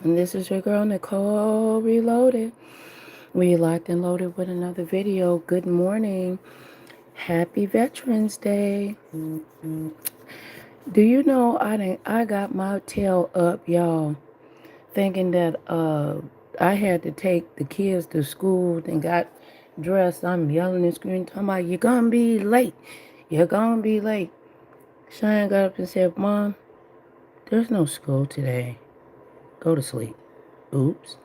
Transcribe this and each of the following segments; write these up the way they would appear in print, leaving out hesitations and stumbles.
And this is your girl, Nicole Reloaded. We locked and loaded with another video. Good morning. Happy Veterans Day. Do you know I got my tail up, y'all, thinking that I had to take the kids to school and got dressed. I'm yelling and screaming, talking about, you're gonna be late. You're gonna be late. Cheyenne got up and said, Mom, there's no school today. Go to sleep. Oops.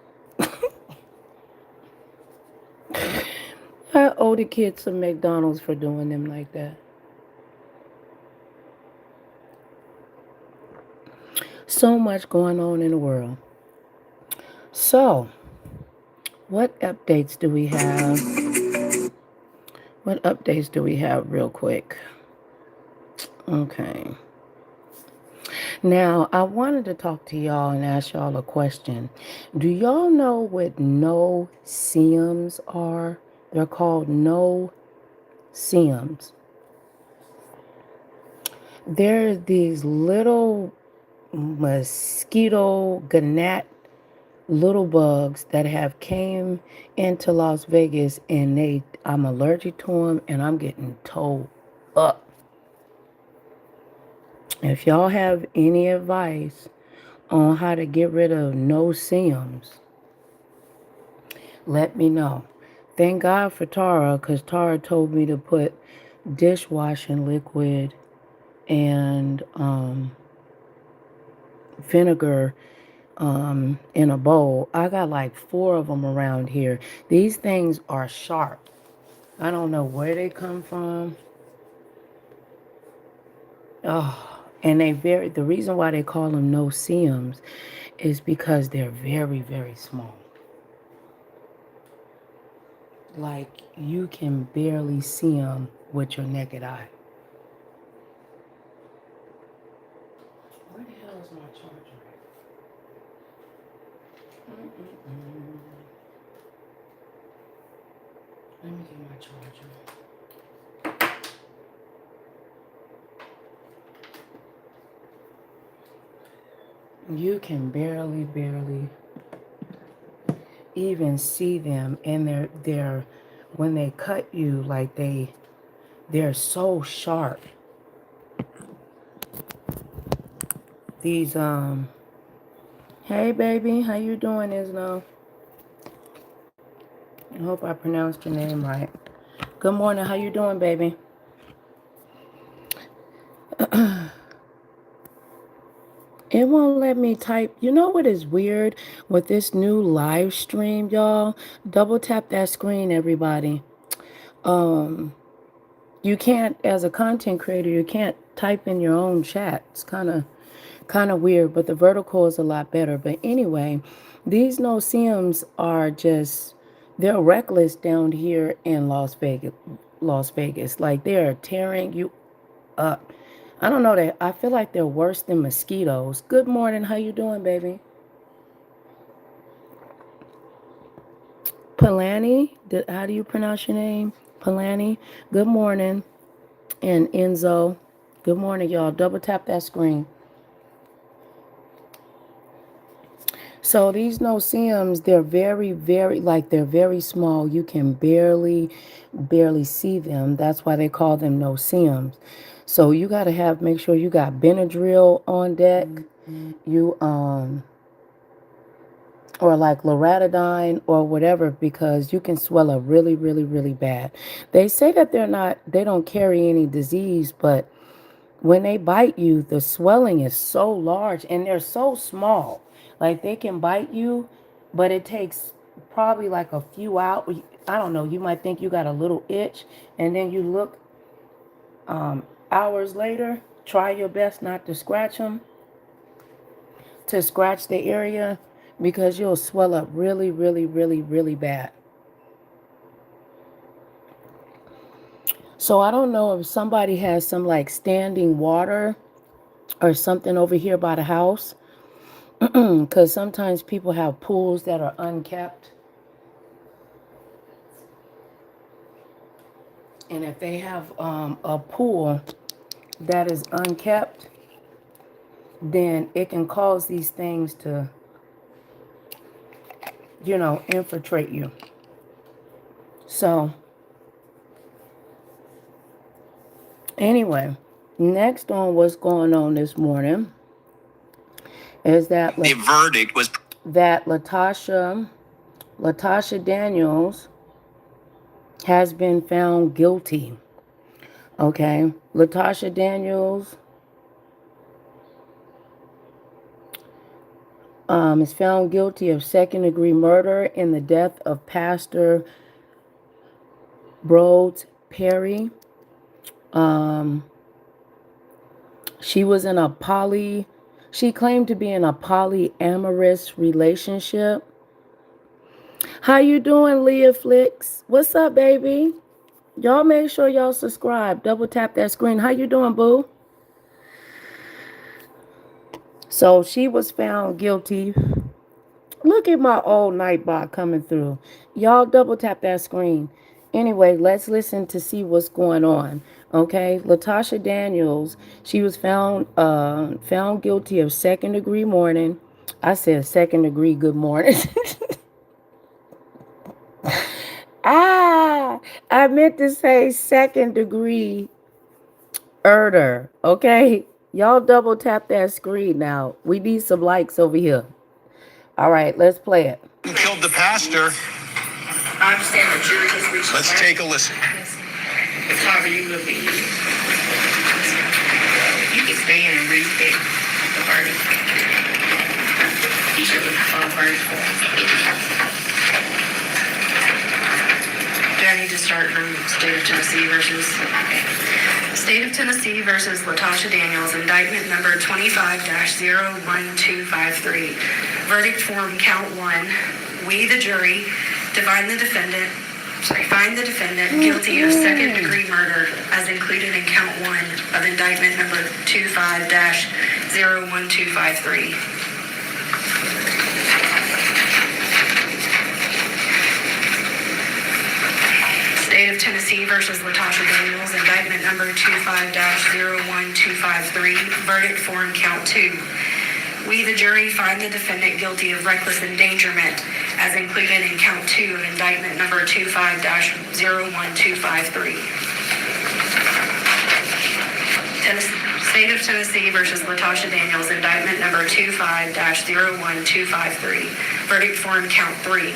I owe the kids some McDonald's for doing them like that. So much going on in the world. So, what updates do we have? What updates do we have real quick? Okay. Now, I wanted to talk to y'all and ask y'all a question. Do y'all know what no seams are? They're called no seams. They're these little mosquito gnat little bugs that have came into Las Vegas, and I'm allergic to them, and I'm getting towed up. If y'all have any advice on how to get rid of no seams, let me know. Thank God for Tara, because Tara told me to put dishwashing liquid and vinegar in a bowl. I got like 4 of them around here. These things are sharp. I don't know where they come from. Oh, and the reason why they call them no seams is because they're very, very small. Like you can barely see them with your naked eye. Where the hell is my charger at? Let me get my charger. You can barely even see them, and they're when they cut you, like they're so sharp. These hey baby, how you doing, Isno? I hope I pronounced your name right. Good morning, how you doing, baby? It won't let me type. You know what is weird with this new live stream, y'all? Double tap that screen, everybody. You can't, as a content creator, you can't type in your own chat. It's kind of weird, but the vertical is a lot better. But anyway, these no-see-ums are just, they're reckless down here in Las Vegas. Las Vegas. Like, they are tearing you up. I don't know, that I feel like they're worse than mosquitoes. Good morning. How you doing, baby? Palani, how do you pronounce your name? Palani. Good morning. And Enzo. Good morning, y'all. Double tap that screen. So these no-see-ums, they're they're very small. You can barely see them. That's why they call them no-see-ums. So you got to make sure you got Benadryl on deck. You, or like loratadine or whatever, because you can swell up really bad. They say that they don't carry any disease, but when they bite you, the swelling is so large and they're so small. Like they can bite you, but it takes probably like a few hours. I don't know. You might think you got a little itch, and then you look hours later. Try your best not to scratch them, to scratch the area, because you'll swell up really bad. So I don't know if somebody has some like standing water or something over here by the house. Because sometimes people have pools that are unkept. And if they have a pool that is unkept, then it can cause these things to you know, infiltrate you. So, anyway, next on what's going on this morning is that the verdict was that Latasha Daniels has been found guilty. Okay, Latasha Daniels is found guilty of second-degree murder in the death of Pastor Brode Perry. She was in a she claimed to be in a polyamorous relationship. How you doing, Leah Flicks? What's up, baby? Y'all make sure y'all subscribe. Double tap that screen. How you doing, boo? So she was found guilty. Look at my old Nightbot coming through. Y'all double tap that screen. Anyway, let's listen to see what's going on. Okay, Latasha Daniels, she was found guilty of second-degree murder. I said second-degree good morning. I meant to say second-degree murder. Okay, y'all double tap that screen now. We need some likes over here. All right, let's play it. Who killed the pastor? I understand the jury has reached. Let's take a listen. It's however you look at you. You can stand and read the verdict. Each of the verdict forms. Do I need to start from State of Tennessee versus... Okay. State of Tennessee versus Latasha Daniels, indictment number 25-01253. Verdict form count 1. We, the jury, find the defendant guilty of second-degree murder as included in count 1 of indictment number 25-01253. State of Tennessee versus Latasha Daniels, indictment number 25-01253. Verdict form count 2. We, the jury, find the defendant guilty of reckless endangerment as included in count 2 of indictment number 25-01253. State of Tennessee versus Latasha Daniels, indictment number 25-01253. Verdict form count 3.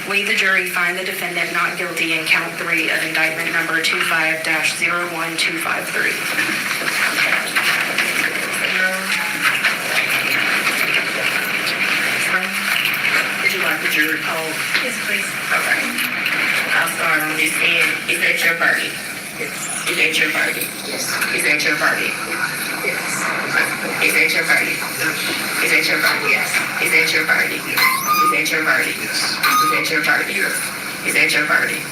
We, the jury, find the defendant not guilty in count 3 of indictment number 25-01253. Would you like the jury poll? Yes, please. Okay. I'll start on this end. Is that your verdict? Yes. Is that your verdict? Yes. Is that your verdict? Yes. Is that your verdict? Is that your verdict? Yes. Is that your verdict? Is that your verdict? Yes. Is that your verdict? Yes. Is that your verdict?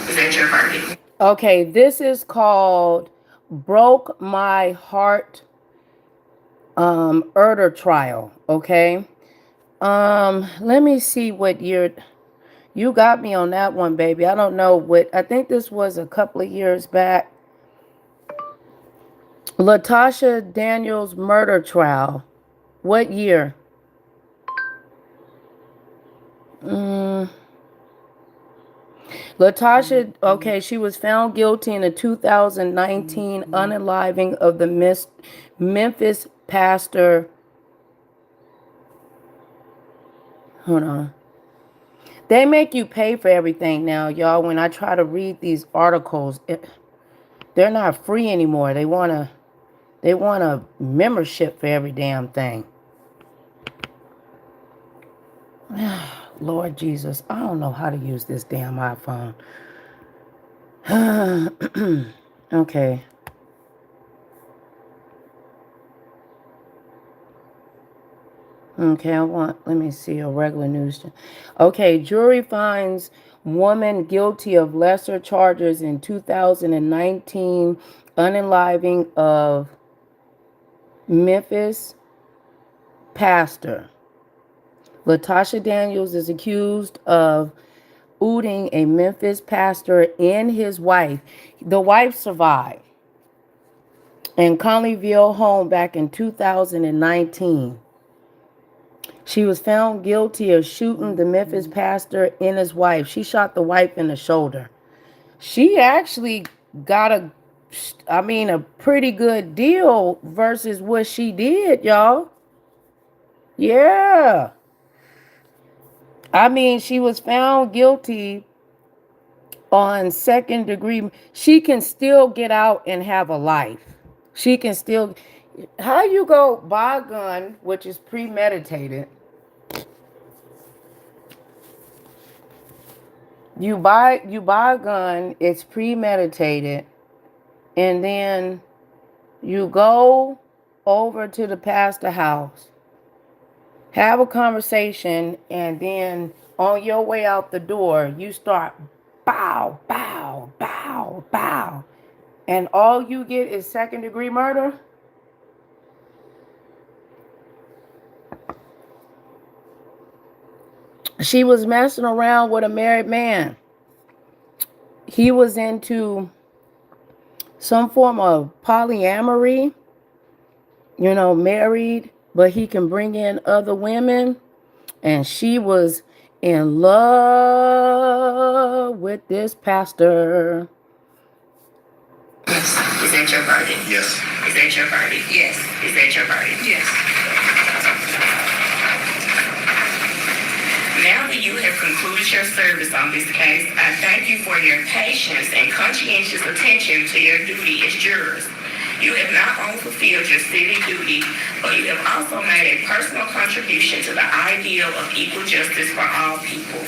Is that your verdict? Okay, this is called Broke My Heart murder trial. Okay. Let me see what year. You got me on that one, baby. I don't know what. I think this was a couple of years back. Latasha Daniels murder trial. What year? Latasha, okay, she was found guilty in the 2019 unaliving of the Memphis pastor. Hold on. They make you pay for everything now, y'all. When I try to read these articles, they're not free anymore. They want a membership for every damn thing. Lord Jesus, I don't know how to use this damn iPhone. Okay. Okay, let me see, a regular news. Okay, jury finds woman guilty of lesser charges in 2019 unaliving of Memphis pastor. Latasha Daniels is accused of ooting a Memphis pastor and his wife. The wife survived in Conleyville home back in 2019. She was found guilty of shooting the Memphis pastor and his wife. She shot the wife in the shoulder. She actually got a pretty good deal versus what she did, y'all. Yeah. I mean, she was found guilty on second degree. She can still get out and have a life. She can still. How you go buy a gun, which is premeditated? You buy a gun, it's premeditated, and then you go over to the pastor house, have a conversation, and then on your way out the door, you start bow, bow, bow, bow. And all you get is second degree murder? She was messing around with a married man. He was into some form of polyamory, married, but he can bring in other women. And she was in love with this pastor. Yes. Is that your verdict? Yes. Is that your verdict? Yes. Is that your verdict? Yes. Now that you have concluded your service on this case, I thank you for your patience and conscientious attention to your duty as jurors. You have not only fulfilled your civic duty, but you have also made a personal contribution to the ideal of equal justice for all people.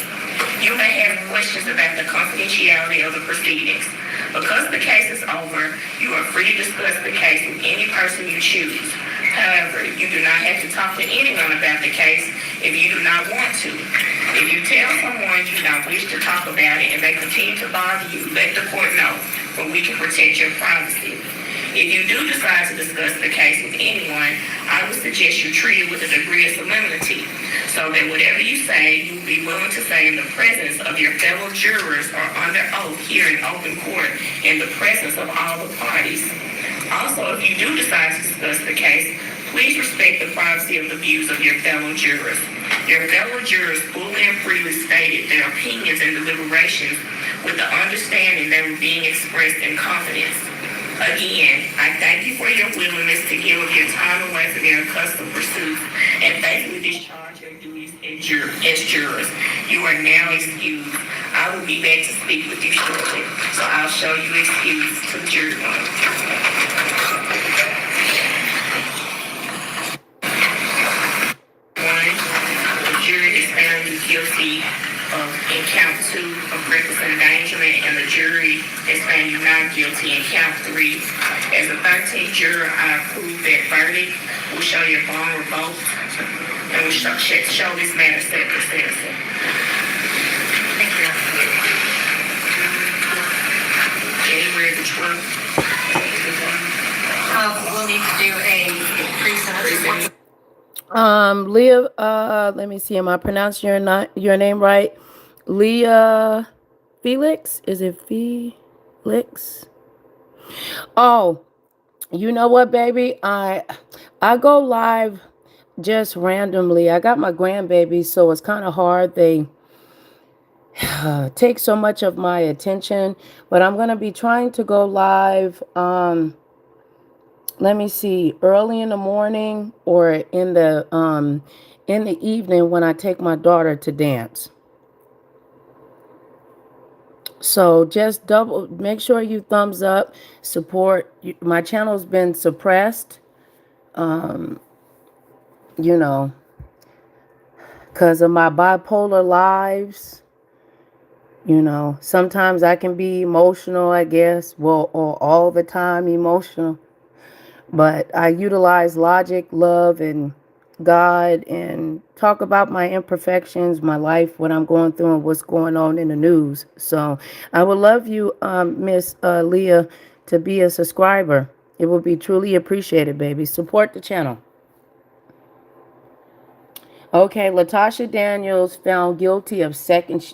You may have questions about the confidentiality of the proceedings. Because the case is over, you are free to discuss the case with any person you choose. However, you do not have to talk to anyone about the case if you do not want to. If you tell someone you don't wish to talk about it and they continue to bother you, let the court know, so we can protect your privacy. If you do decide to discuss the case with anyone, I would suggest you treat it with a degree of solemnity, so that whatever you say, you will be willing to say in the presence of your fellow jurors or under oath here in open court in the presence of all the parties. Also, if you do decide to discuss the case, please respect the privacy of the views of your fellow jurors. Your fellow jurors fully and freely stated their opinions and deliberations with the understanding they were being expressed in confidence. Again, I thank you for your willingness to give up your time away from your accustomed pursuits and faithfully discharge your duties as jurors. You are now excused. I will be back to speak with you shortly, so I'll show you excused to the jury room. The jury is found you guilty in count 2 of reckless endangerment, and the jury is found you not guilty in count 3. As a 13th juror, I approve that verdict. We'll show your bond revoked, and we'll show this matter set for sentencing. Thank you. January the 12th. We'll need to do a pre-sentence report. Leah, let me see, am I pronouncing your name right? Leah Felix? Is it Felix? Oh, you know what, baby? I go live just randomly. I got my grandbabies, so it's kind of hard. They take so much of my attention, but I'm going to be trying to go live let me see, early in the morning or in the evening when I take my daughter to dance. So just make sure you thumbs up, support. My channel's been suppressed, because of my bipolar lives. Sometimes I can be emotional, I guess, or all the time emotional. But I utilize logic, love, and God, and talk about my imperfections, my life, what I'm going through, and what's going on in the news. So I would love you, Miss Leah, to be a subscriber. It will be truly appreciated, baby. Support the channel. Okay, Latasha Daniels found guilty of second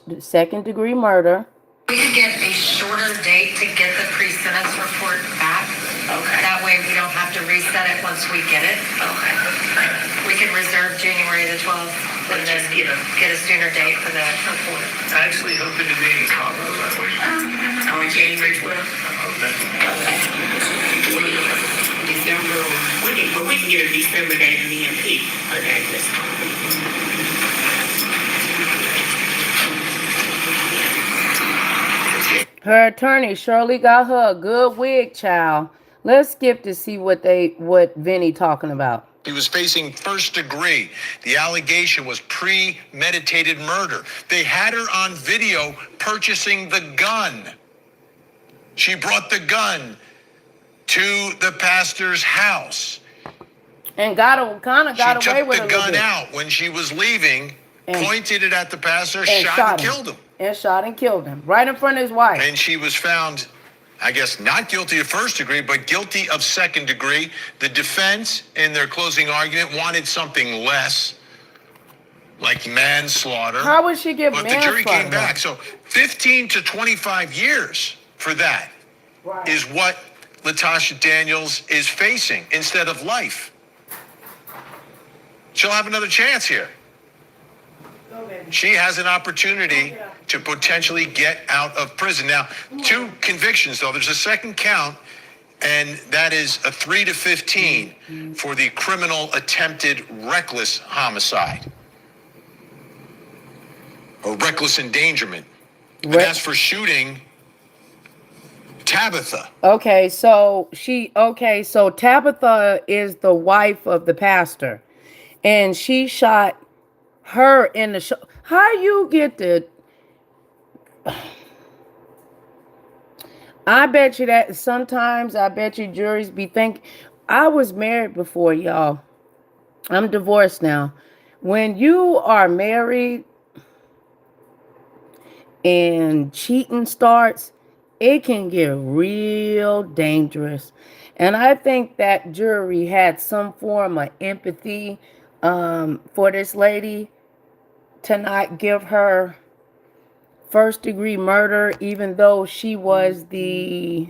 degree murder. We could get a shorter date to get the pre-sentence report back. Okay. That way we don't have to reset it once we get it. Okay. We can reserve January the 12th and then get a sooner date for that. I actually hoping to be in Colorado On January 12th. December. We can get a December date in the MP for that this time. Her attorney Shirley got her a good wig, child. Let's skip to see what Vinny talking about. He was facing first degree. The allegation was premeditated murder. They had her on video purchasing the gun. She brought the gun to the pastor's house. And got away with it. She took the gun out when she was leaving, pointed it at the pastor, shot and killed him. And shot and killed him right in front of his wife. And she was found, I guess, not guilty of first degree, but guilty of second degree. The defense, in their closing argument, wanted something less, like manslaughter. How would she get manslaughter? But the jury came back. So 15 to 25 years for that is what Latasha Daniels is facing instead of life. She'll have another chance here. She has an opportunity to potentially get out of prison. Now, 2 convictions, though. There's a second count, and that is a 3 to 15 for the criminal attempted reckless homicide or reckless endangerment. And that's for shooting Tabitha. Okay, so Tabitha is the wife of the pastor, and she shot her in the show. How you get the? I bet you that sometimes juries be think. I was married before, y'all. I'm divorced now. When you are married and cheating starts, it can get real dangerous. And I think that jury had some form of empathy for this lady to not give her first degree murder, even though she was the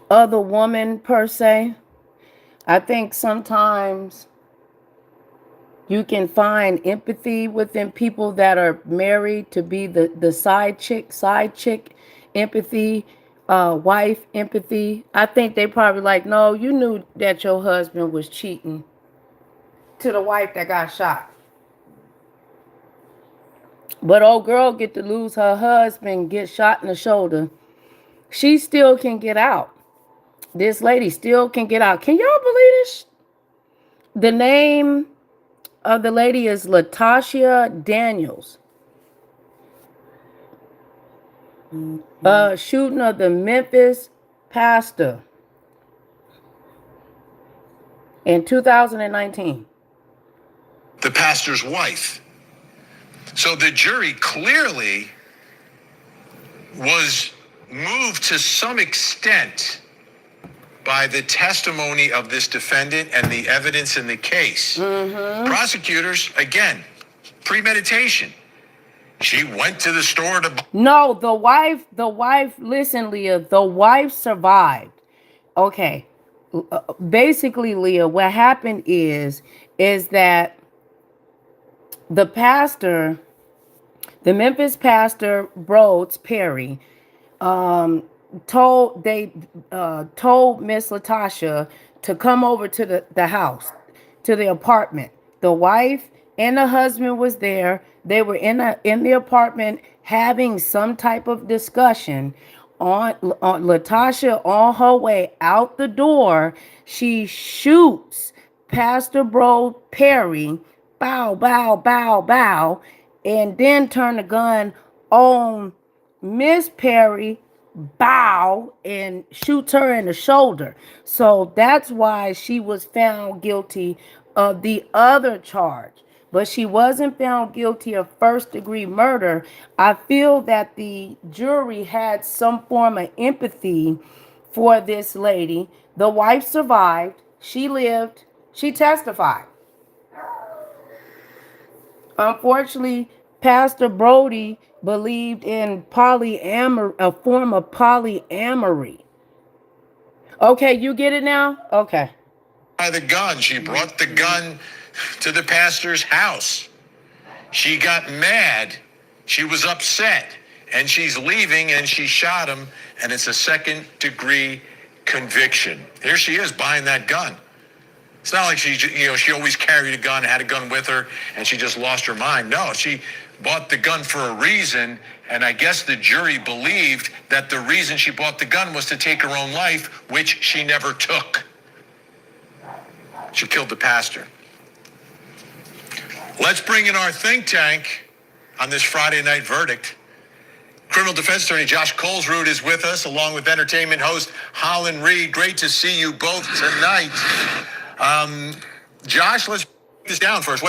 other woman per se. I think sometimes you can find empathy within people that are married to be the side chick empathy, wife empathy. I think they probably like, no, you knew that your husband was cheating to the wife that got shot. But old girl get to lose her husband, get shot in the shoulder. She still can get out. This lady still can get out. Can y'all believe this? The name of the lady is Latasha Daniels. Shooting of the Memphis pastor in 2019. The pastor's wife. So the jury clearly was moved to some extent by the testimony of this defendant and the evidence in the case. Prosecutors, again, premeditation. She went to the store to... No, the wife, listen, Leah, the wife survived. Okay. Basically, Leah, what happened is that the pastor, the Memphis pastor, Rhodes Perry, told Miss Latasha to come over to the house, to the apartment. The wife and the husband was there. They were in the apartment having some type of discussion. On Latasha, on her way out the door, she shoots Pastor Bro Perry, bow, bow, bow, bow, and then turn the gun on Miss Perry, bow, and shoots her in the shoulder. So that's why she was found guilty of the other charge. But she wasn't found guilty of first degree murder. I feel that the jury had some form of empathy for this lady. The wife survived. She lived. She testified. Unfortunately, Pastor Brody believed in polyamory, a form of polyamory. Okay, you get it now? Okay. By the gun. She brought the gun to the pastor's house. She got mad. She was upset. And she's leaving and she shot him. And it's a second-degree conviction. Here she is buying that gun. It's not like she always carried a gun, had a gun with her, and she just lost her mind. No, she bought the gun for a reason, and I guess the jury believed that the reason she bought the gun was to take her own life, which she never took. She killed the pastor. Let's bring in our think tank on this Friday night verdict. Criminal defense attorney Josh NicolesReloaded is with us, along with entertainment host Holland Reed. Great to see you both tonight. Josh, let's break this down first.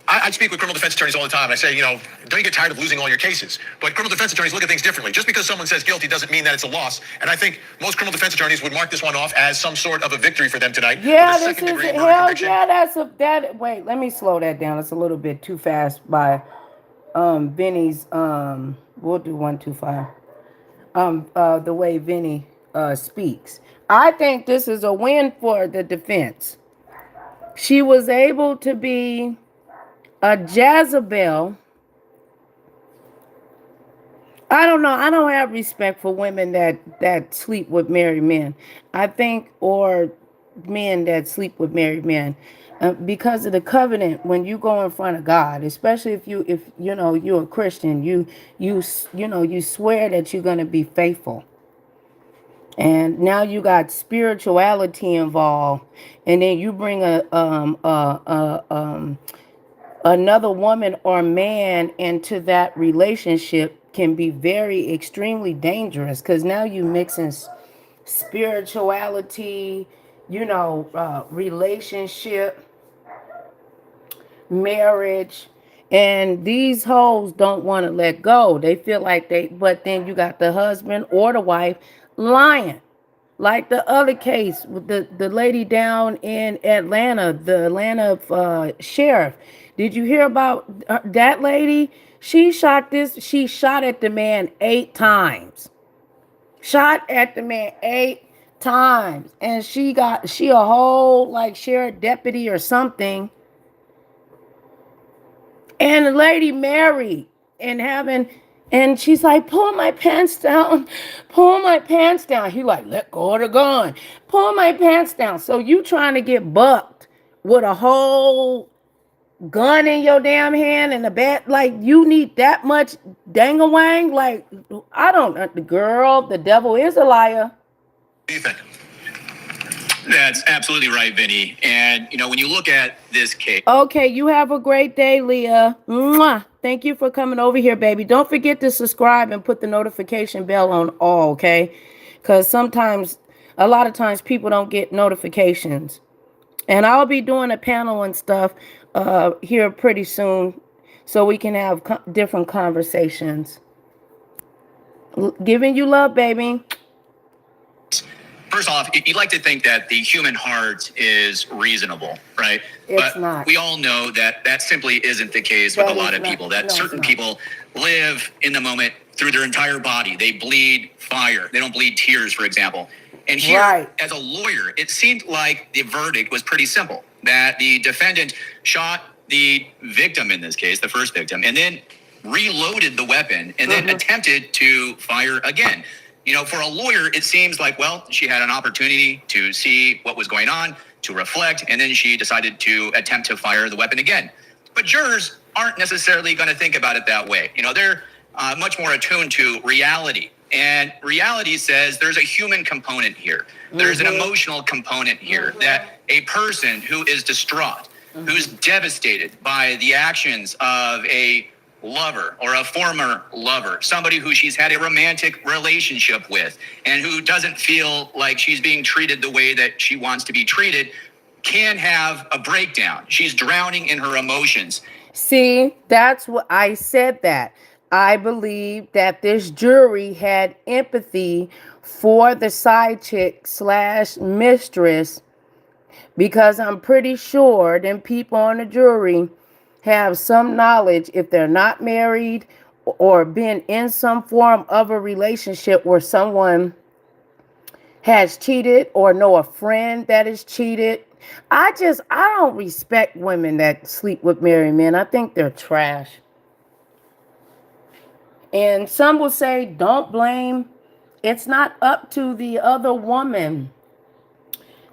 I speak with criminal defense attorneys all the time. I say, don't you get tired of losing all your cases? But criminal defense attorneys look at things differently. Just because someone says guilty doesn't mean that it's a loss. And I think most criminal defense attorneys would mark this one off as some sort of a victory for them tonight. Yeah, this is hell yeah. Wait, let me slow that down. It's a little bit too fast by Vinny's. We'll do 125. The way Vinny speaks. I think this is a win for the defense. She was able to be a Jezebel. I don't know. I don't have respect for women that sleep with married men. I think, or men that sleep with married men, because of the covenant. When you go in front of God, especially if you're a Christian, you swear that you're going to be faithful. And now you got spirituality involved, and then you bring another woman or man into that relationship, can be very extremely dangerous, because now you mixing spirituality, relationship, marriage, and these hoes don't want to let go. They feel like but then you got the husband or the wife lying. Like the other case with the lady down in Atlanta, the Atlanta sheriff. Did you hear about that lady? She shot at the man 8 times. Shot at the man 8 times. And she a whole like sheriff deputy or something. And the lady married and she's like, pull my pants down. Pull my pants down. He like, let go of the gun. Pull my pants down. So you trying to get bucked with a whole gun in your damn hand and the bat, like you need that much dang-a-wang? Like, the devil is a liar. What do you think? That's absolutely right, Vinny. And, when you look at this case. Okay, you have a great day, Leah. Mwah. Thank you for coming over here, baby. Don't forget to subscribe and put the notification bell on all, okay? Because a lot of times, people don't get notifications. And I'll be doing a panel and stuff here pretty soon, so we can have different conversations. Giving you love, baby. First off, you'd like to think that the human heart is reasonable, right? It's not. We all know that simply isn't the case with a lot of people. That certain people live in the moment through their entire body. They bleed fire. They don't bleed tears, for example. And here, as a lawyer, it seemed like the verdict was pretty simple. That the defendant shot the victim, in this case, the first victim, and then reloaded the weapon and then attempted to fire again. For a lawyer, it seems like, well, she had an opportunity to see what was going on, to reflect, and then she decided to attempt to fire the weapon again. But jurors aren't necessarily going to think about it that way. They're much more attuned to reality. And reality says there's a human component here. There's an emotional component here, that a person who is distraught, who's devastated by the actions of a lover or a former lover, somebody who she's had a romantic relationship with and who doesn't feel like she's being treated the way that she wants to be treated, can have a breakdown. She's drowning in her emotions. See, that's what I said. That I believe that this jury had empathy for the side chick / mistress, because I'm pretty sure them people on the jury have some knowledge, if they're not married or been in some form of a relationship where someone has cheated or know a friend that is cheated. I don't respect women that sleep with married men. I think they're trash. And some will say, don't blame. It's not up to the other woman.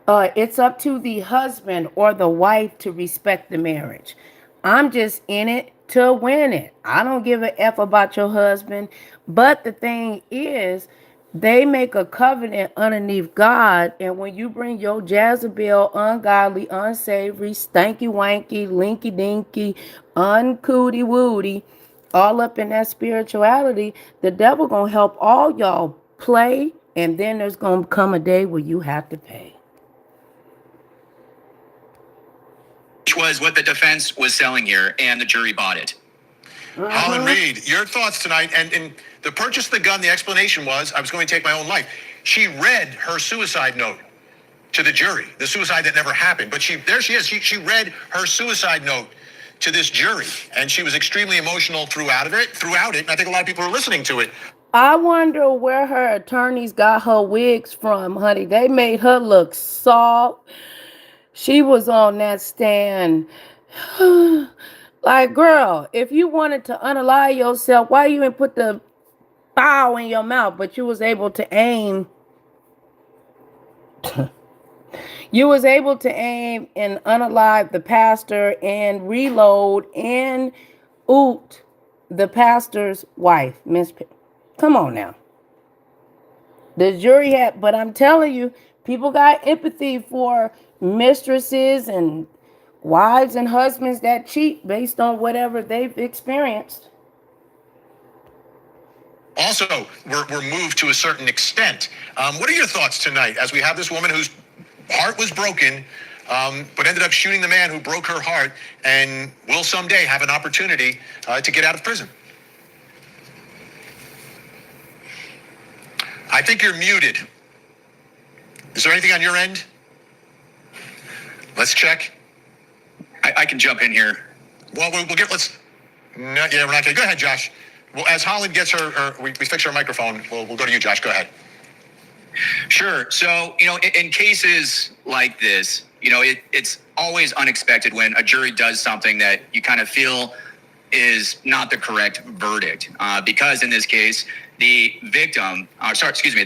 It's up to the husband or the wife to respect the marriage. I'm just in it to win it. I don't give a F about your husband. But the thing is, they make a covenant underneath God. And when you bring your Jezebel, ungodly, unsavory, stanky wanky, linky dinky, uncooty woody, all up in that spirituality, the devil gonna help all y'all play. And then there's gonna come a day where you have to pay. Which was what the defense was selling here, and the jury bought it. Holland Reed, your thoughts tonight, and the purchase of the gun, the explanation was, I was going to take my own life. She read her suicide note to the jury, the suicide that never happened. But there she is. She read her suicide note to this jury, and she was extremely emotional throughout it. And I think a lot of people are listening to it. I wonder where her attorneys got her wigs from, honey. They made her look soft. She was on that stand. Like, girl, if you wanted to unalive yourself, why you didn't put the bow in your mouth? But you was able to aim. You was able to aim and unalive the pastor and reload and oot the pastor's wife, Miss. Come on now. The jury had, but I'm telling you, people got empathy for mistresses and wives and husbands that cheat based on whatever they've experienced. Also, we're moved to a certain extent. What are your thoughts tonight as we have this woman whose heart was broken, but ended up shooting the man who broke her heart and will someday have an opportunity to get out of prison? I think you're muted. Is there anything on your end? Let's check. I can jump in here. Well, we'll get, we're not going to. Go ahead, Josh. Well, as Holland gets we fix her microphone, we'll go to you, Josh. Go ahead. Sure. So, in cases like this, it's always unexpected when a jury does something that you kind of feel is not the correct verdict. Because in this case, the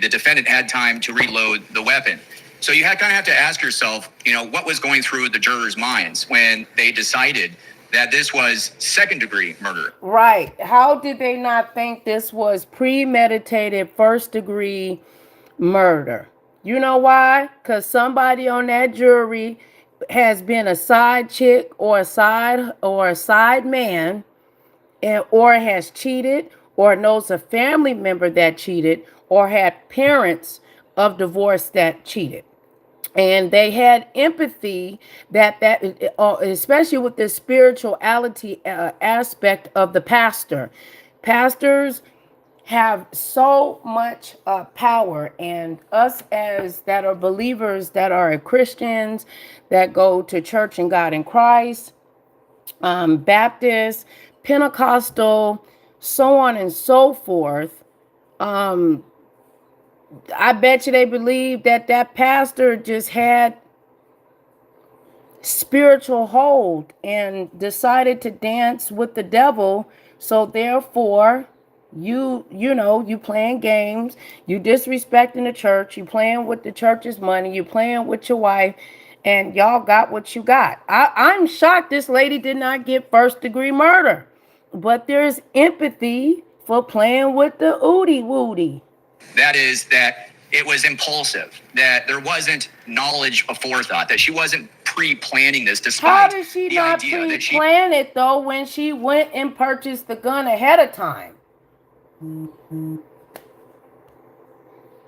defendant had time to reload the weapon. So you kind of have to ask yourself, what was going through the jurors' minds when they decided that this was second-degree murder? Right. How did they not think this was premeditated first-degree murder? You know why? Because somebody on that jury has been a side chick or a side man, or has cheated, or knows a family member that cheated, or had parents of divorce that cheated. And they had empathy that especially with the spirituality aspect of the pastor. Pastors have so much power, and us as that are believers, that are Christians, that go to church and God in Christ, Baptist, Pentecostal, so on and so forth. I bet you they believe that pastor just had spiritual hold and decided to dance with the devil. So therefore, you playing games, you disrespecting the church, you playing with the church's money, you playing with your wife, and y'all got what you got. I'm shocked this lady did not get first-degree murder. But there's empathy for playing with the ooty woody. That is that it was impulsive, that there wasn't knowledge of forethought, that she wasn't pre-planning this despite How did she the not idea that she pre-plan it though when she went and purchased the gun ahead of time?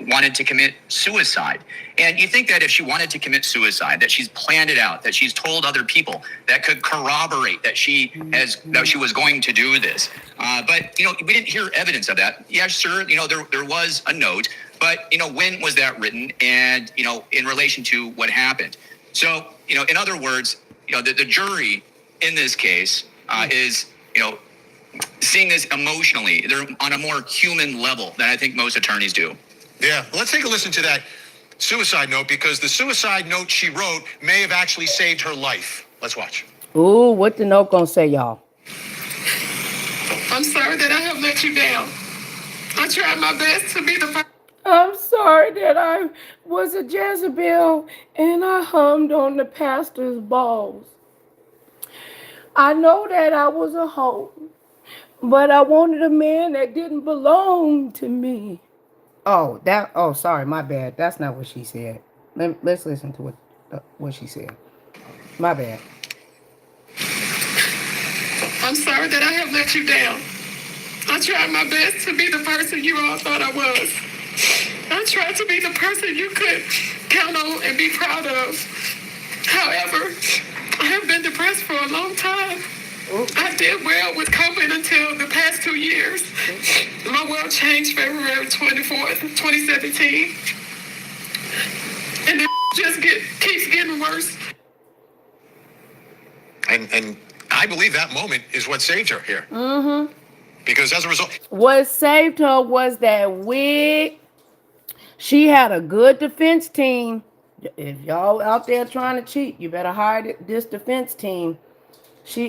wanted to commit suicide. And you think that if she wanted to commit suicide, that she's planned it out, that she's told other people that could corroborate that she was going to do this. But we didn't hear evidence of that. Yeah, sure. There was a note, but when was that written? And in relation to what happened. So in other words, the jury in this case is, seeing this emotionally. They're on a more human level than I think most attorneys do. Yeah, let's take a listen to that suicide note, because the suicide note she wrote may have actually saved her life. Let's watch. Ooh, what the note gonna say, y'all? I'm sorry that I have let you down. I tried my best to be the person. I'm sorry that I was a Jezebel and I hummed on the pastor's balls. I know that I was a hoe, but I wanted a man that didn't belong to me. Oh, sorry, my bad. That's not what she said. Let's listen to what she said. My bad. I'm sorry that I have let you down. I tried my best to be the person you all thought I was. I tried to be the person you could count on and be proud of. However, I have been depressed for a long time. I did well with COVID until the past 2 years. My world changed February 24th, 2017. And it just keeps getting worse. And I believe that moment is what saved her here. Mm-hmm. Because as a result... What saved her was that wig. She had a good defense team. If y'all out there trying to cheat, you better hire this defense team.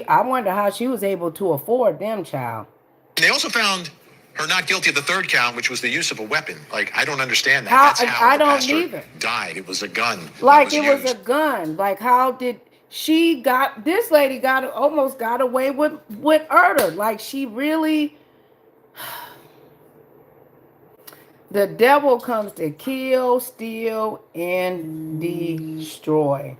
I wonder how she was able to afford them, child. They also found her not guilty of the third count, which was the use of a weapon. Like, I don't understand that. That's how I the don't pastor either. died. It was a gun. Like it was a gun. Like how did this lady almost got away with murder? Like she really. The devil comes to kill, steal, and destroy.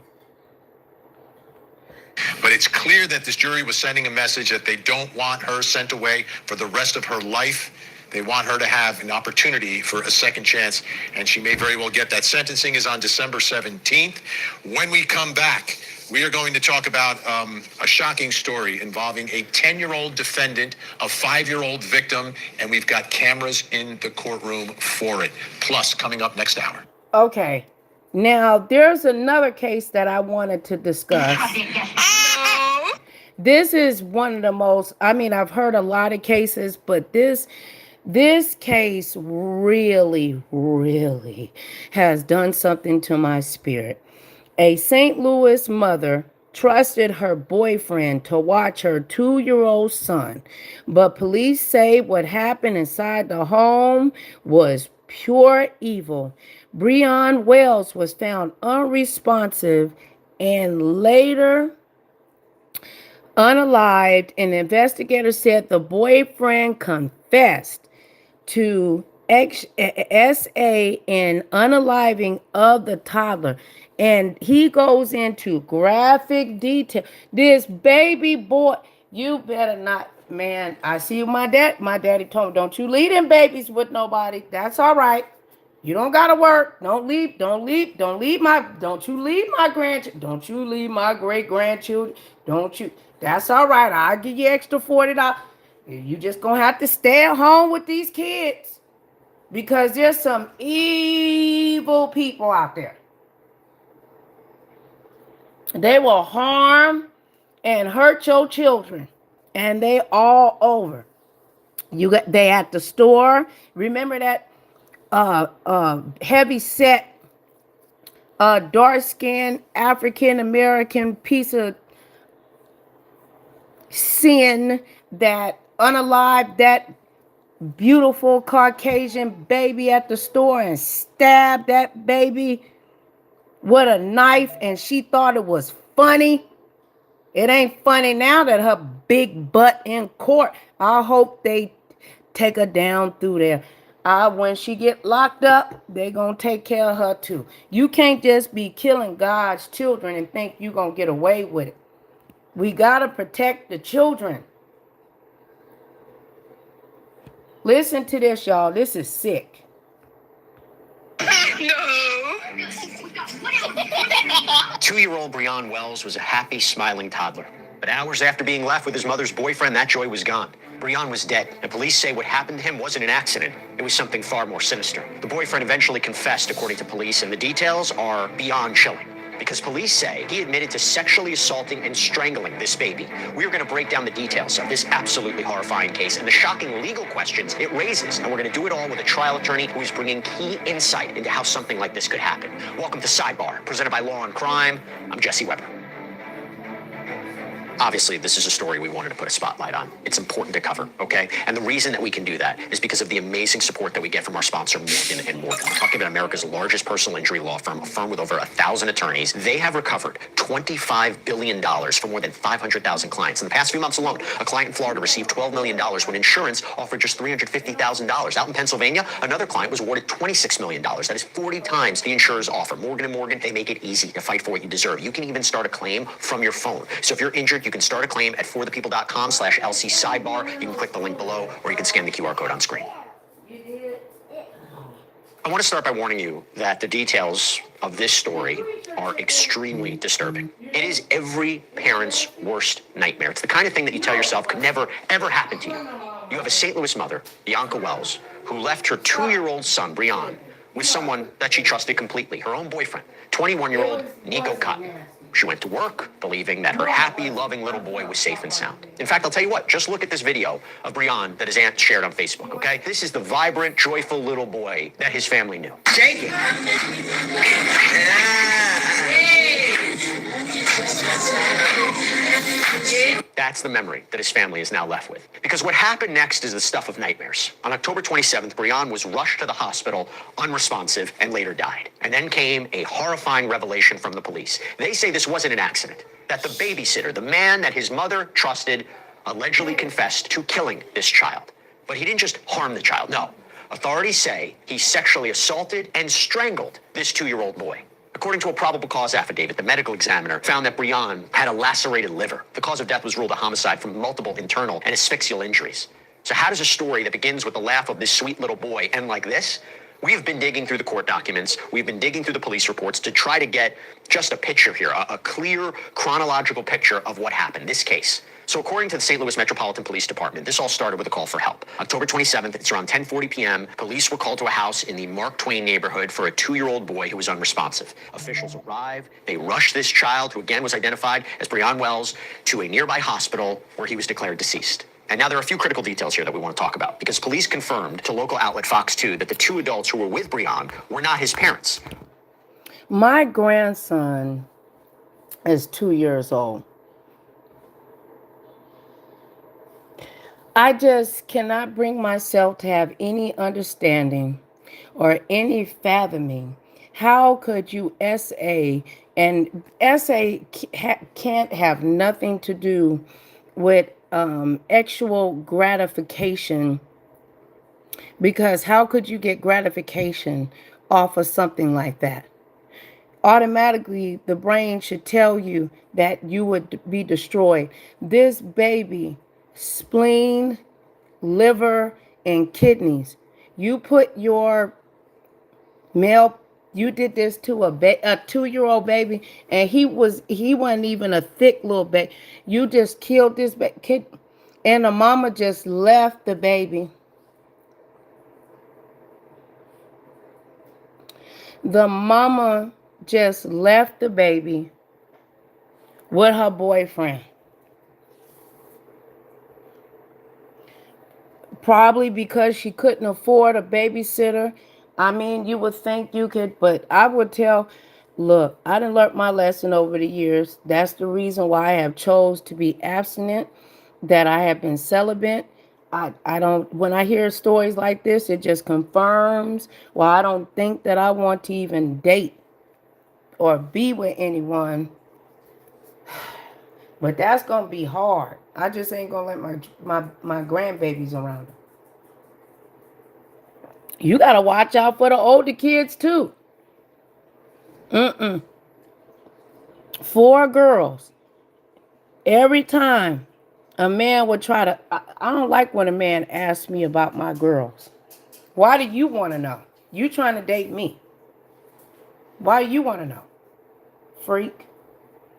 But it's clear that this jury was sending a message that they don't want her sent away for the rest of her life. They want her to have an opportunity for a second chance, and she may very well get that. Sentencing is on December 17th. When we come back, we are going to talk about a shocking story involving a 10-year-old defendant, a 5-year-old victim, and we've got cameras in the courtroom for it. Plus, coming up next hour. Okay. Now, there's another case that I wanted to discuss. This is one of the most, I've heard a lot of cases, but this case really, really has done something to my spirit. A St. Louis mother trusted her boyfriend to watch her 2-year-old son, but police say what happened inside the home was pure evil. Breon Wells was found unresponsive and later unalived. An investigator said the boyfriend confessed to SA in unaliving of the toddler. And he goes into graphic detail. This baby boy, you better not, man. I see my daddy told me, don't you leave them babies with nobody. That's all right. You don't gotta work. Don't you leave my grandchildren. Don't you leave my great grandchildren. Don't you. That's all right. I'll give you extra $40. You just gonna have to stay at home with these kids. Because there's some evil people out there. They will harm and hurt your children. And they all over. They at the store. Remember that heavy set, dark-skinned African-American piece of sin that unalived that beautiful Caucasian baby at the store and stabbed that baby with a knife, and she thought it was funny. It ain't funny now that her big butt in court. I hope they take her down through there. When she get locked up, they gonna take care of her too. You can't just be killing God's children and think you gonna get away with it. We gotta protect the children. Listen to this, y'all. This is sick. No. 2-year-old Breon Wells was a happy, smiling toddler. But hours after being left with his mother's boyfriend, that joy was gone. Breon was dead, and police say what happened to him wasn't an accident. It was something far more sinister. The boyfriend eventually confessed, according to police, and the details are beyond chilling. because police say he admitted to sexually assaulting and strangling this baby. We are going to break down the details of this absolutely horrifying case and the shocking legal questions it raises. And we're going to do it all with a trial attorney who is bringing key insight into how something like this could happen. Welcome to Sidebar, presented by Law and Crime. I'm Jesse Weber. Obviously, this is a story we wanted to put a spotlight on. It's important to cover, okay? And the reason that we can do that is because of the amazing support that we get from our sponsor, Morgan & Morgan. I'm talking about America's largest personal injury law firm, a firm with over 1,000 attorneys. They have recovered $25 billion for more than 500,000 clients. In the past few months alone, a client in Florida received $12 million when insurance offered just $350,000. Out in Pennsylvania, another client was awarded $26 million. That is 40 times the insurer's offer. Morgan & Morgan, they make it easy to fight for what you deserve. You can even start a claim from your phone. So if you're injured, you can start a claim at forthepeople.com/LC sidebar. You can click the link below, or you can scan the QR code on screen. I want to start by warning you that the details of this story are extremely disturbing. It is every parent's worst nightmare. It's the kind of thing that you tell yourself could never, ever happen to you. You have a St. Louis mother, Bianca Wells, who left her 2-year-old son, Brian, with someone that she trusted completely, her own boyfriend, 21-year-old Nico Cotton. She went to work, believing that her happy, loving little boy was safe and sound. In fact, I'll tell you what, just look at this video of Brian that his aunt shared on Facebook, okay? This is the vibrant, joyful little boy that his family knew. Shake it. That's the memory that his family is now left with. Because what happened next is the stuff of nightmares. On October 27th, Brian was rushed to the hospital, unresponsive, and later died. And then came a horrifying revelation from the police. They say this wasn't an accident, that the babysitter, the man that his mother trusted, allegedly confessed to killing this child. But he didn't just harm the child, no. Authorities say he sexually assaulted and strangled this 2-year-old boy. According to a probable cause affidavit, the medical examiner found that Brian had a lacerated liver. The cause of death was ruled a homicide from multiple internal and asphyxial injuries. So how does a story that begins with the laugh of this sweet little boy end like this? We've been digging through the court documents. We've been digging through the police reports to try to get just a picture here, a clear chronological picture of what happened, this case. So according to the St. Louis Metropolitan Police Department, this all started with a call for help. October 27th, it's around 10:40 p.m. Police were called to a house in the Mark Twain neighborhood for a 2-year-old boy who was unresponsive. Officials arrived. They rushed this child, who again was identified as Brian Wells, to a nearby hospital where he was declared deceased. And now there are a few critical details here that we want to talk about, because police confirmed to local outlet Fox 2 that the 2 adults who were with Brian were not his parents. My grandson is 2 years old. I just cannot bring myself to have any understanding or any fathoming. How could you SA, and SA can't have nothing to do with actual gratification, because how could you get gratification off of something like that? Automatically, the brain should tell you that you would be destroyed. This baby, spleen, liver, and kidneys. You put your male, you did this to a 2-year-old baby, and he wasn't even a thick little baby. You just killed this kid, and the mama just left the baby. The mama just left the baby with her boyfriend. Probably because she couldn't afford a babysitter. I mean, you would think you could, but I would tell, look, I done learned my lesson over the years. That's the reason why I have chose to be abstinent, that I have been celibate. I don't, when I hear stories like this, it just confirms, well, I don't think that I want to even date or be with anyone. But that's going to be hard. I just ain't going to let my grandbabies around her. You got to watch out for the older kids, too. 4 girls. Every time a man would try to... I don't like when a man asks me about my girls. Why do you want to know? You trying to date me. Why do you want to know? Freak.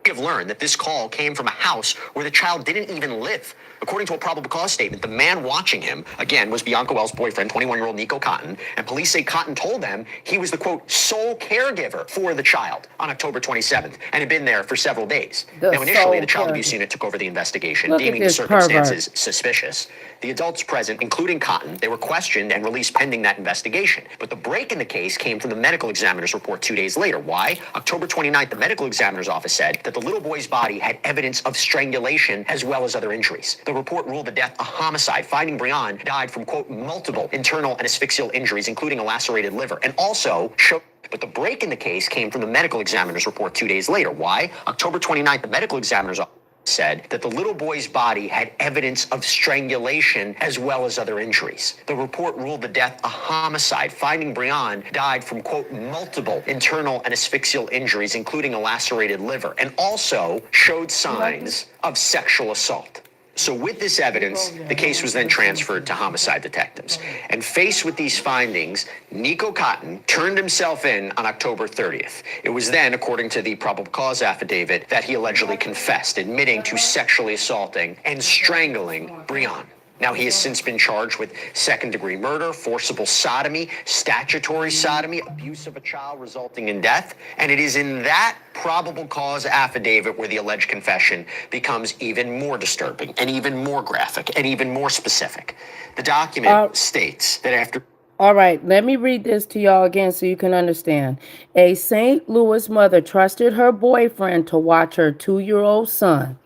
have learned that this call came from a house where the child didn't even live. According to a probable cause statement, the man watching him, again, was Bianca Wells' boyfriend, 21-year-old Nico Cotton, and police say Cotton told them he was the, quote, sole caregiver for the child on October 27th and had been there for several days. Now, initially, the child abuse unit took over the investigation, deeming the circumstances suspicious. The adults present, including Cotton, they were questioned and released pending that investigation. But the break in the case came from the medical examiner's report 2 days later. Why? October 29th, the medical examiner's office said that the little boy's body had evidence of strangulation as well as other injuries. The report ruled the death a homicide, finding Breon died from, quote, multiple internal and asphyxial injuries, including a lacerated liver, and also showed. But the break in the case came from the medical examiner's report 2 days later. Why? October 29th, the medical examiner's office said that the little boy's body had evidence of strangulation as well as other injuries. The report ruled the death a homicide, finding Breon died from, quote, multiple internal and asphyxial injuries, including a lacerated liver, and also showed signs of sexual assault. So with this evidence, the case was then transferred to homicide detectives. And faced with these findings, Nico Cotton turned himself in on October 30th. It was then, according to the probable cause affidavit, that he allegedly confessed, admitting to sexually assaulting and strangling Breon. Now, he has since been charged with second-degree murder, forcible sodomy, statutory sodomy, abuse of a child resulting in death. And it is in that probable cause affidavit where the alleged confession becomes even more disturbing and even more graphic and even more specific. The document states that after... All right, let me read this to y'all again so you can understand. A St. Louis mother trusted her boyfriend to watch her 2-year-old son.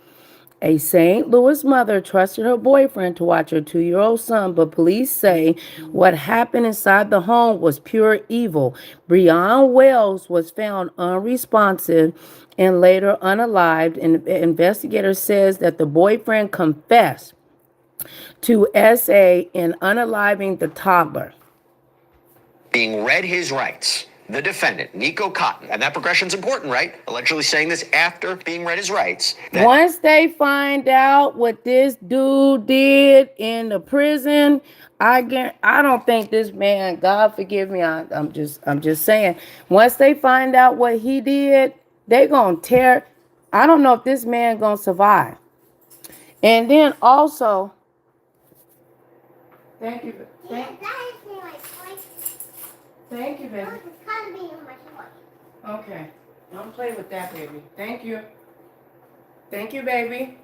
A St. Louis mother trusted her boyfriend to watch her 2-year-old son, but police say what happened inside the home was pure evil. Breon Wells was found unresponsive and later unalived. And investigator says that the boyfriend confessed to SA in unaliving the toddler. Being read his rights. The defendant, Nico Cotton, and that progression's important, right? Allegedly saying this after being read his rights. Once they find out what this dude did in the prison, I don't think this man, God forgive me, I'm just saying, once they find out what he did, they gonna tear. I don't know if this man gonna survive. And then also, thank you, thank you, baby. Okay, don't play with that, baby. Thank you. Thank you, baby.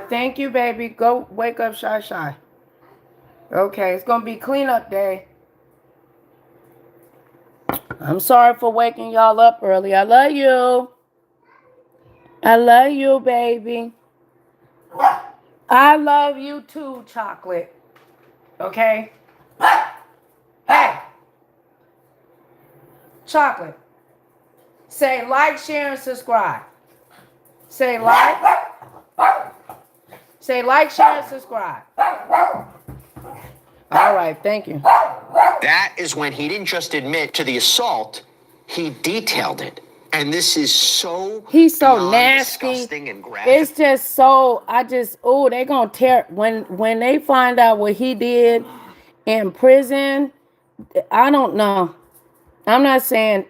Thank you, baby. Go wake up, Shy. Okay, it's gonna be cleanup day. I'm sorry for waking y'all up early. I love you. I love you, baby. I love you too, Chocolate. Okay? Hey. Chocolate. Say like, share, and subscribe. Say like. Say like, share, and subscribe. All right, thank you. That is when he didn't just admit to the assault, he detailed it. And this is so... He's so nasty. Disgusting and graphic. It's just so... they're going to tear... When they find out what he did in prison, I don't know. I'm not saying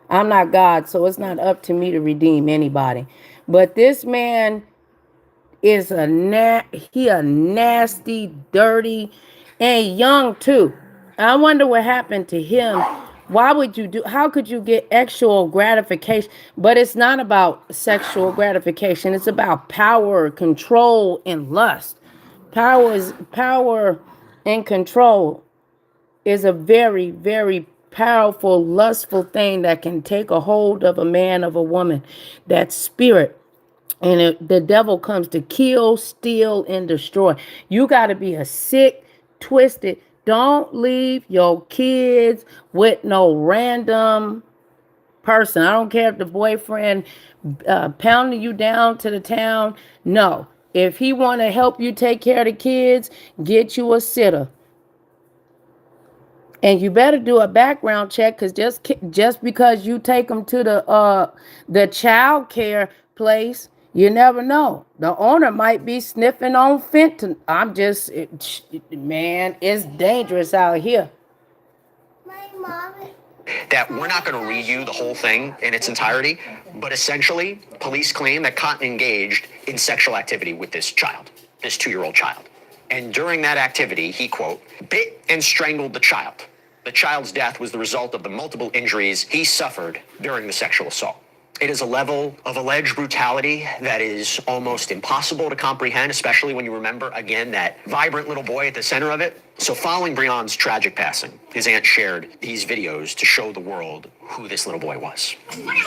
I'm not God, so it's not up to me to redeem anybody. But this man is a nasty, dirty, and young too. I wonder what happened to him. How could you get sexual gratification? But it's not about sexual gratification. It's about power, control, and lust. Power and control is a very, very powerful, lustful thing that can take a hold of a man, of a woman. That spirit. And the devil comes to kill, steal, and destroy. You got to be a sick, twisted. Don't leave your kids with no random person. I don't care if the boyfriend pounding you down to the town. No. If he want to help you take care of the kids, get you a sitter. And you better do a background check, because just because you take them to the child care place, you never know. The owner might be sniffing on fentanyl. Man, it's dangerous out here. That that we're not going to read you the whole thing in its entirety, but essentially, police claim that Cotton engaged in sexual activity with this child, this 2-year-old child. And during that activity, he, quote, bit and strangled the child. The child's death was the result of the multiple injuries he suffered during the sexual assault. It is a level of alleged brutality that is almost impossible to comprehend, especially when you remember, again, that vibrant little boy at the center of it. So following Breon's tragic passing, his aunt shared these videos to show the world who this little boy was. Why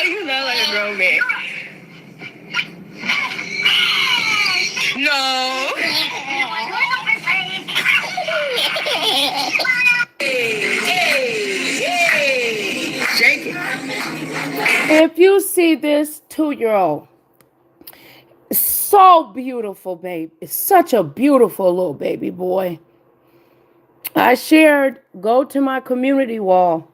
do you sound like a grown man? No. Shake it. If you see this 2-year-old, so beautiful, babe. It's such a beautiful little baby boy. I go to my community wall,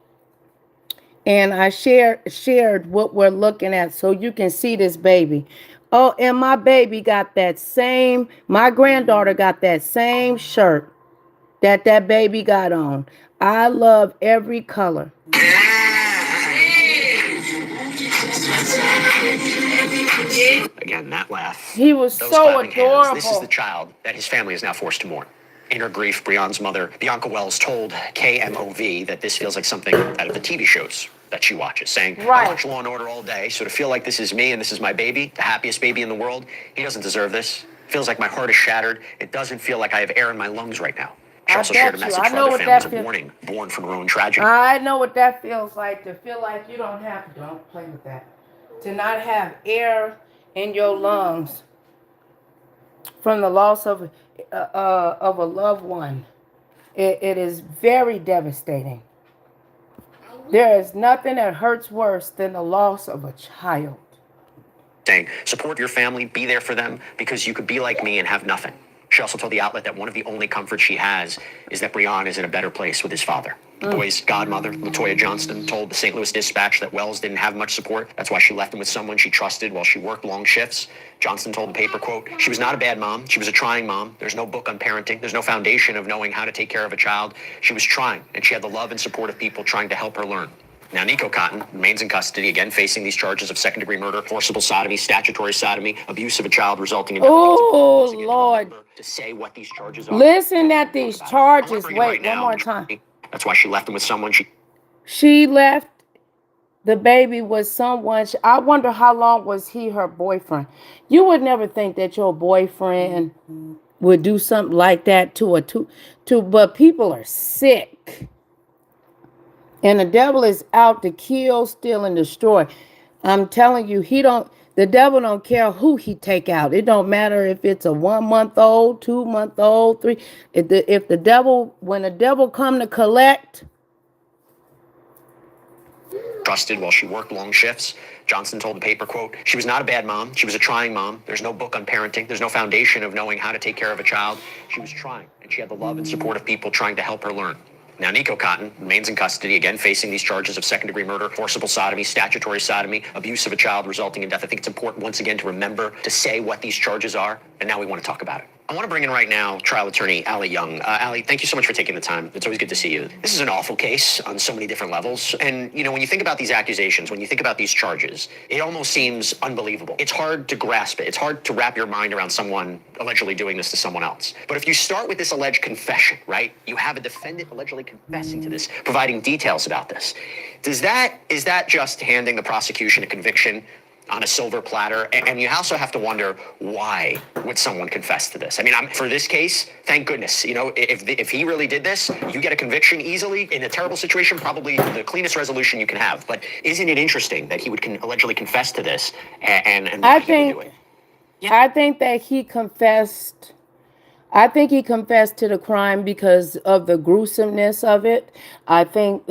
and I shared what we're looking at so you can see this baby. Oh, and my baby got my granddaughter got that same shirt that baby got on. I love every color. Again, that laugh. He was so adorable. This is the child that his family is now forced to mourn. In her grief, Breon's mother, Bianca Wells, told KMOV that this feels like something out of the TV shows that she watches, saying, I watch Law & Order all day, so to feel like this is me and this is my baby, the happiest baby in the world, he doesn't deserve this. Feels like my heart is shattered. It doesn't feel like I have air in my lungs right now. She also shared a message for other families of mourning born from her own tragedy. I know what that feels like, to feel like you don't play with that. To not have air in your lungs from the loss of a loved one. It is very devastating. There is nothing that hurts worse than the loss of a child. Saying, support your family, be there for them, because you could be like me and have nothing. She also told the outlet that one of the only comforts she has is that Breon is in a better place with his father. The boy's godmother, LaToya Johnston, told the St. Louis Dispatch that Wells didn't have much support. That's why she left him with someone she trusted while she worked long shifts. Johnston told the paper, quote, she was not a bad mom. She was a trying mom. There's no book on parenting. There's no foundation of knowing how to take care of a child. She was trying, and she had the love and support of people trying to help her learn. Now, Nico Cotton remains in custody, again, facing these charges of second-degree murder, forcible sodomy, statutory sodomy, abuse of a child resulting in death. Oh, Lord. To say what these charges are. Listen at these charges. Wait, one more time. That's why she left him with someone. She left the baby with someone. I wonder how long was he her boyfriend? You would never think that your boyfriend would do something like that but people are sick. And the devil is out to kill, steal, and destroy. I'm telling you, the devil don't care who he take out. It don't matter if it's a 1-month-old, 2-month-old, 3. When the devil come to collect. Trusted while she worked long shifts. Johnston told the paper, quote, she was not a bad mom. She was a trying mom. There's no book on parenting. There's no foundation of knowing how to take care of a child. She was trying, and she had the love and support of people trying to help her learn. Now, Nico Cotton remains in custody, again, facing these charges of second-degree murder, forcible sodomy, statutory sodomy, abuse of a child resulting in death. I think it's important, once again, to remember to say what these charges are, and now we want to talk about it. I want to bring in right now trial attorney Allie Young. Allie, thank you so much for taking the time. It's always good to see you. This is an awful case on so many different levels. And, when you think about these accusations, when you think about these charges, it almost seems unbelievable. It's hard to grasp it. It's hard to wrap your mind around someone allegedly doing this to someone else. But if you start with this alleged confession, right? You have a defendant allegedly confessing to this, providing details about this. Is that just handing the prosecution a conviction on a silver platter? And you also have to wonder, why would someone confess to this? I mean, for this case, thank goodness, if he really did this, you get a conviction easily. In a terrible situation, probably the cleanest resolution you can have. But isn't it interesting that he would allegedly confess to this and why he would do it? I think that he confessed. I think he confessed to the crime because of the gruesomeness of it. I think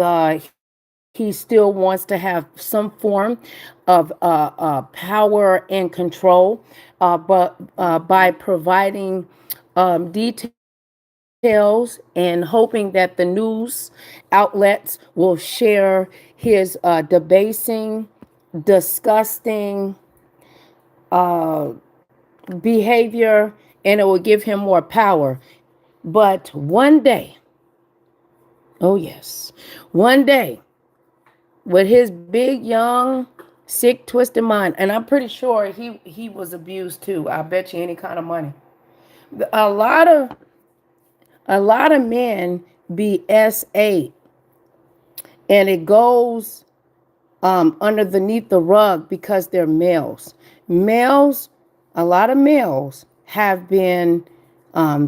he still wants to have some form of power and control, but by providing details and hoping that the news outlets will share his debasing, disgusting behavior, and it will give him more power. But one day, Oh, yes. One day, with his big, young, sick, twisted mind, and I'm pretty sure he was abused too. I bet you any kind of money. A lot of men be SA, and it goes underneath the rug because they're males. Males, a lot of males have been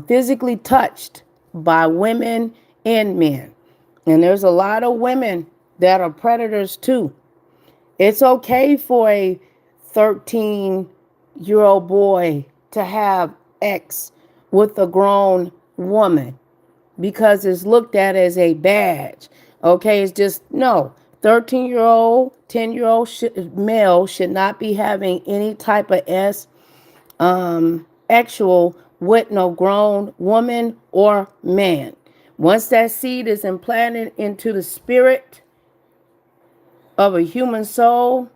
physically touched by women and men. And there's a lot of women that are predators too. It's okay for a 13-year-old boy to have sex with a grown woman because it's looked at as a badge. Okay, it's just no. 13-year-old, 10-year-old male should not be having any type of actual with no grown woman or man. Once that seed is implanted into the spirit of a human soul,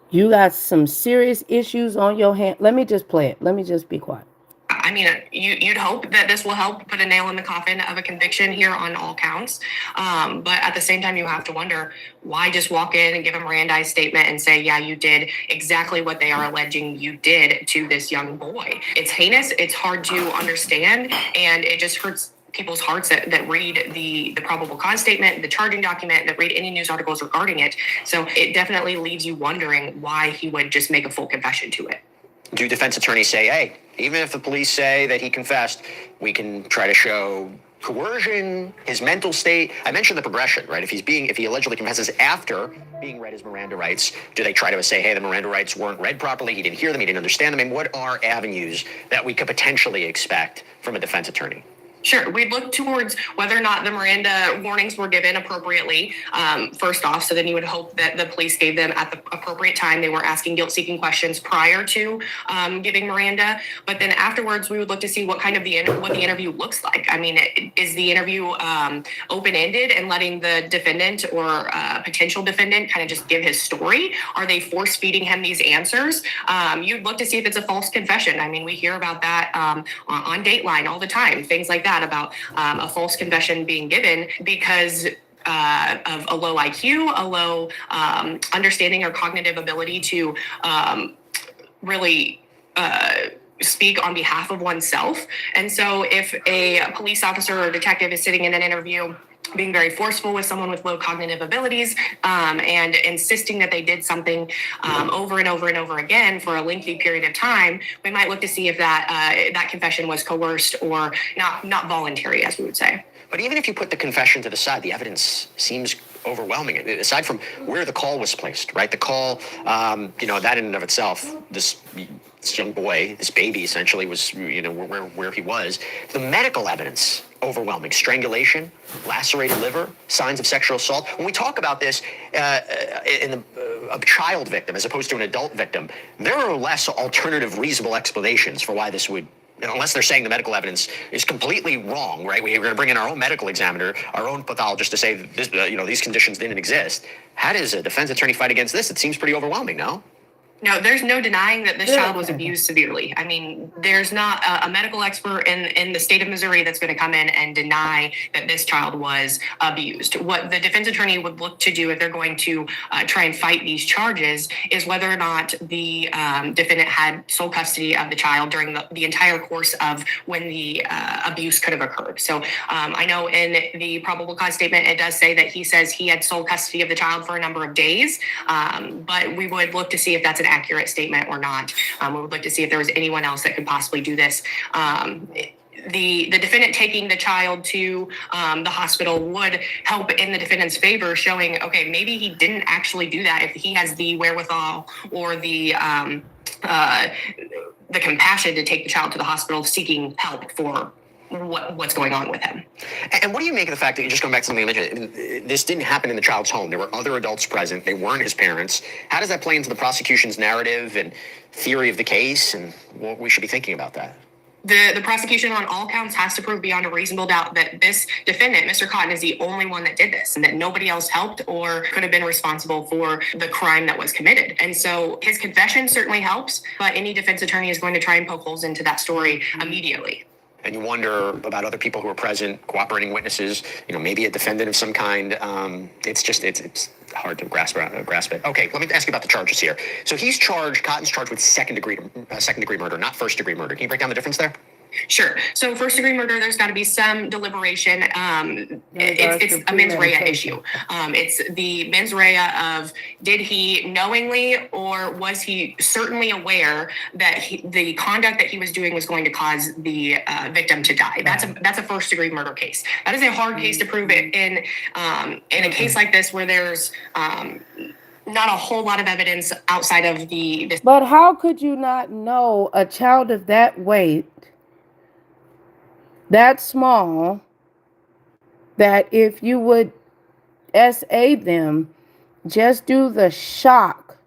you got some serious issues on your hand. Let me just play it. Let me just be quiet. I mean, you'd hope that this will help put a nail in the coffin of a conviction here on all counts. But at the same time, you have to wonder, why just walk in and give a Mirandized statement and say, yeah, you did exactly what they are alleging you did to this young boy. It's heinous. It's hard to understand. And it just hurts people's hearts that read the probable cause statement, the charging document, that read any news articles regarding it. So it definitely leaves you wondering why he would just make a full confession to it. Do defense attorneys say, hey, even if the police say that he confessed, we can try to show coercion, his mental state? I mentioned the progression, right? If he allegedly confesses after being read his Miranda rights, do they try to say, hey, the Miranda rights weren't read properly, he didn't hear them, he didn't understand them? And what are avenues that we could potentially expect from a defense attorney? Sure. We'd look towards whether or not the Miranda warnings were given appropriately, first off. So then you would hope that the police gave them at the appropriate time. They were asking guilt-seeking questions prior to giving Miranda. But then afterwards, we would look to see what kind of what the interview looks like. I mean, is the interview open-ended and letting the defendant or potential defendant kind of just give his story? Are they force-feeding him these answers? You'd look to see if it's a false confession. I mean, we hear about that on Dateline all the time, things like that, about a false confession being given because of a low IQ, a low understanding or cognitive ability to really speak on behalf of oneself. And so if a police officer or detective is sitting in an interview being very forceful with someone with low cognitive abilities and insisting that they did something over and over and over again for a lengthy period of time, we might look to see if that confession was coerced or not voluntary, as we would say. But even if you put the confession to the side, the evidence seems overwhelming. Aside from where the call was placed, right? The call, that in and of itself, this young boy, this baby essentially was, where he was. The medical evidence, overwhelming. Strangulation, lacerated liver, signs of sexual assault. When we talk about this in a child victim as opposed to an adult victim, there are less alternative reasonable explanations for why this would, unless they're saying the medical evidence is completely wrong, right? We're going to bring in our own medical examiner, our own pathologist to say this, these conditions didn't exist. How does a defense attorney fight against this? It seems pretty overwhelming, no? No, there's no denying that this child was abused severely. I mean, there's not a medical expert in the state of Missouri that's going to come in and deny that this child was abused. What the defense attorney would look to do if they're going to try and fight these charges is whether or not the defendant had sole custody of the child during the entire course of when the abuse could have occurred. So I know in the probable cause statement, it does say that he says he had sole custody of the child for a number of days, but we would look to see if that's an accurate statement or not. We would look to see if there was anyone else that could possibly do this. The defendant taking the child to the hospital would help in the defendant's favor, showing, okay, maybe he didn't actually do that if he has the wherewithal or the compassion to take the child to the hospital seeking help for what's going on with him. And what do you make of the fact that, just going back to something you mentioned, this didn't happen in the child's home? There were other adults present. They weren't his parents. How does that play into the prosecution's narrative and theory of the case, and what we should be thinking about that? The prosecution on all counts has to prove beyond a reasonable doubt that this defendant, Mr. Cotton, is the only one that did this and that nobody else helped or could have been responsible for the crime that was committed. And so his confession certainly helps, but any defense attorney is going to try and poke holes into that story immediately. and you wonder about other people who are present, cooperating witnesses, maybe a defendant of some kind. It's hard to grasp it. Okay, let me ask you about the charges here. So Cotton's charged with second degree murder, not first degree murder. Can you break down the difference there? Sure. So first degree murder, there's got to be some deliberation. It's a mens rea issue. It's the mens rea of, did he knowingly or was he certainly aware that the conduct that he was doing was going to cause the victim to die? That's a first degree murder case. That is a hard case to prove it in a case like this where there's not a whole lot of evidence outside of the. But how could you not know a child of that weight, that small, that if you would SA them, just do the shock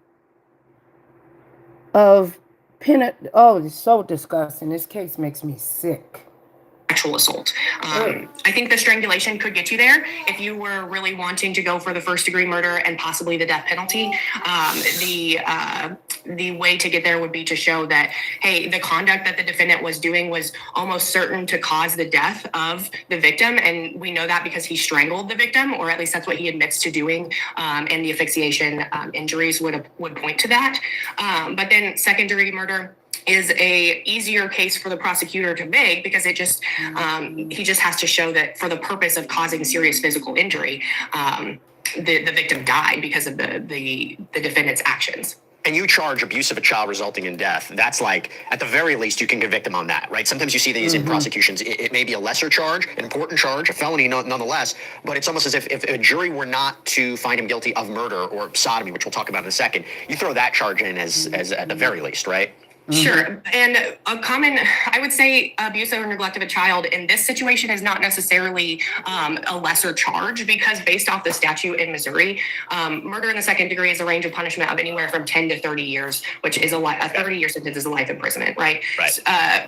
of it's so disgusting. This case makes me sick. Sexual assault. I think the strangulation could get you there if you were really wanting to go for the first degree murder and possibly the death penalty. The way to get there would be to show that, hey, the conduct that the defendant was doing was almost certain to cause the death of the victim. And we know that because he strangled the victim, or at least that's what he admits to doing. And the asphyxiation injuries would point to that. But then second degree murder is a easier case for the prosecutor to make because it just he just has to show that for the purpose of causing serious physical injury, the victim died because of the defendant's actions. And you charge abuse of a child resulting in death. That's like, at the very least, you can convict him on that, right? Sometimes you see these in prosecutions. It may be a lesser charge, an important charge, a felony nonetheless, but it's almost as if a jury were not to find him guilty of murder or sodomy, which we'll talk about in a second, you throw that charge in as at the very least, right? Sure. And I would say abuse or neglect of a child in this situation is not necessarily a lesser charge because based off the statute in Missouri, murder in the second degree is a range of punishment of anywhere from 10 to 30 years, which is a 30-year sentence is a life imprisonment, right?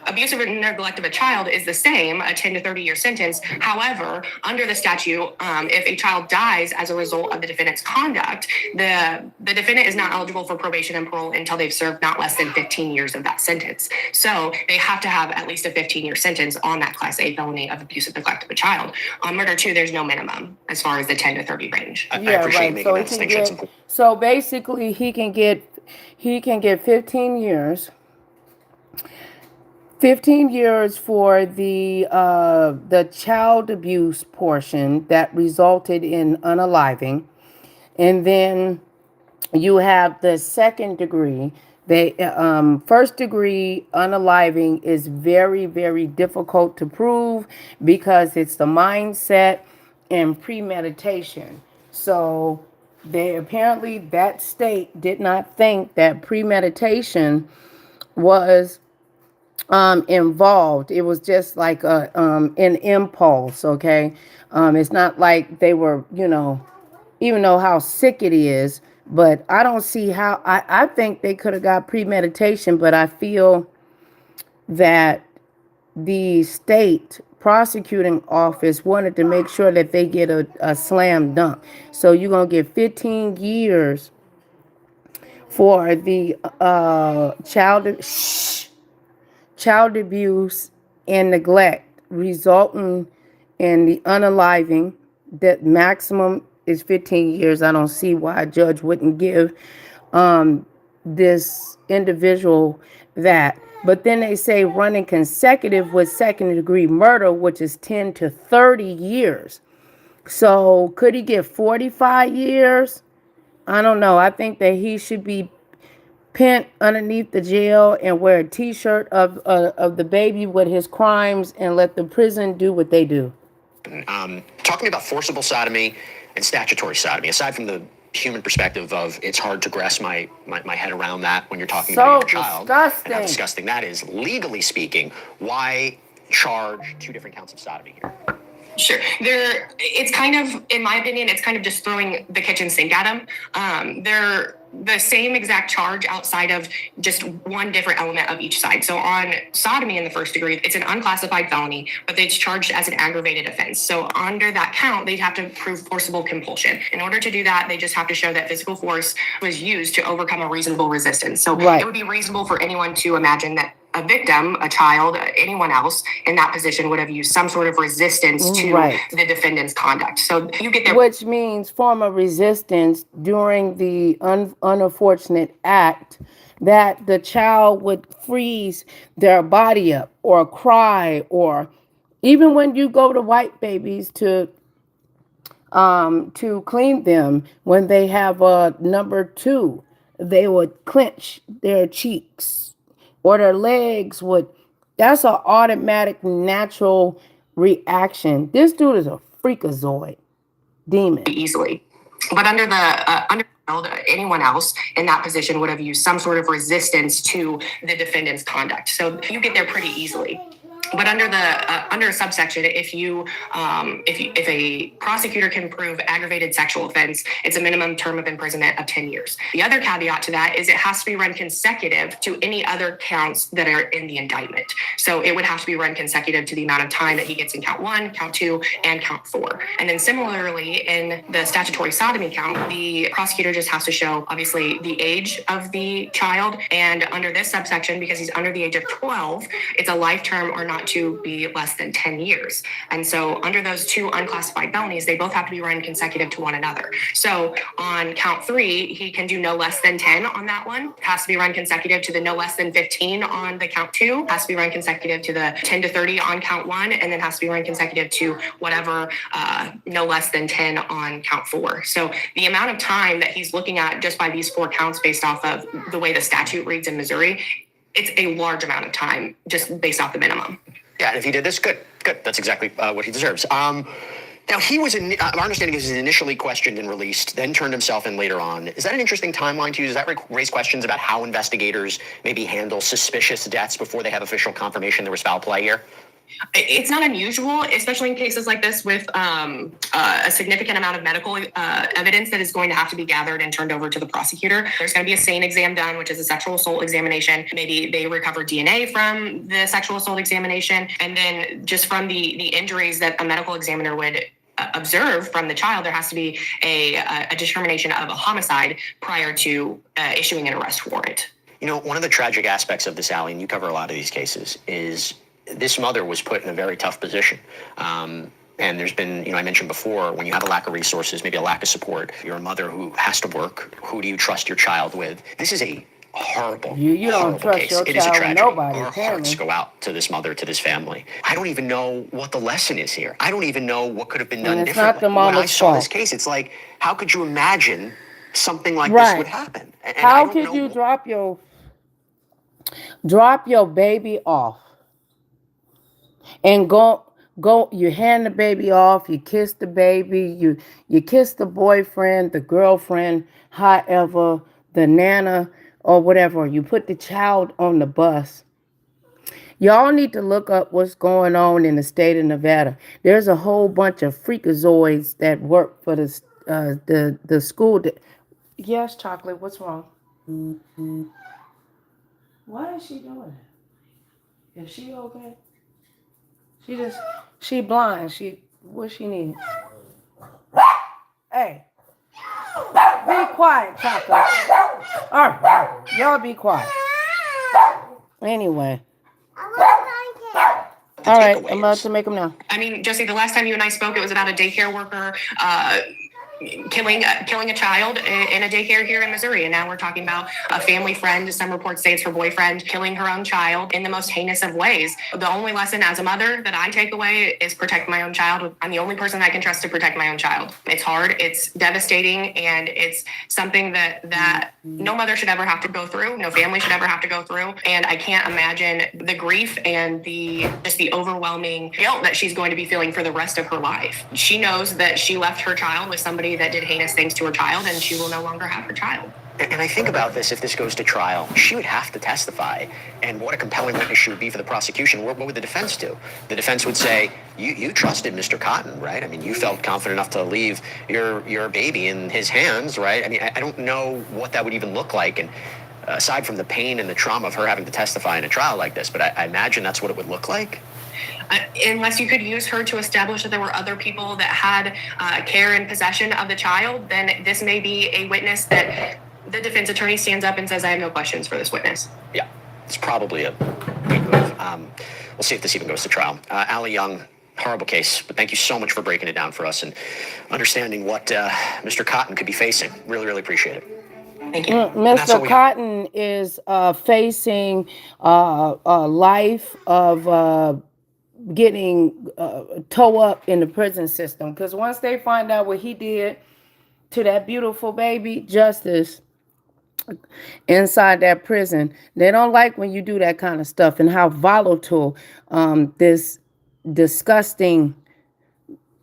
Abuse or neglect of a child is the same, a 10 to 30-year sentence. However, under the statute, if a child dies as a result of the defendant's conduct, the defendant is not eligible for probation and parole until they've served not less than 15 years of that sentence. So they have to have at least a 15-year sentence on that Class A felony of abuse or neglect of a child. On murder 2, there's no minimum as far as the 10 to 30 range. I appreciate making that distinction. So basically, he can get 15 years. 15 years for the child abuse portion that resulted in unaliving, and then you have the second degree. First degree unaliving is very, very difficult to prove because it's the mindset and premeditation. So that state did not think that premeditation was involved. It was just like an impulse. Okay. It's not like they were, even though how sick it is. But I don't see how, I think they could have got premeditation, but I feel that the state prosecuting office wanted to make sure that they get a slam dunk. So you're going to get 15 years for the child abuse and neglect resulting in the unaliving. That maximum is 15 years. I don't see why a judge wouldn't give this individual that. But then they say running consecutive with second degree murder, which is 10 to 30 years. So could he get 45 years? I don't know. I think that he should be pent underneath the jail and wear a t-shirt of the baby with his crimes and let the prison do what they do. Talking about forcible sodomy and statutory sodomy, aside from the human perspective of it's hard to grasp my head around that when you're talking about your child and how disgusting that is, legally speaking, why charge 2 different counts of sodomy here? Sure. It's kind of, in my opinion, it's kind of just throwing the kitchen sink at them. They're the same exact charge outside of just one different element of each side. So on sodomy in the first degree, it's an unclassified felony, but it's charged as an aggravated offense. So under that count, they'd have to prove forcible compulsion. In order to do that, they just have to show that physical force was used to overcome a reasonable resistance. So It would be reasonable for anyone to imagine that a victim, a child, anyone else in that position would have used some sort of resistance to the defendant's conduct. So you get there. Which means form of resistance during the unfortunate act, that the child would freeze their body up or cry, or even when you go to white babies to clean them, when they have a number 2, they would clench their cheeks or their legs would. That's an automatic natural reaction. This dude is a freakazoid demon. Easily. But under the anyone else in that position would have used some sort of resistance to the defendant's conduct. So you get there pretty easily. But under the under a subsection, if a prosecutor can prove aggravated sexual offense, it's a minimum term of imprisonment of 10 years. The other caveat to that is it has to be run consecutive to any other counts that are in the indictment. So it would have to be run consecutive to the amount of time that he gets in count 1, count 2, and count 4. And then similarly, in the statutory sodomy count, the prosecutor just has to show, obviously, the age of the child. And under this subsection, because he's under the age of 12, it's a life term or not to be less than 10 years. And so under those 2 unclassified felonies, they both have to be run consecutive to one another. So on count 3, he can do no less than 10 on that one. It has to be run consecutive to the no less than 15 on the count 2. It has to be run consecutive to the 10 to 30 on count 1, and then has to be run consecutive to whatever no less than 10 on count 4. So the amount of time that he's looking at just by these 4 counts based off of the way the statute reads in Missouri, it's a large amount of time just based off the minimum. Yeah, and if he did this, good. That's exactly what he deserves. Now, he was, our understanding is, he was initially questioned and released, then turned himself in later on. Is that an interesting timeline to you? Does that raise questions about how investigators maybe handle suspicious deaths before they have official confirmation there was foul play here? It's not unusual, especially in cases like this with a significant amount of medical evidence that is going to have to be gathered and turned over to the prosecutor. There's going to be a SANE exam done, which is a sexual assault examination. Maybe they recover DNA from the sexual assault examination. And then just from the injuries that a medical examiner would observe from the child, there has to be a determination of a homicide prior to issuing an arrest warrant. You know, one of the tragic aspects of this, Allie, and you cover a lot of these cases, is this mother was put in a very tough position. And there's been, I mentioned before, when you have a lack of resources, maybe a lack of support, you're a mother who has to work. Who do you trust your child with? This is a horrible, you don't trust case. your It is a child with tragedy. nobody. Our hearts go out to this mother, to this family. I don't even know what the lesson is here. I don't even know what could have been done it's differently. not the mama's when I saw fault. this case, it's like, how could you imagine something like this would happen? And how could you drop your baby off and go, you hand the baby off, you kiss the baby, you kiss the boyfriend, the girlfriend, however, the nana or whatever, you put the child on the bus. Y'all need to look up what's going on in the state of Nevada. There's a whole bunch of freakazoids that work for the school. Yes, Chocolate, what's wrong? Why is she doing it? Is she okay? She blind. What she need? Hey, be quiet, Chocolate. All right, y'all be quiet. Anyway. All right, I'm about to make them now. I mean, Jesse, the last time you and I spoke, it was about a daycare worker killing a child in a daycare here in Missouri. And now we're talking about a family friend, some reports say it's her boyfriend, killing her own child in the most heinous of ways. The only lesson as a mother that I take away is protect my own child. I'm the only person I can trust to protect my own child. It's hard, it's devastating, and it's something that no mother should ever have to go through, no family should ever have to go through. And I can't imagine the grief and the overwhelming guilt that she's going to be feeling for the rest of her life. She knows that she left her child with somebody that did heinous things to her child, and she will no longer have her child. And I think about this, if this goes to trial, she would have to testify. And what a compelling witness she would be for the prosecution. What would the defense do? The defense would say, you trusted Mr. Cotton, right? I mean, you felt confident enough to leave your baby in his hands, right? I mean, I don't know what that would even look like. And aside from the pain and the trauma of her having to testify in a trial like this, but I imagine that's what it would look like. Unless you could use her to establish that there were other people that had care and possession of the child, then this may be a witness that the defense attorney stands up and says, I have no questions for this witness. Yeah, it's probably a We'll see if this even goes to trial. Allie Young, horrible case, but thank you so much for breaking it down for us and understanding what Mr. Cotton could be facing. Really, really appreciate it. Thank you. Mr. Cotton is facing a life of getting toe up in the prison system, because once they find out what he did to that beautiful baby, Justice, inside that prison, they don't like when you do that kind of stuff, and how volatile this disgusting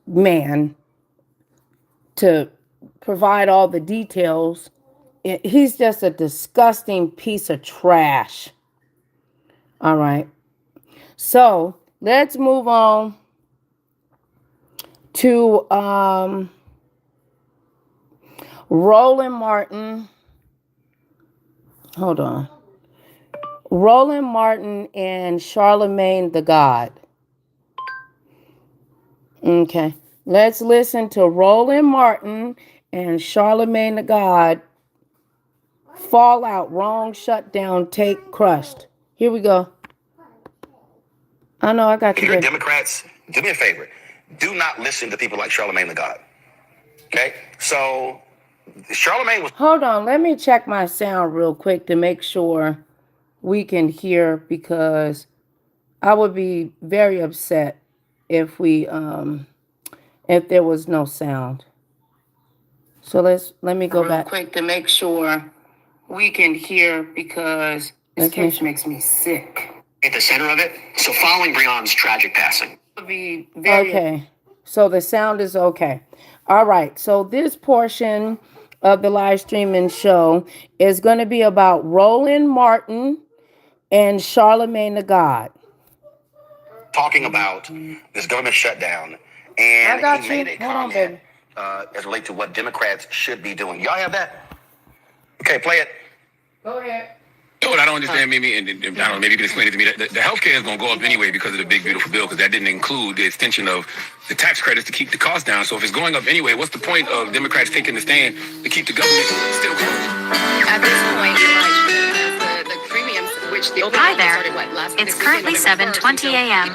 man, to provide all the details, he's just a disgusting piece of trash. All right, so let's move on to Roland Martin. Hold on. Roland Martin and CharlemagneThaGod. Okay. Let's listen to Roland Martin and CharlemagneThaGod. Fallout, wrong, shutdown, take, crushed. Here we go. I know I got you. You're Democrats, do me a favor. Do not listen to people like CharlemagneThaGod. Okay? So Charlemagne was... Hold on, let me check my sound real quick to make sure we can hear, because I would be very upset if if there was no sound. So let me go back quick to make sure we can hear, because this case makes me sick. At the center of it, so following Breon's tragic passing. Okay, so the sound is okay. All right, so this portion of the live streaming show is going to be about Roland Martin and CharlemagneThaGod. Talking about this government shutdown, and he made a comment as related to what Democrats should be doing. Y'all have that? Okay, play it. Go ahead. What I don't understand, maybe, and I don't know, maybe you can explain it to me, that the healthcare is going to go up anyway because of the big, beautiful bill, because that didn't include the extension of the tax credits to keep the cost down. So if it's going up anyway, what's the point of Democrats taking the stand to keep the government still closed? At this point, the premiums, which the open Hi there. started, last It's currently 7:20 a.m.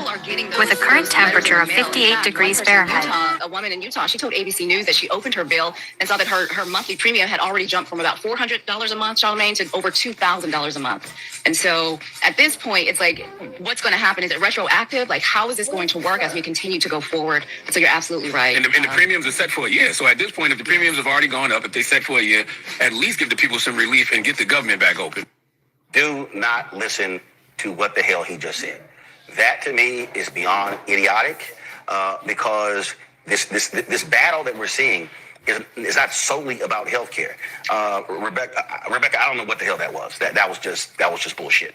with a current temperature of 58 degrees Fahrenheit. A woman in Utah, she told ABC News that she opened her bill and saw that her monthly premium had already jumped from about $400 a month, Charlemagne, to over $2,000 a month. And so at this point, it's like, what's going to happen? Is it retroactive? Like, how is this going to work as we continue to go forward? So you're absolutely right. And the premiums are set for a year. So at this point, if the premiums have already gone up, if they set for a year, at least give the people some relief and get the government back open. Do not listen to what the hell he just said. That to me is beyond idiotic, because this battle that we're seeing is not solely about healthcare. Rebecca, I don't know what the hell that was. That was just bullshit.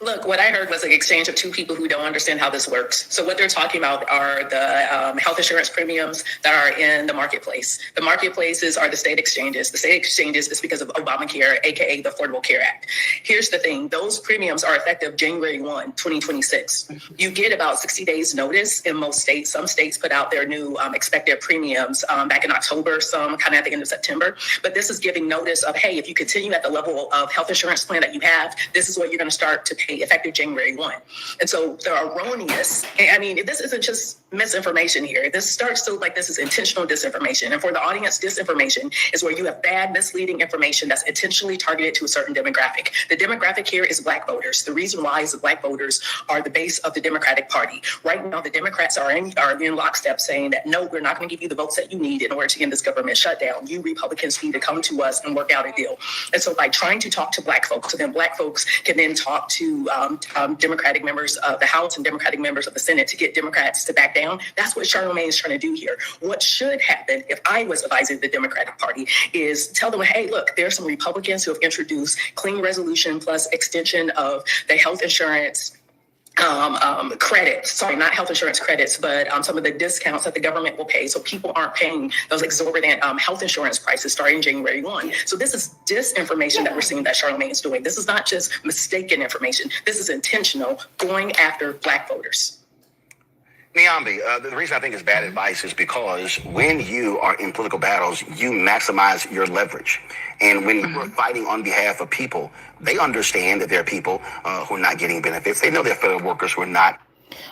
Look, what I heard was an exchange of two people who don't understand how this works. So what they're talking about are the health insurance premiums that are in the marketplace. The marketplaces are the state exchanges. The state exchanges is because of Obamacare, aka the Affordable Care Act. Here's the thing. Those premiums are effective January 1, 2026. You get about 60 days notice in most states. Some states put out their new expected premiums back in October, some kind of at the end of September. But this is giving notice of, hey, if you continue at the level of health insurance plan that you have, this is what you're going to start to pay effective January 1. And so the erroneous, I mean, this isn't just misinformation here. This starts to look like this is intentional disinformation. And for the audience, disinformation is where you have bad, misleading information that's intentionally targeted to a certain demographic. The demographic here is Black voters. The reason why is the Black voters are the base of the Democratic Party. Right now, the Democrats are in lockstep saying that, no, we're not going to give you the votes that you need in order to end this government shutdown. You Republicans need to come to us and work out a deal. And so by trying to talk to Black folks, so then Black folks can then talk to Democratic members of the House and Democratic members of the Senate to get Democrats to back down. That's what Charlemagne is trying to do here. What should happen if I was advising the Democratic Party is tell them, hey, look, there are some Republicans who have introduced clean resolution plus extension of the health insurance credits, sorry, not health insurance credits, but some of the discounts that the government will pay. So people aren't paying those exorbitant health insurance prices starting January 1. So this is disinformation that we're seeing that Charlemagne is doing. This is not just mistaken information. This is intentional, going after Black voters. Niambi, the reason I think it's bad advice is because when you are in political battles, you maximize your leverage. And when you are fighting on behalf of people, they understand that there are people who are not getting benefits. They know there are federal workers who are not.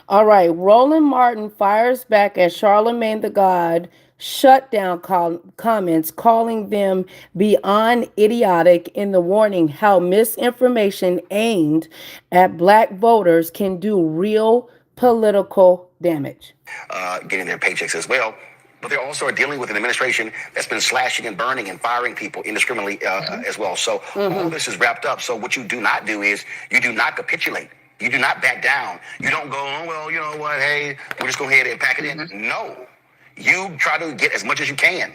All right. Roland Martin fires back at CharlemagneThaGod shutdown comments, calling them beyond idiotic in the warning how misinformation aimed at black voters can do real political damage. Getting their paychecks as well. But they also are dealing with an administration that's been slashing and burning and firing people indiscriminately as well. So all this is wrapped up. So what you do not do is you do not capitulate. You do not back down. You don't go, oh, well, you know what, hey, we'll just go ahead and pack it in. No. You try to get as much as you can.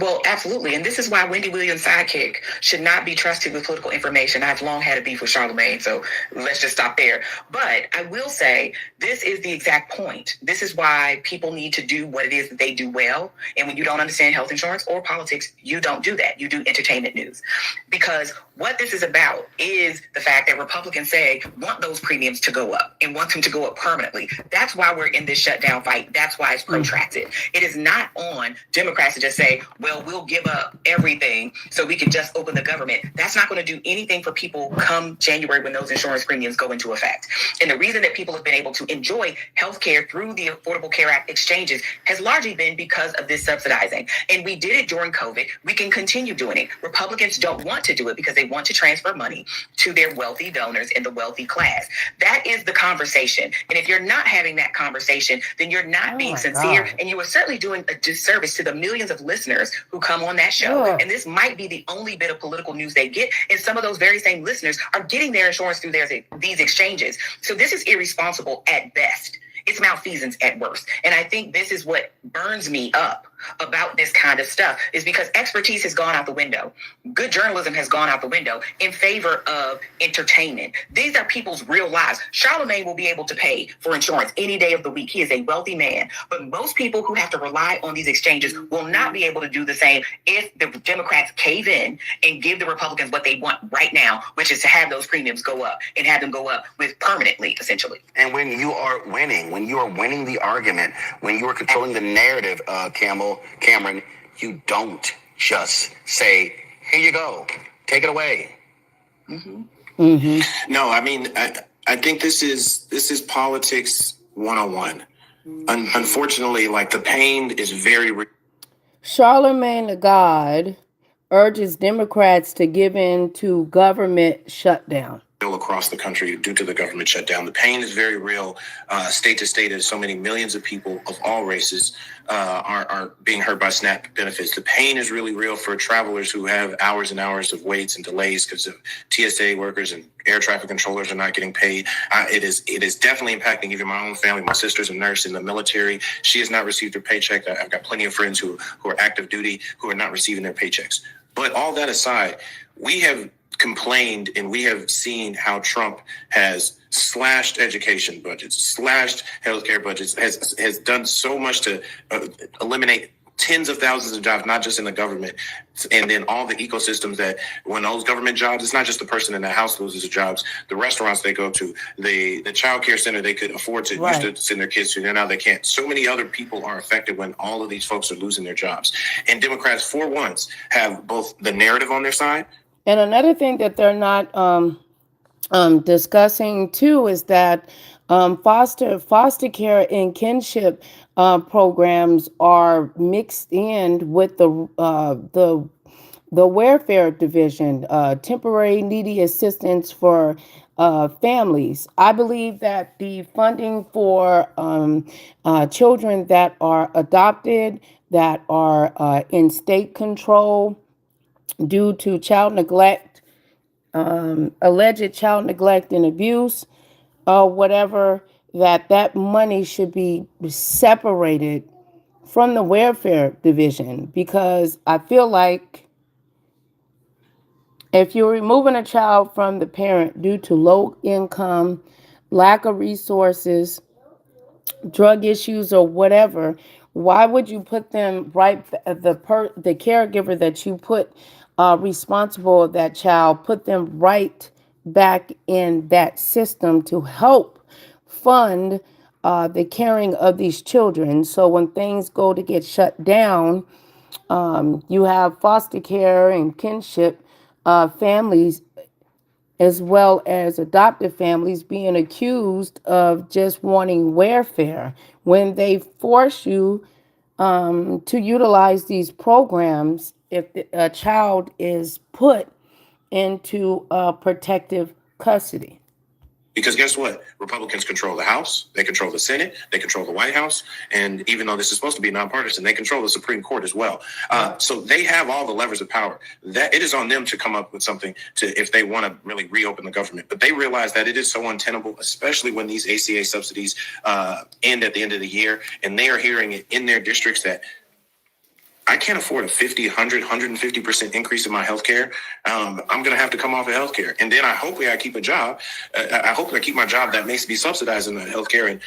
Well, absolutely. And this is why Wendy Williams' sidekick should not be trusted with political information. I've long had a beef with Charlemagne, so let's just stop there. But I will say this is the exact point. This is why people need to do what it is that they do well. And when you don't understand health insurance or politics, you don't do that. You do entertainment news. Because what this is about is the fact that Republicans say want those premiums to go up and want them to go up permanently. That's why we're in this shutdown fight. That's why it's protracted. It is not on Democrats to just say, well, we'll give up everything so we can just open the government. That's not going to do anything for people come January when those insurance premiums go into effect. And the reason that people have been able to enjoy health care through the Affordable Care Act exchanges has largely been because of this subsidizing. And we did it during COVID. We can continue doing it. Republicans don't want to do it because they want to transfer money to their wealthy donors in the wealthy class. That is the conversation. And if you're not having that conversation, then you're not being sincere. And you are certainly doing a disservice to the millions of listeners who come on that show. And this might be the only bit of political news they get. And some of those very same listeners are getting their insurance through these exchanges. So this is irresponsible at best. It's malfeasance at worst. And I think this is what burns me up about this kind of stuff, is because expertise has gone out the window. Good journalism has gone out the window in favor of entertainment. These are people's real lives. Charlemagne will be able to pay for insurance any day of the week. He is a wealthy man. But most people who have to rely on these exchanges will not be able to do the same if the Democrats cave in and give the Republicans what they want right now, which is to have those premiums go up and have them go up with permanently, essentially. And when you are winning the argument, when you are controlling the narrative, Cameron, you don't just say, here you go, take it away. No, I mean, I think this is politics 101. Unfortunately, like, the pain is very real. CharlemagneThaGod urges Democrats to give in to government shutdown. Across the country due to the government shutdown. The pain is very real, state to state, as so many millions of people of all races are being hurt by SNAP benefits. The pain is really real for travelers who have hours and hours of waits and delays because of TSA workers and air traffic controllers are not getting paid. It is definitely impacting even my own family. My sister's a nurse in the military. She has not received her paycheck. I've got plenty of friends who are active duty who are not receiving their paychecks. But all that aside, we have complained and we have seen how Trump has slashed education budgets, slashed healthcare budgets, has done so much to eliminate tens of thousands of jobs, not just in the government, and then all the ecosystems that when those government jobs, it's not just the person in the house loses their jobs, the restaurants they go to, the child care center they could afford to used to send their kids to, now they can't. So many other people are affected when all of these folks are losing their jobs. And Democrats, for once, have both the narrative on their side. And another thing that they're not discussing too is that foster care and kinship programs are mixed in with the welfare division, temporary needy assistance for families. I believe that the funding for children that are adopted, that are in state control due to child neglect, alleged child neglect and abuse, whatever, that money should be separated from the welfare division, because I feel like if you're removing a child from the parent due to low income, lack of resources, drug issues, or whatever, why would you put them the caregiver that you put responsible of that child, put them right back in that system to help fund the caring of these children. So when things go to get shut down, you have foster care and kinship families, as well as adoptive families, being accused of just wanting welfare when they force you to utilize these programs if a child is put into protective custody. Because guess what? Republicans control the House, they control the Senate, they control the White House, and even though this is supposed to be nonpartisan, they control the Supreme Court as well. So they have all the levers of power. That it is on them to come up with something to, if they want to really reopen the government. But they realize that it is so untenable, especially when these ACA subsidies end at the end of the year, and they are hearing it in their districts that I can't afford a 50, 100, 150% increase in my healthcare. I'm going to have to come off of healthcare. And then hopefully I keep a job. I hope I keep my job that may be subsidizing the healthcare. And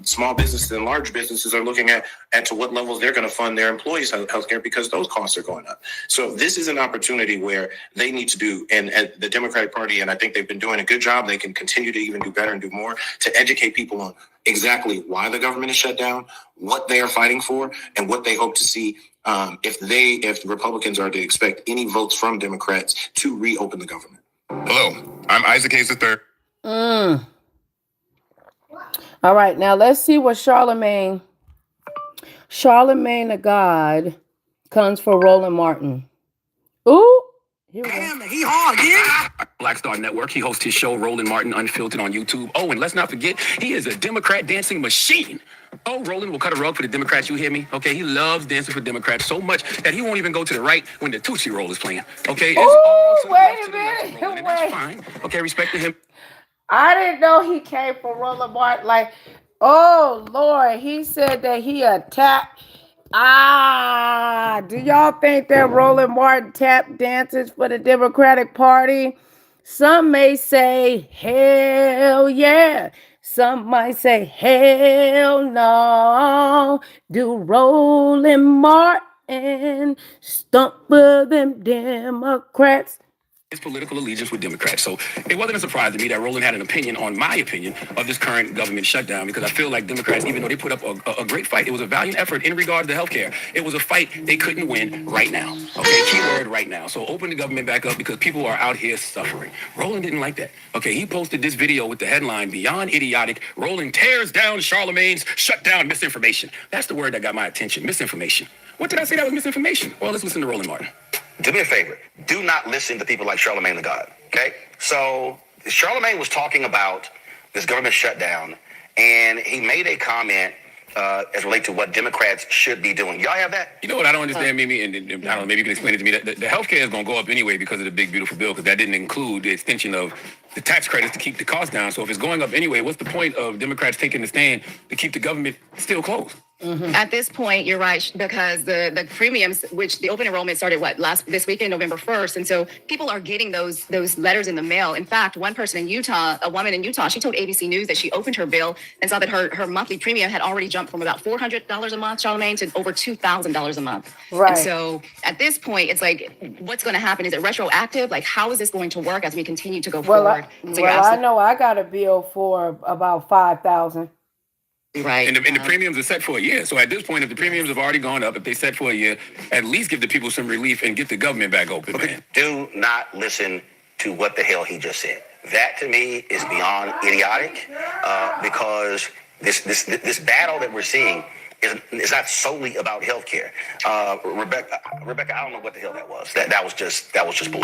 small businesses and large businesses are looking at to what levels they're going to fund their employees' healthcare because those costs are going up. So this is an opportunity where they need to do, and the Democratic Party, and I think they've been doing a good job. They can continue to even do better and do more to educate people on exactly why the government is shut down, what they are fighting for, and what they hope to see if the Republicans are to expect any votes from Democrats to reopen the government. Hello, I'm Isaac Hayes III. All right, now let's see what CharlemagneThaGod comes for Roland Martin. Ooh, here we go. He hard, yeah. Black Star Network. He hosts his show, Roland Martin Unfiltered, on YouTube. Oh, and let's not forget, he is a Democrat dancing machine. Oh, Roland will cut a rug for the Democrats, you hear me? Okay, he loves dancing for Democrats so much that he won't even go to the right when the Tootsie Roll is playing. Okay? Ooh, wait a minute. That's fine. Okay, respect to him. I didn't know he came for Roland Martin. Like, oh, Lord, he said that he attacked. Do y'all think that Roland Martin tap dances for the Democratic Party? Some may say, hell yeah. Some might say, hell no. Do Roland Martin stump for them Democrats? His political allegiance with Democrats. So it wasn't a surprise to me that Roland had an opinion on my opinion of this current government shutdown, because I feel like Democrats, even though they put up a great fight, it was a valiant effort in regard to healthcare. It was a fight they couldn't win right now. Okay, keyword right now. So open the government back up because people are out here suffering. Roland didn't like that. Okay, he posted this video with the headline, Beyond Idiotic, Roland tears down Charlemagne's shutdown misinformation. That's the word that got my attention, misinformation. What did I say that was misinformation? Well, let's listen to Roland Martin. Do me a favor. Do not listen to people like CharlemagneThaGod. Okay? So Charlemagne was talking about this government shutdown, and he made a comment as related to what Democrats should be doing. Y'all have that? You know what I don't understand, Mimi, and I don't know, maybe you can explain it to me. That the healthcare is going to go up anyway because of the big, beautiful bill, because that didn't include the extension of the tax credits to keep the cost down. So if it's going up anyway, what's the point of Democrats taking the stand to keep the government still closed? Mm-hmm. At this point, you're right, because the premiums, which the open enrollment started this weekend, November 1st, and so people are getting those letters in the mail. In fact, one person in Utah, a woman in Utah, she told ABC News that she opened her bill and saw that her monthly premium had already jumped from about $400 a month, Charlemagne, to over $2,000 a month. Right. And so at this point, it's like, what's going to happen? Is it retroactive? Like, how is this going to work as we continue to go forward? I know I got a bill for about $5,000. Right. And the premiums are set for a year. So at this point, if the premiums have already gone up, if they set for a year, at least give the people some relief and get the government back open, man. Do not listen to what the hell he just said. That to me is beyond idiotic, because this battle that we're seeing is not solely about healthcare. Rebecca, I don't know what the hell that was. That was just bull.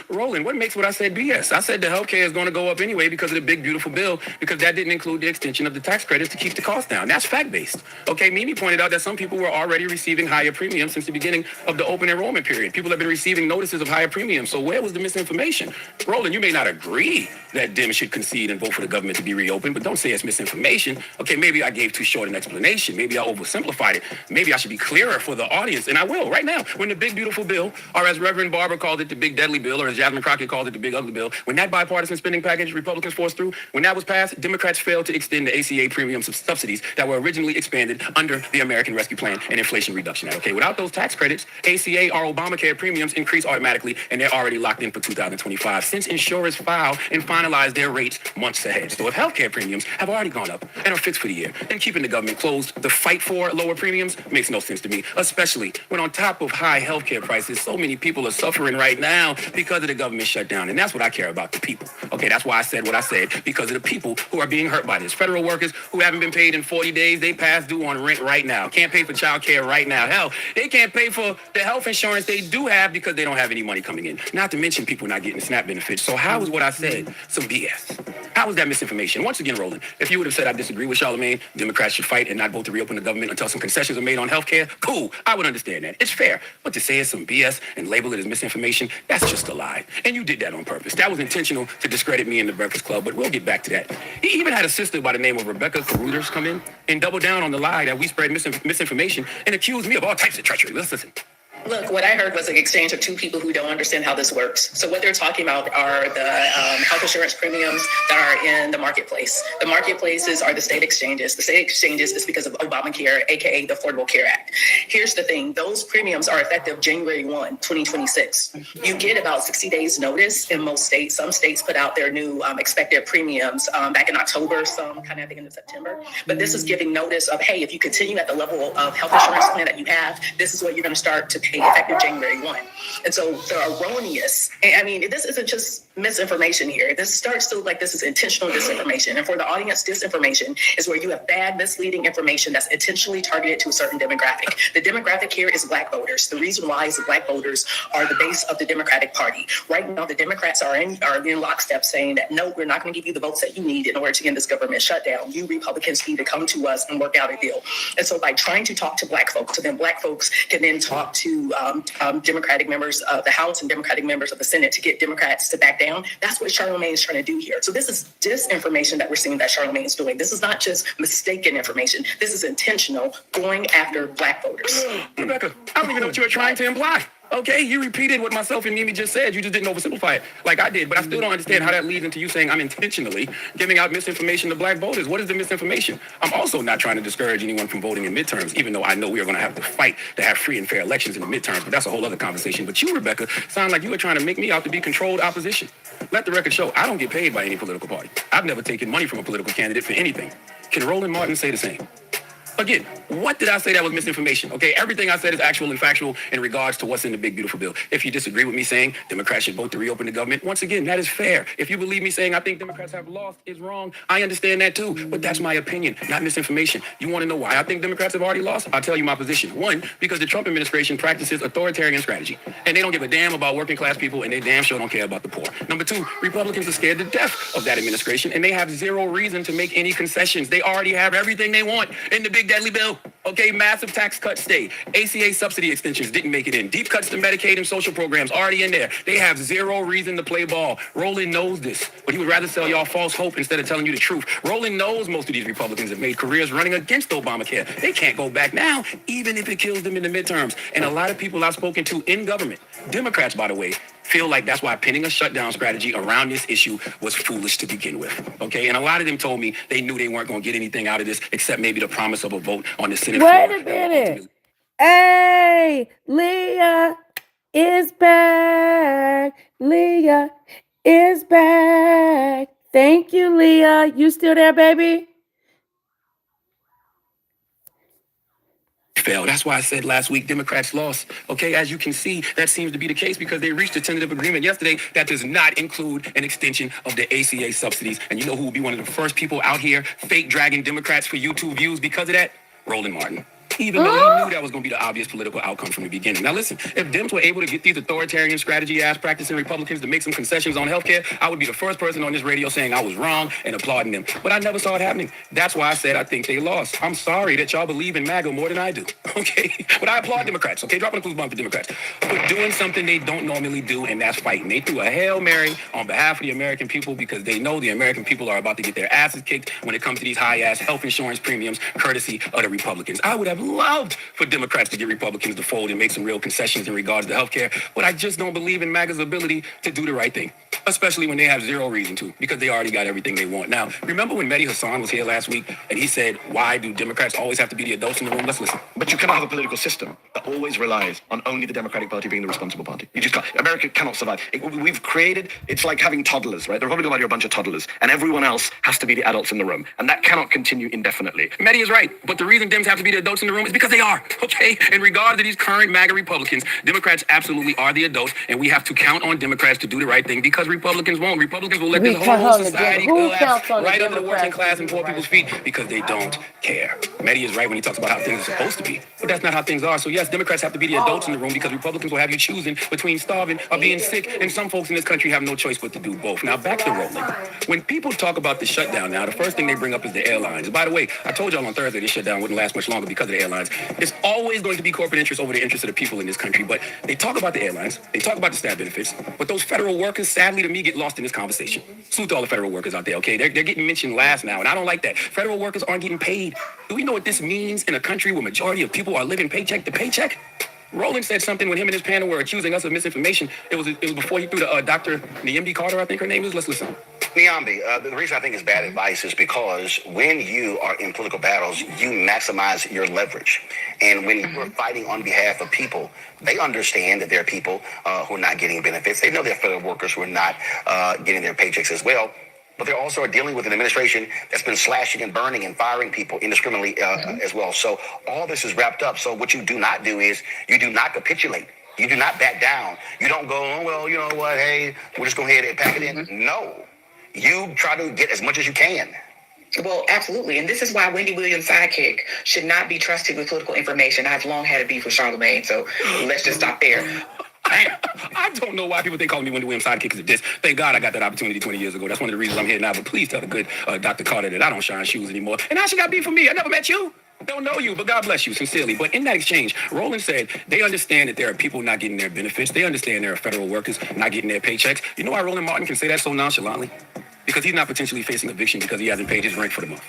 Roland, what makes what I said BS? I said the healthcare is going to go up anyway because of the big, beautiful bill, because that didn't include the extension of the tax credits to keep the cost down. That's fact-based. Okay, Mimi pointed out that some people were already receiving higher premiums since the beginning of the open enrollment period. People have been receiving notices of higher premiums. So where was the misinformation? Roland, you may not agree that Dem should concede and vote for the government to be reopened, but don't say it's misinformation. Okay, maybe I gave too short an explanation. Maybe I oversimplified it. Maybe I should be clearer for the audience, and I will right now. When the big beautiful bill, or as Reverend Barber called it, the big deadly bill, or as Jasmine Crockett called it, the big ugly bill, when that bipartisan spending package Republicans forced through, when that was passed, Democrats failed to extend the ACA premium subsidies that were originally expanded under the American Rescue Plan and Inflation Reduction Act. Okay, without those tax credits, ACA or Obamacare premiums increase automatically, and they're already locked in for 2025 since insurers file and finalize their rates months ahead. So if healthcare premiums have already gone up and are fixed for the year, then keeping the government closed, the fight for lower premiums makes no sense to me, especially when on top of high healthcare prices, so many people are suffering right now because of the government shutdown. And that's what I care about, the people. Okay, that's why I said what I said, because of the people who are being hurt by this. Federal workers who haven't been paid in 40 days, they pass due on rent right now. Can't pay for child care right now. Hell, they can't pay for the health insurance they do have because they don't have any money coming in. Not to mention people not getting SNAP benefits. So how is what I said some BS? How is that misinformation? Once again, Roland, if you would have said I disagree with Charlemagne, Democrats should fight and not vote to reopen the government until some concessions are made on health care, cool, I would understand that. It's fair. But to say it's some BS and label it as misinformation, that's just a lie. And you did that on purpose. That was intentional to discredit me in the Breakfast Club, but we'll get back to that. He even had a sister by the name of Rebecca Carruthers come in and double down on the lie that we spread misinformation and accuse me of all types of treachery. Let's listen. Look, what I heard was an exchange of two people who don't understand how this works. So what they're talking about are the health insurance premiums that are in the marketplace. The marketplaces are the state exchanges. The state exchanges is because of Obamacare, aka the Affordable Care Act. Here's the thing. Those premiums are effective January 1, 2026. You get about 60 days notice in most states. Some states put out their new expected premiums back in October, some kind of at the end of September. But this is giving notice of, hey, if you continue at the level of health insurance plan that you have, this is what you're going to start to pay effective January 1. And so the erroneous, I mean, this isn't just misinformation here. This starts to look like this is intentional disinformation. And for the audience, disinformation is where you have bad, misleading information that's intentionally targeted to a certain demographic. The demographic here is Black voters. The reason why is the Black voters are the base of the Democratic Party. Right now, the Democrats are in lockstep saying that, no, we're not going to give you the votes that you need in order to end this government shutdown. You Republicans need to come to us and work out a deal. And so by trying to talk to Black folks, so then Black folks can then talk to Democratic members of the House and Democratic members of the Senate to get Democrats to back down. That's what Charlemagne is trying to do here. So this is disinformation that we're seeing that Charlemagne is doing. This is not just mistaken information. This is intentional, going after Black voters. Rebecca, I don't even know what you were trying to imply. Okay, you repeated what myself and Mimi just said. You just didn't oversimplify it like I did. But I still don't understand how that leads into you saying I'm intentionally giving out misinformation to Black voters. What is the misinformation? I'm also not trying to discourage anyone from voting in midterms, even though I know we are going to have to fight to have free and fair elections in the midterms. But that's a whole other conversation. But you, Rebecca, sound like you were trying to make me out to be controlled opposition. Let the record show I don't get paid by any political party. I've never taken money from a political candidate for anything. Can Roland Martin say the same? Again, what did I say that was misinformation? Okay, everything I said is actual and factual in regards to what's in the big, beautiful bill. If you disagree with me saying Democrats should vote to reopen the government, once again, that is fair. If you believe me saying I think Democrats have lost is wrong, I understand that too. But that's my opinion, not misinformation. You want to know why I think Democrats have already lost? I'll tell you my position. One, because the Trump administration practices authoritarian strategy. And they don't give a damn about working class people, and they damn sure don't care about the poor. Number two, Republicans are scared to death of that administration, and they have zero reason to make any concessions. They already have everything they want in the big, deadly bill. Okay, massive tax cuts stay. ACA subsidy extensions didn't make it in. Deep cuts to Medicaid and social programs already in there. They have zero reason to play ball. Roland knows this, but he would rather sell y'all false hope instead of telling you the truth. Roland knows most of these Republicans have made careers running against Obamacare. They can't go back now, even if it kills them in the midterms. And a lot of people I've spoken to in government, Democrats, by the way, feel like that's why pinning a shutdown strategy around this issue was foolish to begin with. Okay, and a lot of them told me they knew they weren't going to get anything out of this except maybe the promise of a vote on the Senate floor. Wait a minute. Hey, Leah is back. Leah is back. Thank you, Leah. You still there, baby? Fail. That's why I said last week Democrats lost. Okay, as you can see, that seems to be the case because they reached a tentative agreement yesterday that does not include an extension of the ACA subsidies. And you know who will be one of the first people out here fake dragging Democrats for YouTube views because of that? Roland Martin. even though he knew that was going to be the obvious political outcome from the beginning. Now, listen, if Dems were able to get these authoritarian strategy-ass practicing Republicans to make some concessions on healthcare, I would be the first person on this radio saying I was wrong and applauding them. But I never saw it happening. That's why I said I think they lost. I'm sorry that y'all believe in MAGA more than I do, okay? But I applaud Democrats, okay? Dropping a clues bomb for Democrats. But doing something they don't normally do, and that's fighting. They threw a Hail Mary on behalf of the American people because they know the American people are about to get their asses kicked when it comes to these high-ass health insurance premiums courtesy of the Republicans. I would have loved for Democrats to get Republicans to fold and make some real concessions in regards to healthcare, but I just don't believe in MAGA's ability to do the right thing, especially when they have zero reason to, because they already got everything they want. Now, remember when Mehdi Hassan was here last week and he said, why do Democrats always have to be the adults in the room? Let's listen. But you cannot have a political system that always relies on only the Democratic Party being the responsible party. You just can't. America cannot survive. We've created, it's like having toddlers, right? The Republican Party are a bunch of toddlers, and everyone else has to be the adults in the room. And that cannot continue indefinitely. Mehdi is right, but the reason Dems have to be the adults in the room is because they are, okay? In regard to these current MAGA Republicans, Democrats absolutely are the adults, and we have to count on Democrats to do the right thing because Republicans won't. Republicans will let this whole society collapse right under the working class and poor people's feet because they don't care. Mehdi is right when he talks about how things are supposed to be, but that's not how things are. So yes, Democrats have to be the adults in the room because Republicans will have you choosing between starving or being sick, and some folks in this country have no choice but to do both. Now back to Roland. When people talk about the shutdown now, the first thing they bring up is the airlines. By the way, I told y'all on Thursday this shutdown wouldn't last much longer because of the airlines. It's always going to be corporate interest over the interest of the people in this country, but they talk about the airlines, they talk about the SNAP benefits, but those federal workers, sadly to me, get lost in this conversation. Salute to all the federal workers out there, okay? They're getting mentioned last now, and I don't like that. Federal workers aren't getting paid. Do we know what this means in a country where majority of people are living paycheck to paycheck? Roland said something when him and his panel were accusing us of misinformation. It was before he threw the Dr. Niambi Carter, I think her name is. Let's listen. Niambi, the reason I think it's bad advice is because when you are in political battles, you maximize your leverage. And when you are fighting on behalf of people, they understand that there are people who are not getting benefits. They know there are federal workers who are not getting their paychecks as well. But they also are dealing with an administration that's been slashing and burning and firing people indiscriminately as well. So all this is wrapped up. So what you do not do is you do not capitulate. You do not back down. You don't go, oh, well, you know what, hey, we'll just go ahead and pack it in. No. You try to get as much as you can. Well, absolutely. And this is why Wendy Williams' sidekick should not be trusted with political information. I've long had a beef with Charlemagne, so let's just stop there. I don't know why people think calling me Wendy Williams sidekick is a diss. Thank God I got that opportunity 20 years ago. That's one of the reasons I'm here now. But please tell the good Dr. Carter that I don't shine shoes anymore. And now she got beef for me. I never met you. Don't know you, but God bless you, sincerely. But in that exchange, Roland said they understand that there are people not getting their benefits. They understand there are federal workers not getting their paychecks. You know why Roland Martin can say that so nonchalantly? Because he's not potentially facing eviction because he hasn't paid his rent for the month.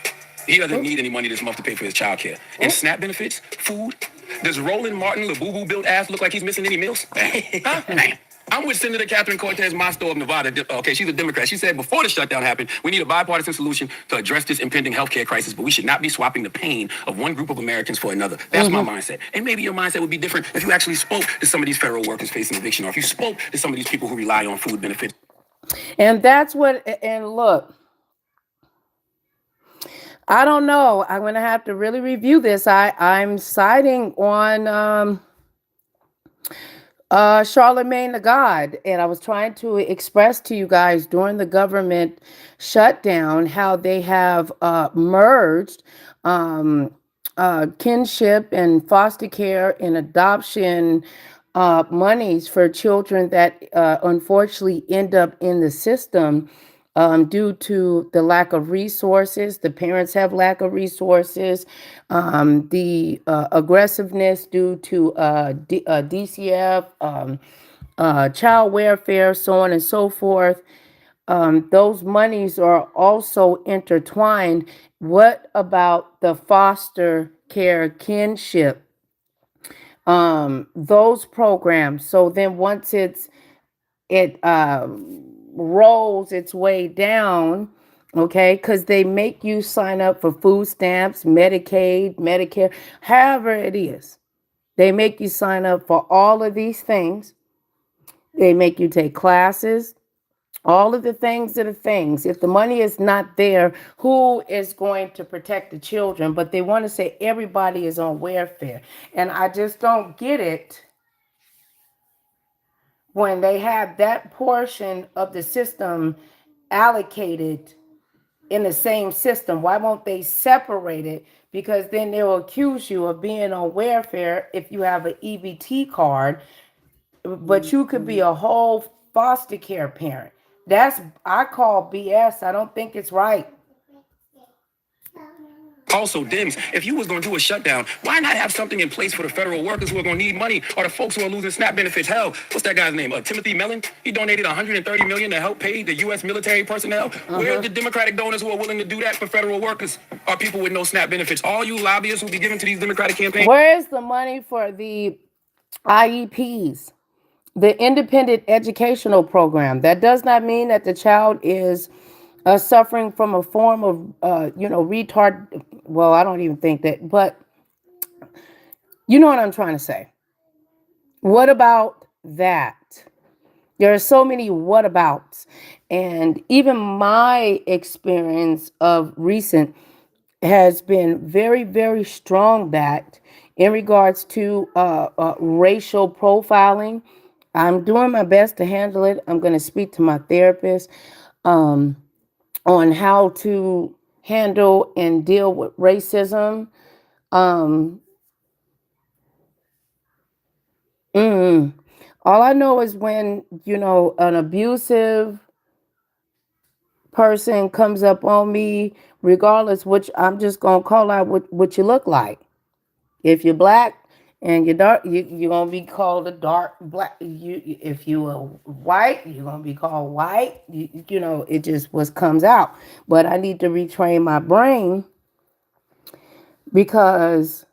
He doesn't need any money this month to pay for his child care. And SNAP benefits, food. Does Roland Martin, the boo-boo built ass, look like he's missing any meals? Huh? I'm with Senator Catherine Cortez Masto of Nevada. Okay, she's a Democrat. She said before the shutdown happened, we need a bipartisan solution to address this impending healthcare crisis, but we should not be swapping the pain of one group of Americans for another. That's my mindset. And maybe your mindset would be different if you actually spoke to some of these federal workers facing eviction, or if you spoke to some of these people who rely on food benefits. And that's what, and look, I don't know. I'm going to have to really review this. I'm siding on CharlemagneThaGod, and I was trying to express to you guys during the government shutdown how they have merged kinship and foster care and adoption monies for children that unfortunately end up in the system due to the lack of resources. The parents have lack of resources, the aggressiveness due to DCF, child welfare, so on and so forth. Those monies are also intertwined. What about the foster care kinship? Those programs. So then once it rolls its way down, okay, because they make you sign up for food stamps, Medicaid, Medicare, however it is. They make you sign up for all of these things. They make you take classes, all of the things that are things. If the money is not there, who is going to protect the children? But they want to say everybody is on welfare. And I just don't get it when they have that portion of the system allocated in the same system. Why won't they separate it? because then they'll accuse you of being on welfare if you have an EBT card, but you could be a whole foster care parent. I call BS. I don't think it's right. Also, Dims, if you was going to do a shutdown, why not have something in place for the federal workers who are going to need money, or the folks who are losing SNAP benefits? Hell, what's that guy's name? Timothy Mellon? He donated $130 million to help pay the U.S. military personnel. Where's the Democratic donors who are willing to do that for federal workers or people with no SNAP benefits? All you lobbyists who be giving to these Democratic campaigns. Where's the money for the IEPs, the independent educational program? That does not mean that the child is suffering from a form of, retard. Well, I don't even think that, but you know what I'm trying to say. What about that? There are so many what abouts. And even my experience of recent has been very, very strong that in regards to racial profiling. I'm doing my best to handle it. I'm going to speak to my therapist on how to handle and deal with racism. All I know is when, an abusive person comes up on me, regardless which, I'm just going to call out what you look like. If you're black and you're dark, you're going to be called a dark black. If you are white, you're going to be called white. It just what comes out. But I need to retrain my brain because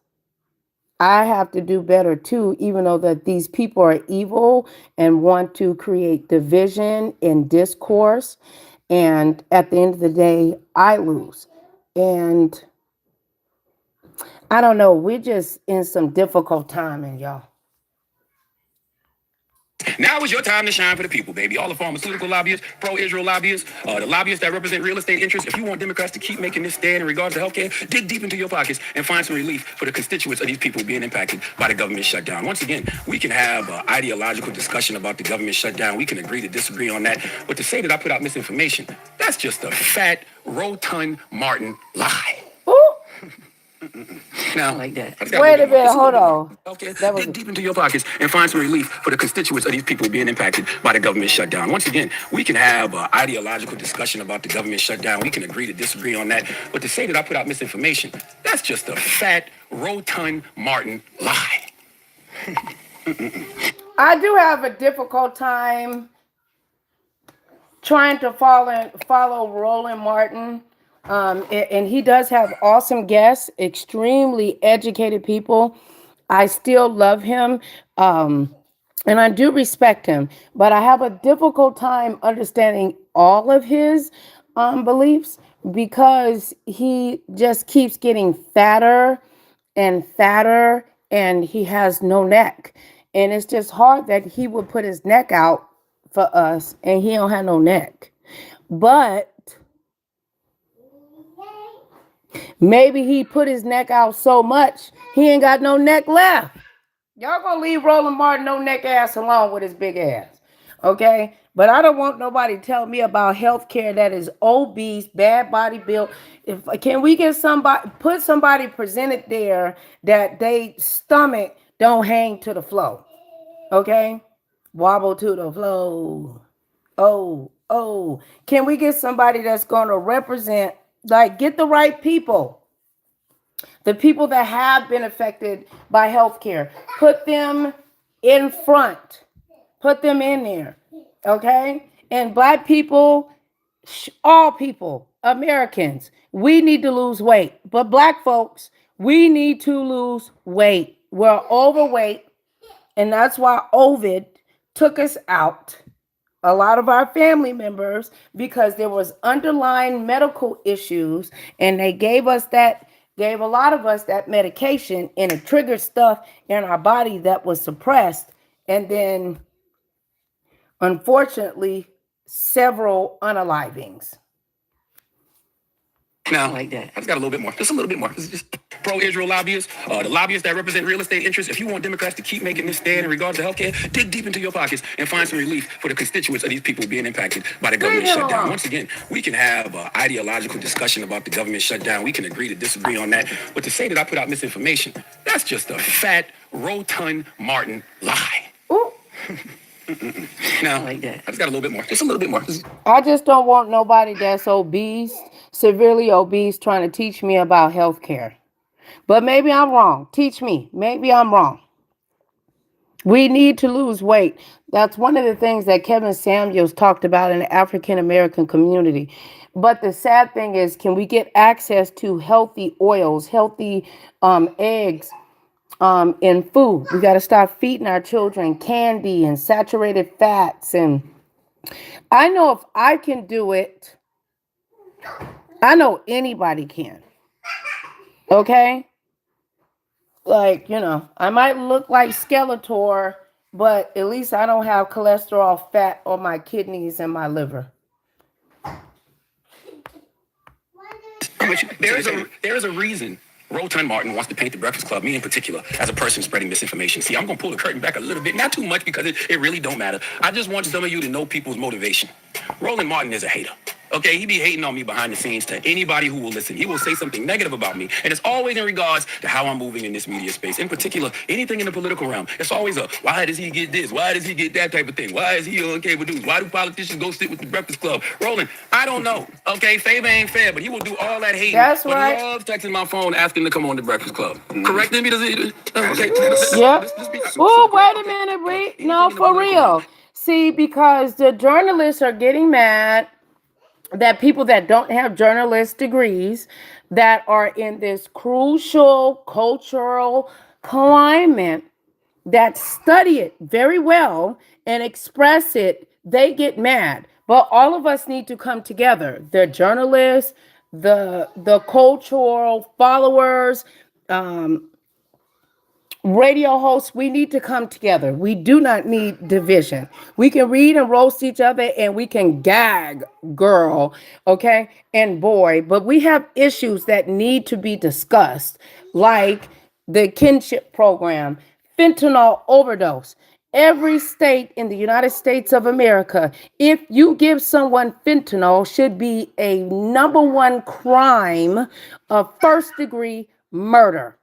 I have to do better too, even though that these people are evil and want to create division and discourse. And at the end of the day, I lose. And I don't know. We're just in some difficult timing, y'all. Now is your time to shine for the people, baby. All the pharmaceutical lobbyists, pro-Israel lobbyists, the lobbyists that represent real estate interests. If you want Democrats to keep making this stand in regards to healthcare, dig deep into your pockets and find some relief for the constituents of these people being impacted by the government shutdown. Once again, we can have an ideological discussion about the government shutdown. We can agree to disagree on that. But to say that I put out misinformation, that's just a fat, rotund Martin lie. Now, I like that. Wait a minute, hold on. Okay, dig deep into your pockets and find some relief for the constituents of these people being impacted by the government shutdown. Once again, we can have an ideological discussion about the government shutdown. We can agree to disagree on that. But to say that I put out misinformation, that's just a fat, rotund Martin lie. I do have a difficult time trying to follow Roland Martin. And he does have awesome guests, extremely educated people. I still love him. And I do respect him, but I have a difficult time understanding all of his beliefs because he just keeps getting fatter and fatter and he has no neck. And it's just hard that he would put his neck out for us and he don't have no neck. But maybe he put his neck out so much, he ain't got no neck left. Y'all gonna leave Roland Martin no neck ass alone with his big ass. Okay? But I don't want nobody to tell me about healthcare that is obese, bad body build. Can we get somebody presented there that they stomach don't hang to the floor? Okay? Wobble to the floor. Oh. Can we get somebody that's gonna represent, get the right people? The people that have been affected by healthcare, put them in front, put them in there, okay? And Black people, all people, Americans, we need to lose weight. But Black folks, we need to lose weight. We're overweight, and that's why Ovid took us out, a lot of our family members, because there was underlying medical issues, and they gave a lot of us that medication, and it triggered stuff in our body that was suppressed. And then, unfortunately, several unalivings. Now, I just got a little bit more, just a little bit more. This is just pro-Israel lobbyists, the lobbyists that represent real estate interests. If you want Democrats to keep making this stand in regards to healthcare, dig deep into your pockets and find some relief for the constituents of these people being impacted by the government shutdown. Once again, we can have an ideological discussion about the government shutdown. We can agree to disagree on that. But to say that I put out misinformation, that's just a fat, rotund Martin lie. Now, I just got a little bit more, just a little bit more. I just don't want nobody that's obese, severely obese, trying to teach me about health care. But maybe I'm wrong. Teach me. Maybe I'm wrong. We need to lose weight. That's one of the things that Kevin Samuels talked about in the African American community. But the sad thing is, can we get access to healthy oils, healthy eggs in food? We got to stop feeding our children candy and saturated fats. And I know if I can do it, I know anybody can. Okay? Like, you know, I might look like Skeletor, but at least I don't have cholesterol, fat on my kidneys and my liver. There is a reason Rotund Martin wants to paint the Breakfast Club, me in particular, as a person spreading misinformation. See, I'm going to pull the curtain back a little bit, not too much because it really don't matter. I just want some of you to know people's motivation. Roland Martin is a hater. Okay, he be hating on me behind the scenes to anybody who will listen. He will say something negative about me, and it's always in regards to how I'm moving in this media space. In particular, anything in the political realm. It's always a, why does he get this? Why does he get that type of thing? Why is he on cable news? Why do politicians go sit with the Breakfast Club? Roland, I don't know. Okay, favor ain't fair, but he will do all that hating. That's but right. He loves texting my phone asking to come on the Breakfast Club. Correct, Nimby? Okay. Yep. Oh, wait a minute, no, for real. See, because the journalists are getting mad that people that don't have journalist degrees that are in this crucial cultural climate that study it very well and express it, they get mad. But all of us need to come together. The journalists, the cultural followers, radio hosts, we need to come together. We do not need division. We can read and roast each other and we can gag, girl, okay, and boy, but we have issues that need to be discussed, like the kinship program, fentanyl overdose. Every state in the United States of America, if you give someone fentanyl, should be a #1 crime of first-degree murder.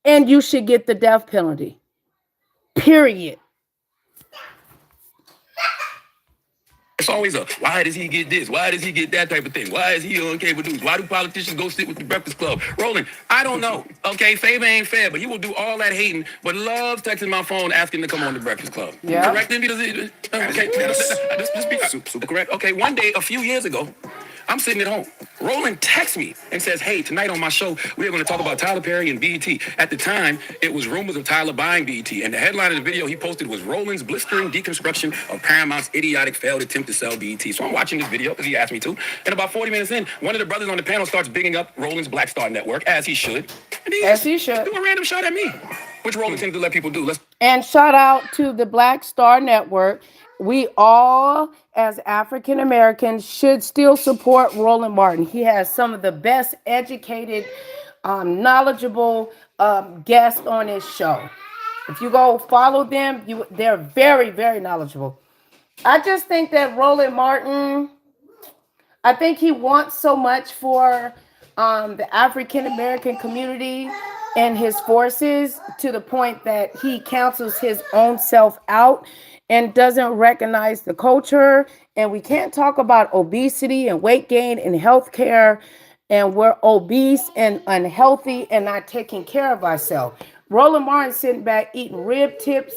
And you should get the death penalty. Period. It's always a, why does he get this? Why does he get that type of thing? Why is he on cable news? Why do politicians go sit with the Breakfast Club? Roland, I don't know. Okay, favor ain't fair, but he will do all that hating, but loves texting my phone asking to come on the Breakfast Club. Yeah. Correct, Nimby? Okay, just be correct. Okay, one day, a few years ago, I'm sitting at home. Roland texts me and says, hey, tonight on my show, we're going to talk about Tyler Perry and BET. At the time, it was rumors of Tyler buying BET, and the headline of the video he posted was Roland's blistering deconstruction of Paramount's idiotic failed attempt to sell BET. So I'm watching this video because he asked me to, and about 40 minutes in, one of the brothers on the panel starts bigging up Roland's Black Star Network, as he should. And as he should. Do a random shot at me, which Roland tends to let people do. And shout out to the Black Star Network. We all, as African Americans, should still support Roland Martin. He has some of the best educated, knowledgeable guests on his show. If you go follow them, they're very, very knowledgeable. I just think that Roland Martin, I think he wants so much for the African American community and his forces to the point that he cancels his own self out and doesn't recognize the culture. And we can't talk about obesity and weight gain and healthcare, and we're obese and unhealthy and not taking care of ourselves. Roland Martin sitting back eating rib tips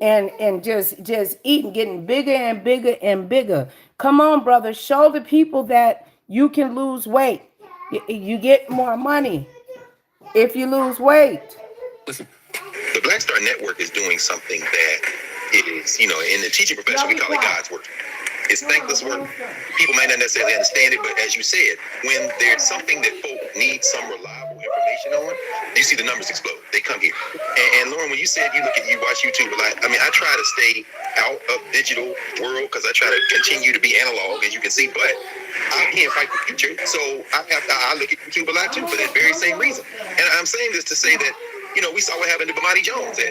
and just eating, getting bigger and bigger and bigger. Come on, brother, show the people that you can lose weight. You get more money if you lose weight. Listen, the Black Star Network is doing something that is, in the teaching profession, we call it God's work. It's thankless work. People may not necessarily understand it, but as you said, when there's something that folk need some reliable information conversation on, you see the numbers explode. They come here. And Lauren, when you said you watch YouTube a lot, I mean, I try to stay out of digital world because I try to continue to be analog, as you can see, but I can't fight the future. So I look at YouTube a lot too for that very same reason. And I'm saying this to say that, you know, we saw what happened to Bomani Jones at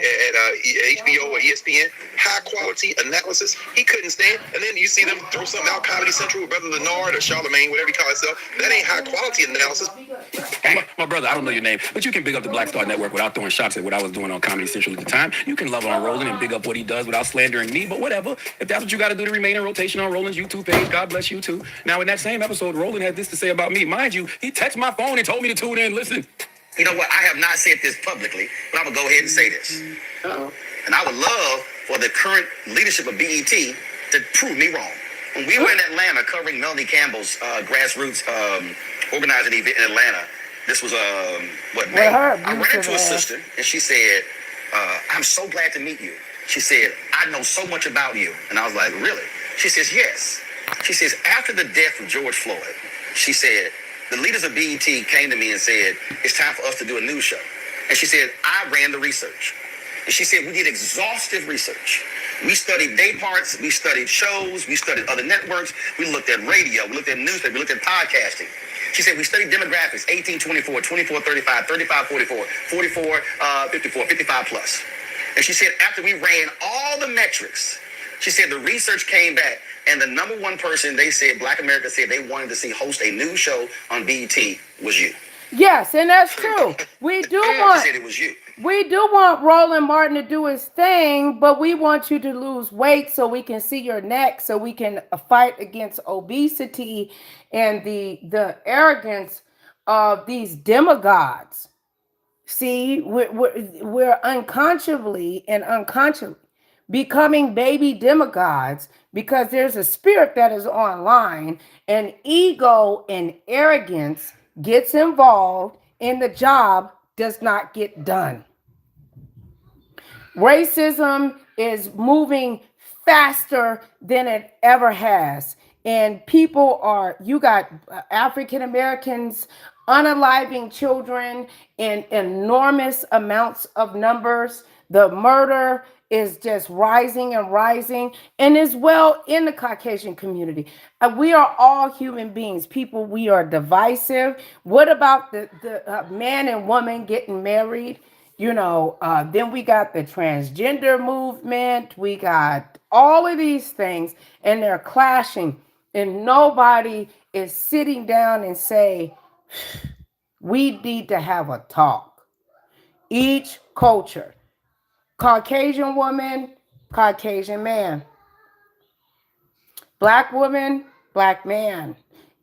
HBO or ESPN. High quality analysis. He couldn't stand. And then you see them throw something out, Comedy Central, Brother Leonard or Charlemagne, whatever he calls himself. That ain't high quality analysis. My brother, I don't know your name, but you can big up the Black Star Network without throwing shots at what I was doing on Comedy Central at the time. You can love on Roland and big up what he does without slandering me, but whatever. If that's what you got to do to remain in rotation on Roland's YouTube page, God bless you too. Now, in that same episode, Roland had this to say about me. Mind you, he texted my phone and told me to tune in and listen. You know what? I have not said this publicly, but I'm going to go ahead and say this. And I would love for the current leadership of BET to prove me wrong. When we were in Atlanta covering Melanie Campbell's grassroots organizing event in Atlanta, this was, May? I ran into a sister, and she said, I'm so glad to meet you. She said, I know so much about you. And I was like, really? She says, yes. She says, after the death of George Floyd, she said, the leaders of BET came to me and said, it's time for us to do a news show. And she said, I ran the research. And she said, we did exhaustive research. We studied day parts, we studied shows, we studied other networks, we looked at radio, we looked at newspaper, we looked at podcasting. She said, we studied demographics, 18-24, 24-35, 35-44, 44-54, 55 plus. And she said, after we ran all the metrics, she said the research came back, and the number one person they said, Black America said they wanted to see host a news show on BET was you. Yes, and that's true. We do want. She said it was you. We do want Roland Martin to do his thing, but we want you to lose weight so we can see your neck, so we can fight against obesity and the arrogance of these demagogues. See, we're unconsciously becoming baby demagogues because there's a spirit that is online, and ego and arrogance gets involved and the job does not get done. Racism is moving faster than it ever has. And people are, you got African Americans unaliving children in enormous amounts of numbers. The murder is just rising and rising, and as well in the Caucasian community. We are all human beings. People, we are divisive. What about the man and woman getting married? You know, then we got the transgender movement. We got all of these things, and they're clashing, and nobody is sitting down and say, we need to have a talk. Each culture, Caucasian woman, Caucasian man. Black woman, Black man.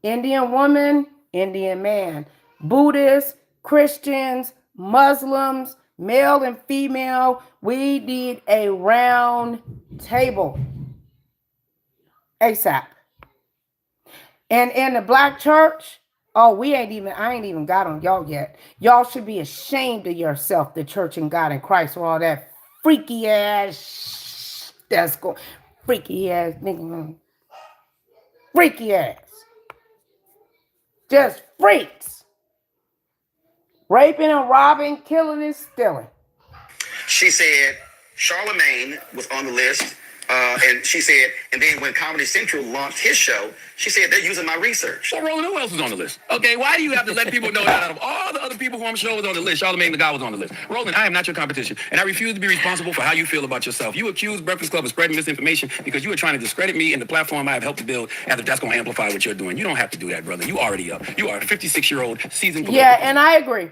Indian woman, Indian man. Buddhists, Christians, Muslims, male and female. We need a round table ASAP. And in the Black church, oh, I ain't even got on y'all yet. Y'all should be ashamed of yourself, the church and God in Christ, for all that freaky ass that's going, freaky ass nigga, freaky ass, just freaks, raping and robbing, killing and stealing. She said Charlemagne was on the list, and she said, and then when Comedy Central launched his show, she said they're using my research. So, Roland, who else was on the list? Okay, why do you have to let people know that out of all the other people who I'm sure was on the list, CharlemagneThaGod was on the list? Roland, I am not your competition, and I refuse to be responsible for how you feel about yourself. You accuse Breakfast Club of spreading misinformation because you are trying to discredit me and the platform I have helped to build, as if that's going to amplify what you're doing. You don't have to do that, brother. You already up. You are a 56-year-old seasoned political. Yeah, and I agree.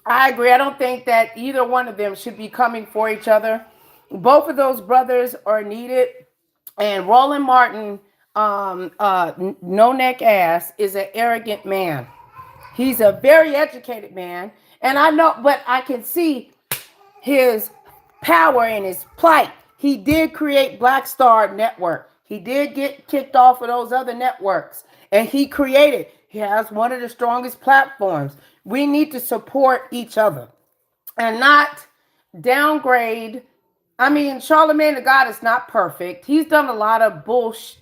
I don't think that either one of them should be coming for each other. Both of those brothers are needed. And Roland Martin, no neck ass, is an arrogant man. He's a very educated man. And I know, but I can see his power and his plight. He did create Black Star Network. He did get kicked off of those other networks. And he has one of the strongest platforms. We need to support each other and not downgrade. I mean, CharlemagneThaGod is not perfect. He's done a lot of bullshit,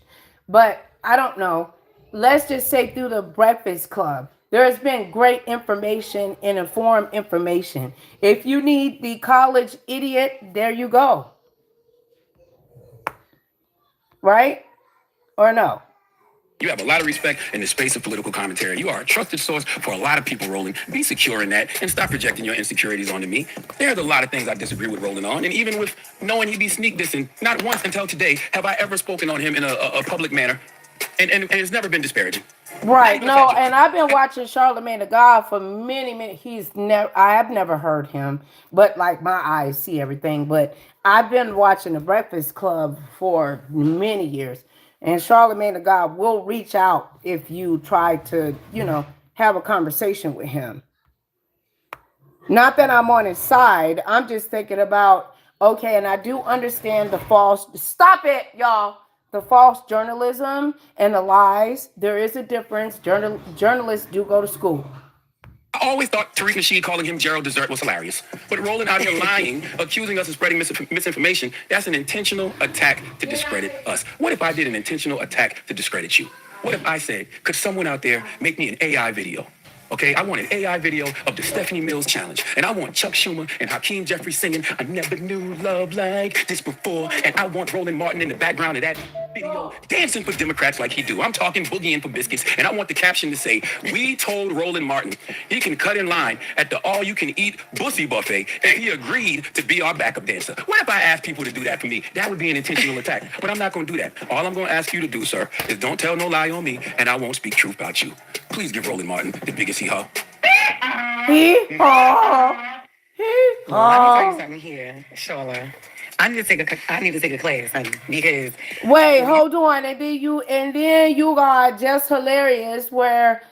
but I don't know. Let's just say through the Breakfast Club, There has been great information and informed information. If you need the college idiot, there you go. Right? Or no? You have a lot of respect in the space of political commentary. You are a trusted source for a lot of people, Roland. Be secure in that and stop projecting your insecurities onto me. There's a lot of things I disagree with Roland on, and even with knowing he be sneak dissing, not once until today have I ever spoken on him in a public manner, and it's never been disparaging. Right. No, and I've been watching CharlemagneThaGod for many. I have never heard him, but like my eyes see everything. But I've been watching The Breakfast Club for many years. And CharlemagneThaGod will reach out if you try to, have a conversation with him. Not that I'm on his side. I'm just thinking about, okay, and I do understand the stop it, y'all. The false journalism and the lies. There is a difference. Journalists do go to school. I always thought Tariq Nasheed calling him Gerald Dessert was hilarious. But Roland out here lying, accusing us of spreading misinformation, that's an intentional attack to discredit us. What if I did an intentional attack to discredit you? What if I said, could someone out there make me an AI video? Okay, I want an AI video of the Stephanie Mills challenge. And I want Chuck Schumer and Hakeem Jeffrey singing, I never knew love like this before. And I want Roland Martin in the background of that video dancing for Democrats like he do. I'm talking boogieing for biscuits. And I want the caption to say, we told Roland Martin he can cut in line at the all-you-can-eat bussy buffet, and he agreed to be our backup dancer. What if I asked people to do that for me? That would be an intentional attack. But I'm not going to do that. All I'm going to ask you to do, sir, is don't tell no lie on me, and I won't speak truth about you. Please give Roland Martin the biggest hee-haw. Hee-haw. Hee-haw. Let me tell you something here, Shola. I need to take a class, honey, because wait, hold on, and then you got Just Hilarious, where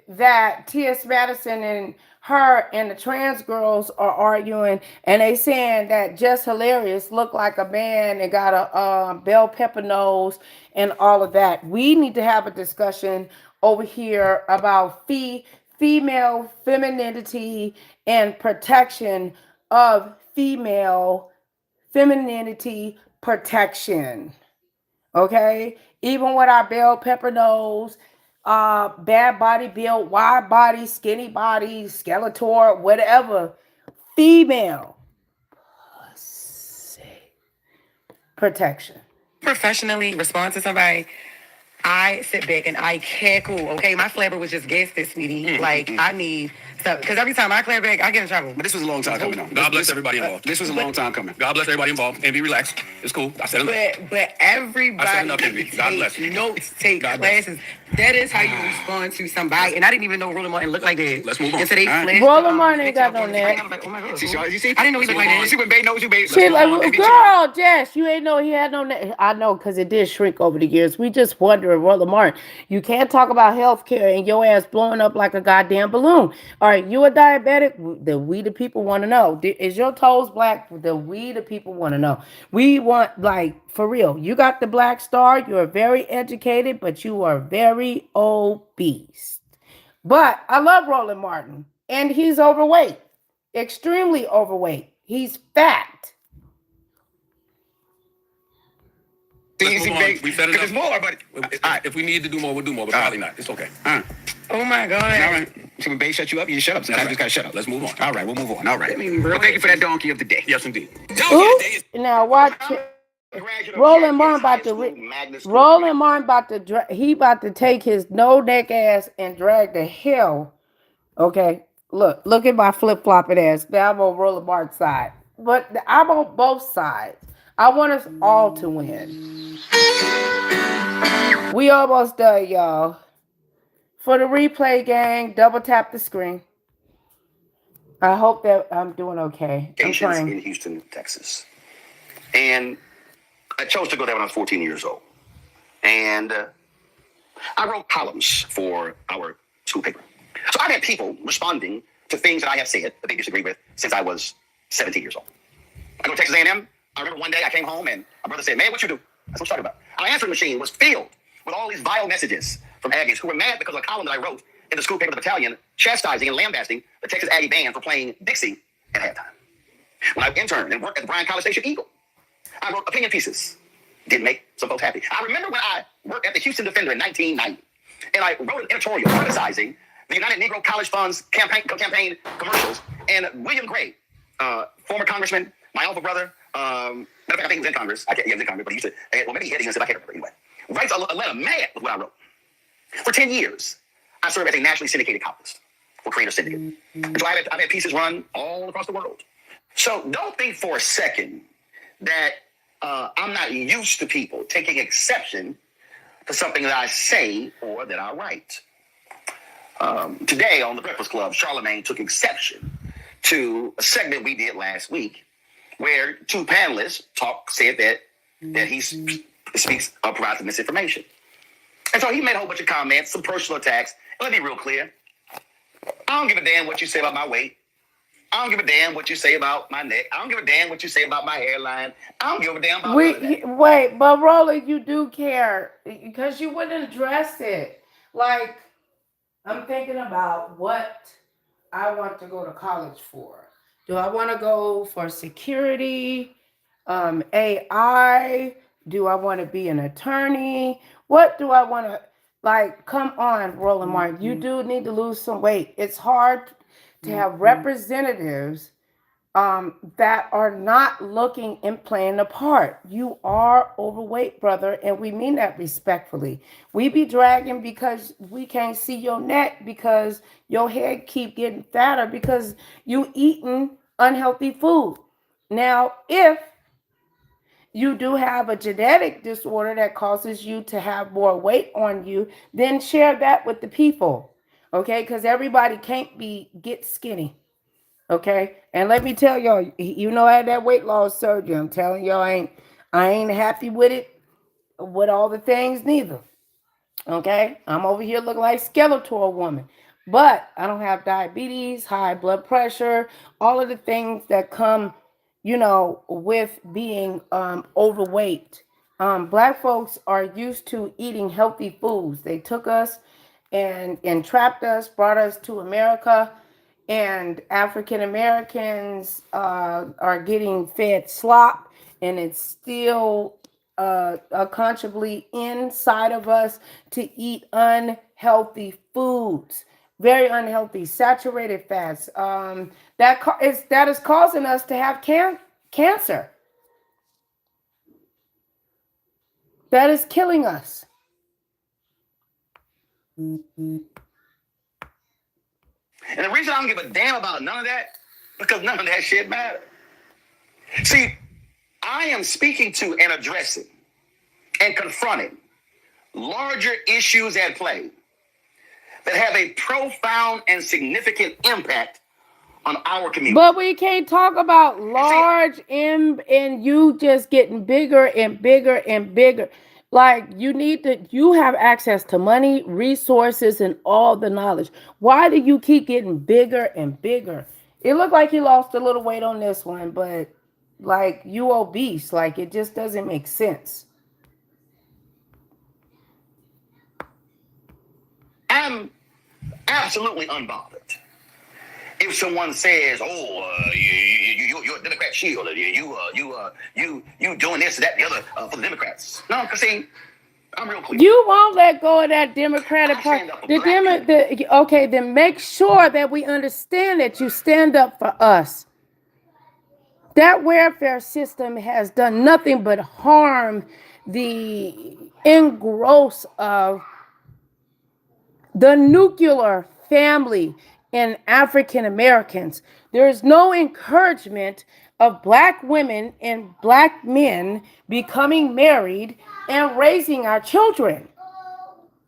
that T.S. Madison and her and the trans girls are arguing, and they saying that Just Hilarious look like a man and got a bell pepper nose and all of that. We need to have a discussion over here about female femininity and protection of female femininity protection. Okay? Even with our bell pepper nose, bad body build, wide body, skinny body, Skeletor, whatever, female protection. professionally respond to somebody, I sit back and I cackle. Okay, my flavor was just gas this sweetie. Like I need stuff because every time I clear back, I get in trouble. But this was a long time coming on. God bless everybody involved. This was a long time coming. God bless everybody involved. And be relaxed. It's cool. I said enough. But everybody God bless you. notes, take classes. That is how you respond to somebody. And I didn't even know Roland Martin looked like that. Let's move on. Until they flashed, Roland Martin ain't got no neck. I'm like, oh my god. See, you see? I didn't know he looked like that. See what Bay knows you, Bay. She like, girl, Jess, you ain't know he had no neck. I know, because it did shrink over the years. We just wonder, Roland Martin, you can't talk about healthcare and your ass blowing up like a goddamn balloon. All right, you a diabetic? Then we the people want to know. Is your toes black? Then we the people want to know. We want, like, for real, you got the black star. You're very educated, but you are very obese. But I love Roland Martin, and he's overweight, extremely overweight. He's fat. We said enough. There's more, but if we need to do more, we'll do more, but probably not. It's okay. Oh my god. All right. See, when Bay shut you up, you shut up. So I just got to shut up. Let's move on. All right, we'll move on. All right. Well, thank you for that donkey of the day. Yes, indeed. Now watch it. Roland Martin about to take his no neck ass and drag the hell. Okay, look at my flip flopping ass. Now I'm on Roland Martin's side, but I'm on both sides. I want us all to win. We almost done, y'all. For the replay gang, double tap the screen. I hope that I'm doing okay. I'm trying. In Houston, Texas, and I chose to go there when I was 14 years old. And I wrote columns for our school paper. So I've had people responding to things that I have said that they disagree with since I was 17 years old. I go to Texas A&M. I remember one day I came home and my brother said, man, what you do? That's what I'm talking about. Our answering machine was filled with all these vile messages from Aggies who were mad because of a column that I wrote in the school paper of the battalion chastising and lambasting the Texas Aggie band for playing Dixie at halftime. When I interned and worked at the Bryan College Station Eagle, I wrote opinion pieces. Didn't make some folks happy. I remember when I worked at the Houston Defender in 1990, and I wrote an editorial criticizing the United Negro College Fund's campaign commercials, and William Gray, former congressman, my alpha brother, matter of fact, I think he was in Congress. He was in Congress, but he used to, well, maybe he had I can't remember anyway. Writes a letter mad with what I wrote. For 10 years, I served as a nationally syndicated columnist for Creator Syndicate. And so I've had pieces run all across the world. So don't think for a second that I'm not used to people taking exception to something that I say or that I write. Today on The Breakfast Club, Charlemagne took exception to a segment we did last week where two panelists said that he speaks or provides misinformation. And so he made a whole bunch of comments, some personal attacks. And let me be real clear. I don't give a damn what you say about my weight. I don't give a damn what you say about my neck. I don't give a damn what you say about my hairline. I don't give a damn about Wait, but Roland, you do care because you wouldn't address it. Like, I'm thinking about what I want to go to college for. Do I want to go for security, AI? Do I want to be an attorney? What do I want to, like, come on, Roland Martin. You do need to lose some weight. It's hard to have representatives that are not looking and playing the part. You are overweight, brother, and we mean that respectfully. We be dragging because we can't see your neck because your head keep getting fatter because you eating unhealthy food. Now, if you do have a genetic disorder that causes you to have more weight on you, then share that with the people, okay? Because everybody can't get skinny. Okay, and let me tell y'all, I had that weight loss surgery. I'm telling y'all, I ain't happy with it, with all the things neither. Okay, I'm over here looking like Skeletor woman, but I don't have diabetes, high blood pressure, all of the things that come, with being overweight. Black folks are used to eating healthy foods. They took us and entrapped us, brought us to America. And African Americans are getting fed slop, and it's still unconscionably inside of us to eat unhealthy foods, very unhealthy, saturated fats. That is causing us to have cancer. That is killing us. And the reason I don't give a damn about none of that, because none of that shit matters. See, I am speaking to and addressing and confronting larger issues at play that have a profound and significant impact on our community. But we can't talk about large and you just getting bigger and bigger and bigger. Like, you have access to money, resources, and all the knowledge. Why do you keep getting bigger and bigger? It looked like you lost a little weight on this one, but like you obese, like it just doesn't make sense. I'm absolutely unbothered if someone says, you're a Democrat shield, you doing this, that, the other for the Democrats. No, because see, I'm real clear. You won't let go of that Democratic Party. Okay, then make sure that we understand that you stand up for us. That welfare system has done nothing but harm the engross of the nuclear family in African Americans. There is no encouragement of Black women and Black men becoming married and raising our children.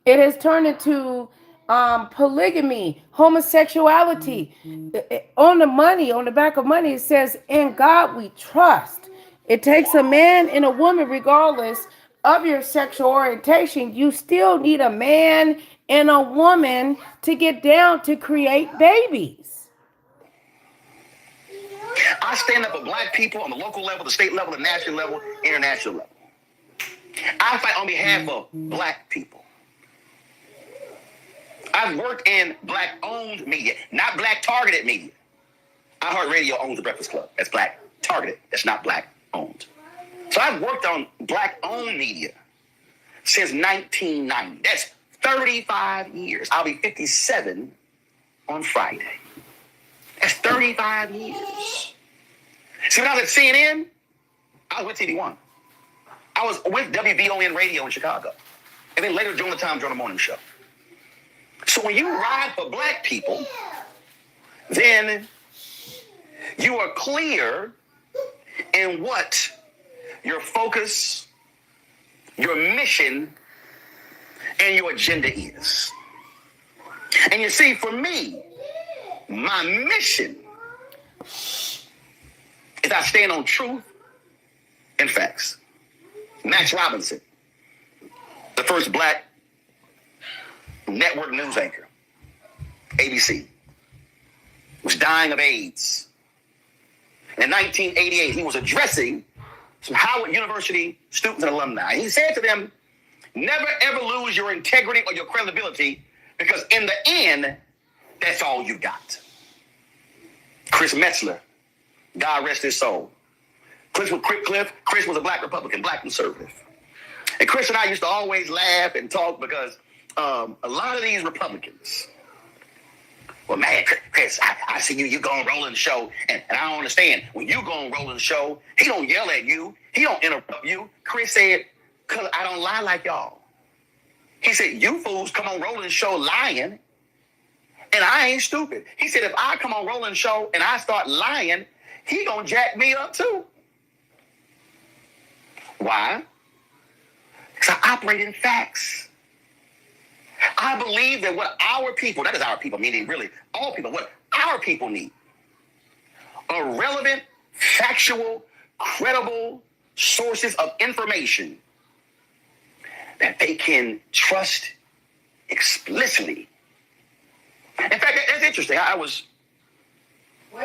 It has turned into polygamy, homosexuality. On the back of money, it says, "In God we trust." It takes a man and a woman, regardless of your sexual orientation. You still need a man and a woman to get down to create babies. I stand up for Black people on the local level, the state level, the national level, international level. I fight on behalf of Black people. I've worked in Black-owned media, not Black-targeted media. iHeartRadio owns The Breakfast Club. That's Black-targeted. That's not Black-owned. So I've worked on Black-owned media since 1990. That's 35 years. I'll be 57 on Friday. That's 35 years. See, when I was at CNN, I was with TV1. I was with WVON Radio in Chicago. And then later during the time during the morning show. So when you ride for black people, then you are clear in what your focus, your mission, and your agenda is. And you see, for me, my mission is I stand on truth and facts. Max Robinson, the first black network news anchor, ABC, was dying of AIDS. In 1988, he was addressing some Howard University students and alumni. He said to them, never ever lose your integrity or your credibility, because in the end, that's all you got. Chris Metzler, God rest his soul. Chris was a black Republican, black conservative. And Chris and I used to always laugh and talk because a lot of these Republicans, well, man, Chris, I see you go on Roland's show, and I don't understand. When you go on Roland's show, he don't yell at you. He don't interrupt you. Chris said, because I don't lie like y'all. He said, you fools come on Roland's show lying, and I ain't stupid. He said, if I come on Roland's show and I start lying, he gonna jack me up too. Why? Because I operate in facts. I believe that what our people, that is our people, meaning really all people, what our people need are relevant, factual, credible sources of information that they can trust explicitly. In fact, that's interesting. I was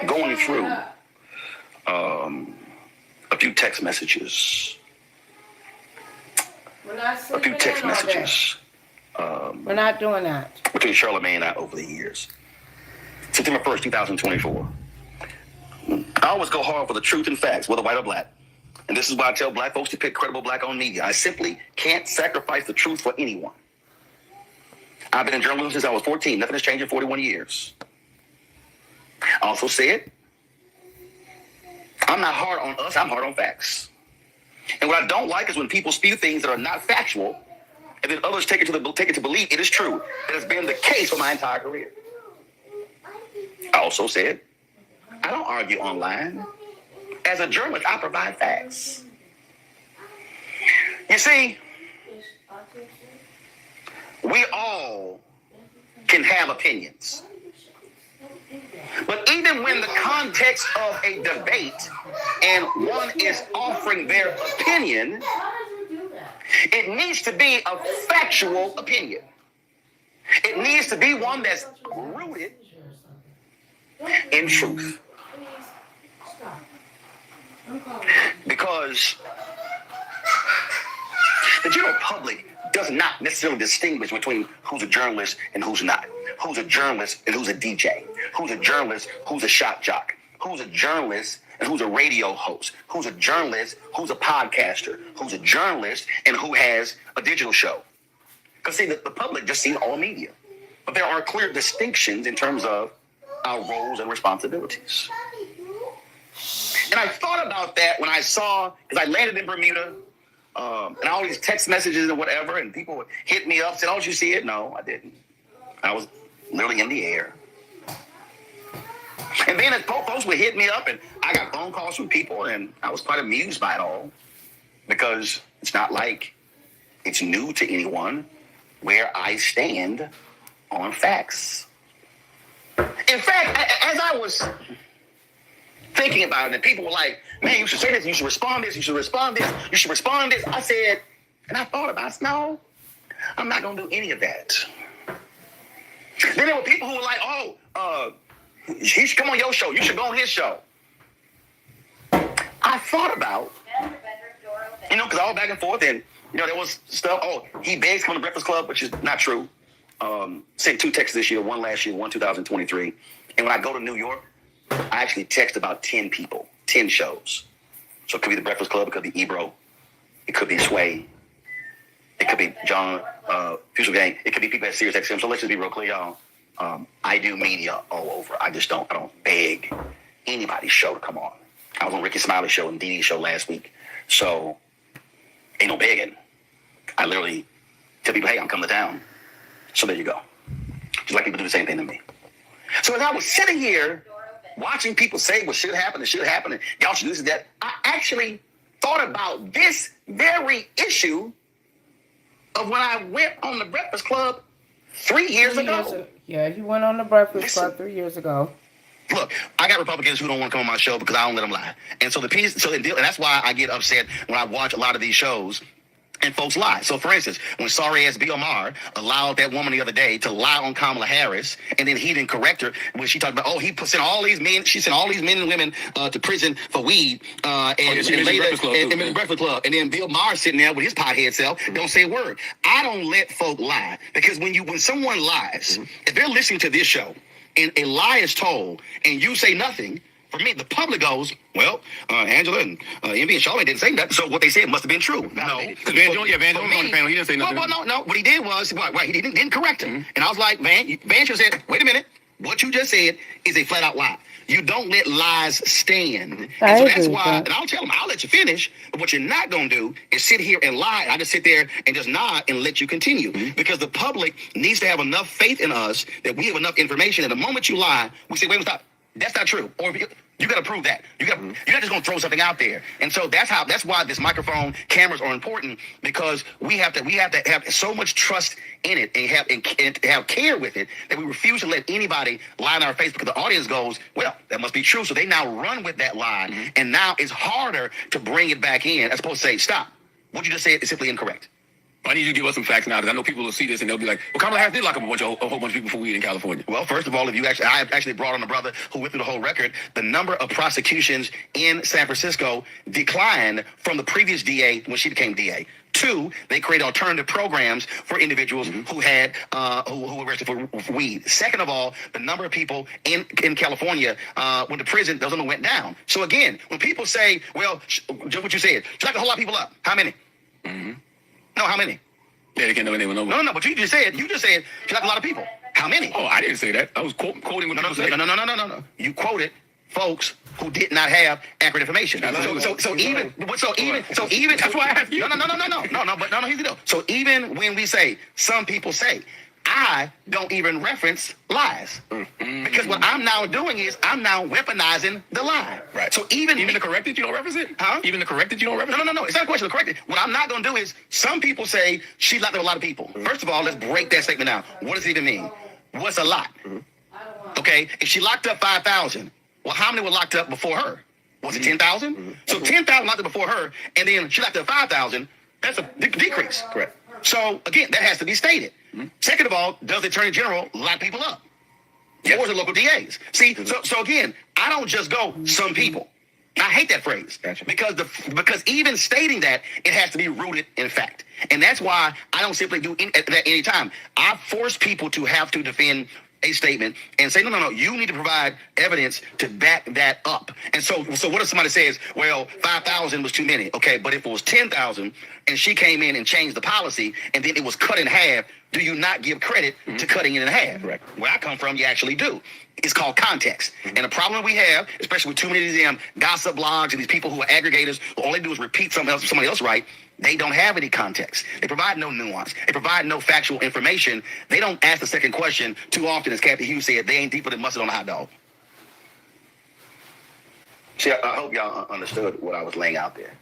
going through a few text messages. We're not doing that. Between Charlemagne and I over the years. September 1st, 2024. I always go hard for the truth and facts, whether white or black. And this is why I tell black folks to pick credible black-owned media. I simply can't sacrifice the truth for anyone. I've been in journalism since I was 14. Nothing has changed in 41 years. I also said, I'm not hard on us, I'm hard on facts. And what I don't like is when people spew things that are not factual, and then others take it to believe it is true. It has been the case for my entire career. I also said, I don't argue online. As a journalist, I provide facts. You see, we all can have opinions. But even when the context of a debate and one is offering their opinion, it needs to be a factual opinion. It needs to be one that's rooted in truth. Because the general public does not necessarily distinguish between who's a journalist and who's not. Who's a journalist and who's a DJ. Who's a journalist, who's a shot jock. Who's a journalist and who's a radio host. Who's a journalist, who's a podcaster. Who's a journalist and who has a digital show. Because see, the public just sees all media. But there are clear distinctions in terms of our roles and responsibilities. And I thought about that when I saw, because I landed in Bermuda, and all these text messages and whatever, and people would hit me up, said, oh, did you see it? No, I didn't. I was literally in the air. And then folks would hit me up, and I got phone calls from people, and I was quite amused by it all, because it's not like it's new to anyone where I stand on facts. In fact, as I was thinking about it, and people were like, man, you should say this, you should respond this, you should respond this, you should respond this. I said, and I thought about it, no, I'm not going to do any of that. Then there were people who were like, oh, he should come on your show, you should go on his show. I thought about, because I was back and forth, and, there was stuff, he begs to come to Breakfast Club, which is not true. Sent 2 texts this year, one last year, one 2023. And when I go to New York, I actually text about 10 people, 10 shows. So it could be the Breakfast Club, it could be Ebro, it could be Sway, it could be John, Future Gang, it could be people at Sirius XM. So let's just be real clear, y'all. I do media all over. I don't beg anybody's show to come on. I was on Ricky Smiley's show and Dee Dee's show last week. So ain't no begging. I literally tell people, hey, I'm coming to town. So there you go. Just like people do the same thing to me. So as I was sitting here watching people say what should happen, and y'all should do this and that, I actually thought about this very issue of when I went on the Breakfast Club 3 years ago. Yeah, you went on the Breakfast Club 3 years ago. Look, I got Republicans who don't want to come on my show because I don't let them lie. And so and that's why I get upset when I watch a lot of these shows and folks lie. So for instance, when sorry ass Bill allowed that woman the other day to lie on Kamala Harris, and then he didn't correct her when she talked about, she sent all these men and women to prison for weed in the Breakfast Club. And then Bill Maher sitting there with his pothead self, don't say a word. I don't let folk lie, because when someone lies, if they're listening to this show and a lie is told and you say nothing, for me, the public goes, well, Angela and Envy and Charlamagne didn't say that, so what they said must have been true. No, because Van Jones on the panel, he didn't say nothing. Well, no. What he did was, he didn't correct him. And I was like, Van should have said, wait a minute, what you just said is a flat out lie. You don't let lies stand. And so that's why, and I'll tell them, I'll let you finish, but what you're not going to do is sit here and lie. I just sit there and just nod and let you continue. Because the public needs to have enough faith in us that we have enough information, and the moment you lie, we say, wait, stop. That's not true. Or you got to prove that. You're not just going to throw something out there. And so that's why this microphone cameras are important, because we have to have so much trust in it and have care with it that we refuse to let anybody lie in our face, because the audience goes, well, that must be true. So they now run with that lie. And now it's harder to bring it back in as opposed to say, stop. What you just said is simply incorrect. I need you to give us some facts now, because I know people will see this and they'll be like, well, Kamala Harris did lock up a whole bunch of people for weed in California. Well, first of all, I have actually brought on a brother who went through the whole record. The number of prosecutions in San Francisco declined from the previous DA when she became DA. 2, they created alternative programs for individuals who had who were arrested for weed. Second of all, the number of people in California went to prison, those numbers went down. So again, when people say, well, just what you said, she locked a whole lot of people up. How many? No, how many? Yeah, they can't know anyone. No, but you just said she locked a lot of people. How many? Oh, I didn't say that. I was quoting what people said. No. You quoted folks who did not have accurate information. So even that's why I asked you. No, here's the deal. So even when we say, some people say, I don't even reference lies, because what I'm now doing is I'm now weaponizing the lie. Right. So even the corrected, you don't reference it? Huh? Even the corrected, you don't reference it? No. It's not a question of corrected. What I'm not going to do is, some people say she locked up a lot of people. First of all, let's break that statement down. What does it even mean? What's a lot? Okay, if she locked up 5,000, well, how many were locked up before her? Was it 10,000? So 10,000 locked up before her, and then she locked up 5,000. That's a decrease. Correct. So again, that has to be stated. Second of all, does the Attorney General lock people up? Yes. Or the local DAs? See, so again, I don't just go some people. I hate that phrase. Gotcha. Because even stating that, it has to be rooted in fact. And that's why I don't simply do that any time. I force people to have to defend a statement and say, no, you need to provide evidence to back that up. And so what if somebody says, well, 5,000 was too many? Okay, but if it was 10,000 and she came in and changed the policy and then it was cut in half, do you not give credit to cutting it in half? Correct. Where I come from, you actually do. It's called context. And the problem we have, especially with too many of these gossip blogs and these people who are aggregators, who all they do is repeat somebody else right, they don't have any context. They provide no nuance. They provide no factual information. They don't ask the second question too often, as Captain Hughes said, they ain't deeper than mustard on a hot dog. See, I hope y'all understood what I was laying out there.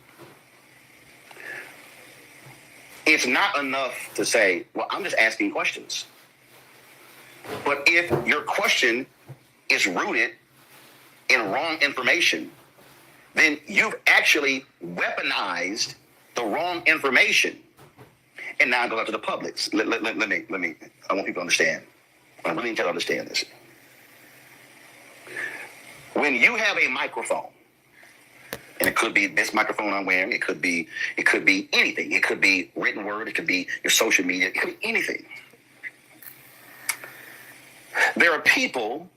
It's not enough to say, well, I'm just asking questions. But if your question is rooted in wrong information, then you've actually weaponized the wrong information. And now I go out to the public. Let me, I want people to understand. I really need to understand this. When you have a microphone, and it could be this microphone I'm wearing, it could be anything. It could be written word, it could be your social media, it could be anything. There are people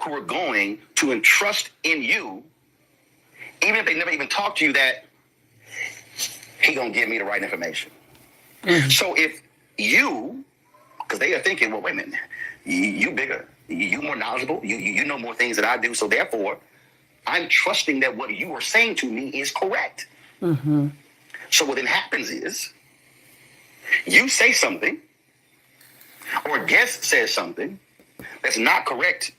who are going to entrust in you, even if they never even talk to you, that he gonna give me the right information. So if you Because they are thinking, well, wait a minute, you bigger, you more knowledgeable, you know more things than I do, so therefore, I'm trusting that what you are saying to me is correct. Mm-hmm. So what then happens is, you say something, or a guest says something that's not correct,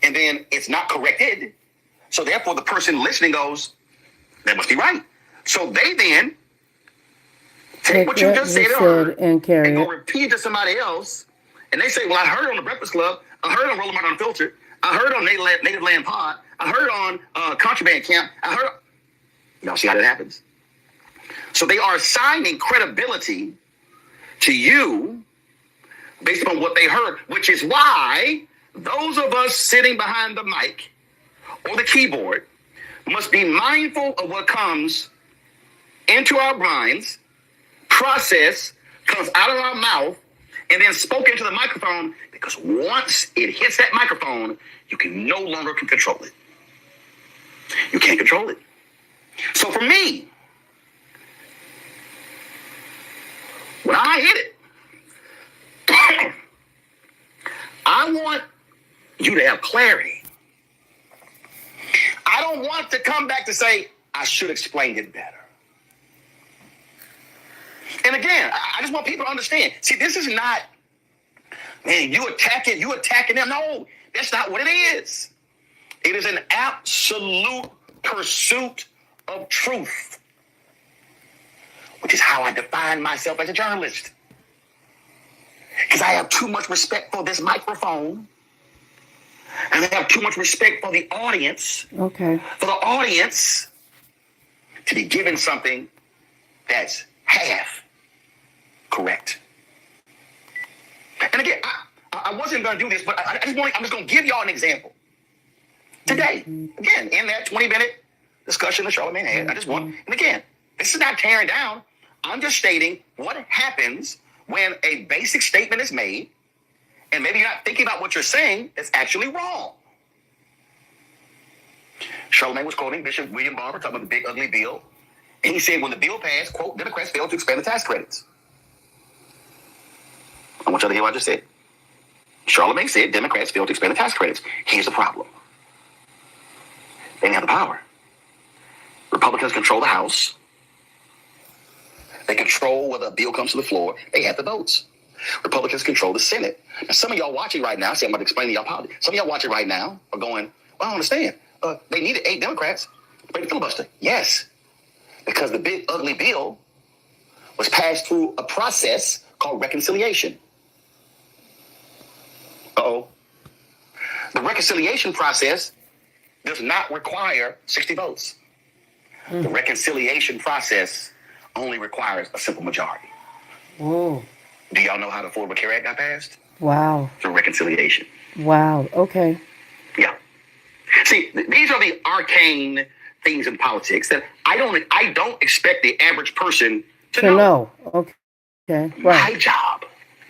and then it's not corrected, so therefore the person listening goes, that must be right. So they then take what you just said and go repeat it to somebody else, and they say, well, I heard it on the Breakfast Club, I heard it on Roland Unfiltered, I heard it on Native Land Pod, I heard it on Contraband Camp, I heard it. Y'all see how that happens? So they are assigning credibility to you based on what they heard, which is why those of us sitting behind the mic or the keyboard must be mindful of what comes into our minds, process, comes out of our mouth, and then spoken into the microphone, because once it hits that microphone, you can no longer control it. You can't control it. So for me, when I hit it, I want you to have clarity. I don't want to come back to say, I should have explained it better. And again, I just want people to understand. See, this is not, man, you attacking them. No, that's not what it is. It is an absolute pursuit of truth, which is how I define myself as a journalist. Because I have too much respect for this microphone, and I have too much respect for the audience. Okay. For the audience to be given something that's half correct. And again, I wasn't going to do this, but I'm just going to give y'all an example. Today, again, in that 20-minute discussion that Charlemagne had, and again, this is not tearing down. I'm just stating what happens when a basic statement is made, and maybe you're not thinking about what you're saying, it's actually wrong. Charlemagne was quoting Bishop William Barber, talking about the big ugly bill. And he said, when the bill passed, quote, Democrats failed to expand the tax credits. I want y'all to hear what I just said. Charlemagne said, Democrats failed to expand the tax credits. Here's the problem. They didn't have the power. Republicans control the House. They control whether a bill comes to the floor. They have the votes. Republicans control the Senate. Now, some of y'all watching right now, see, I'm about to explain to y'all politics. Some of y'all watching right now are going, well, I don't understand. They needed 8 Democrats to break the filibuster. Yes, because the big ugly bill was passed through a process called reconciliation. Uh-oh. The reconciliation process does not require 60 votes. The reconciliation process only requires a simple majority. Whoa. Do y'all know how the Affordable Care Act got passed? Wow. Through reconciliation. Wow. Okay. Yeah. See, these are the arcane things in politics that I don't expect the average person to know. Okay. Right. My job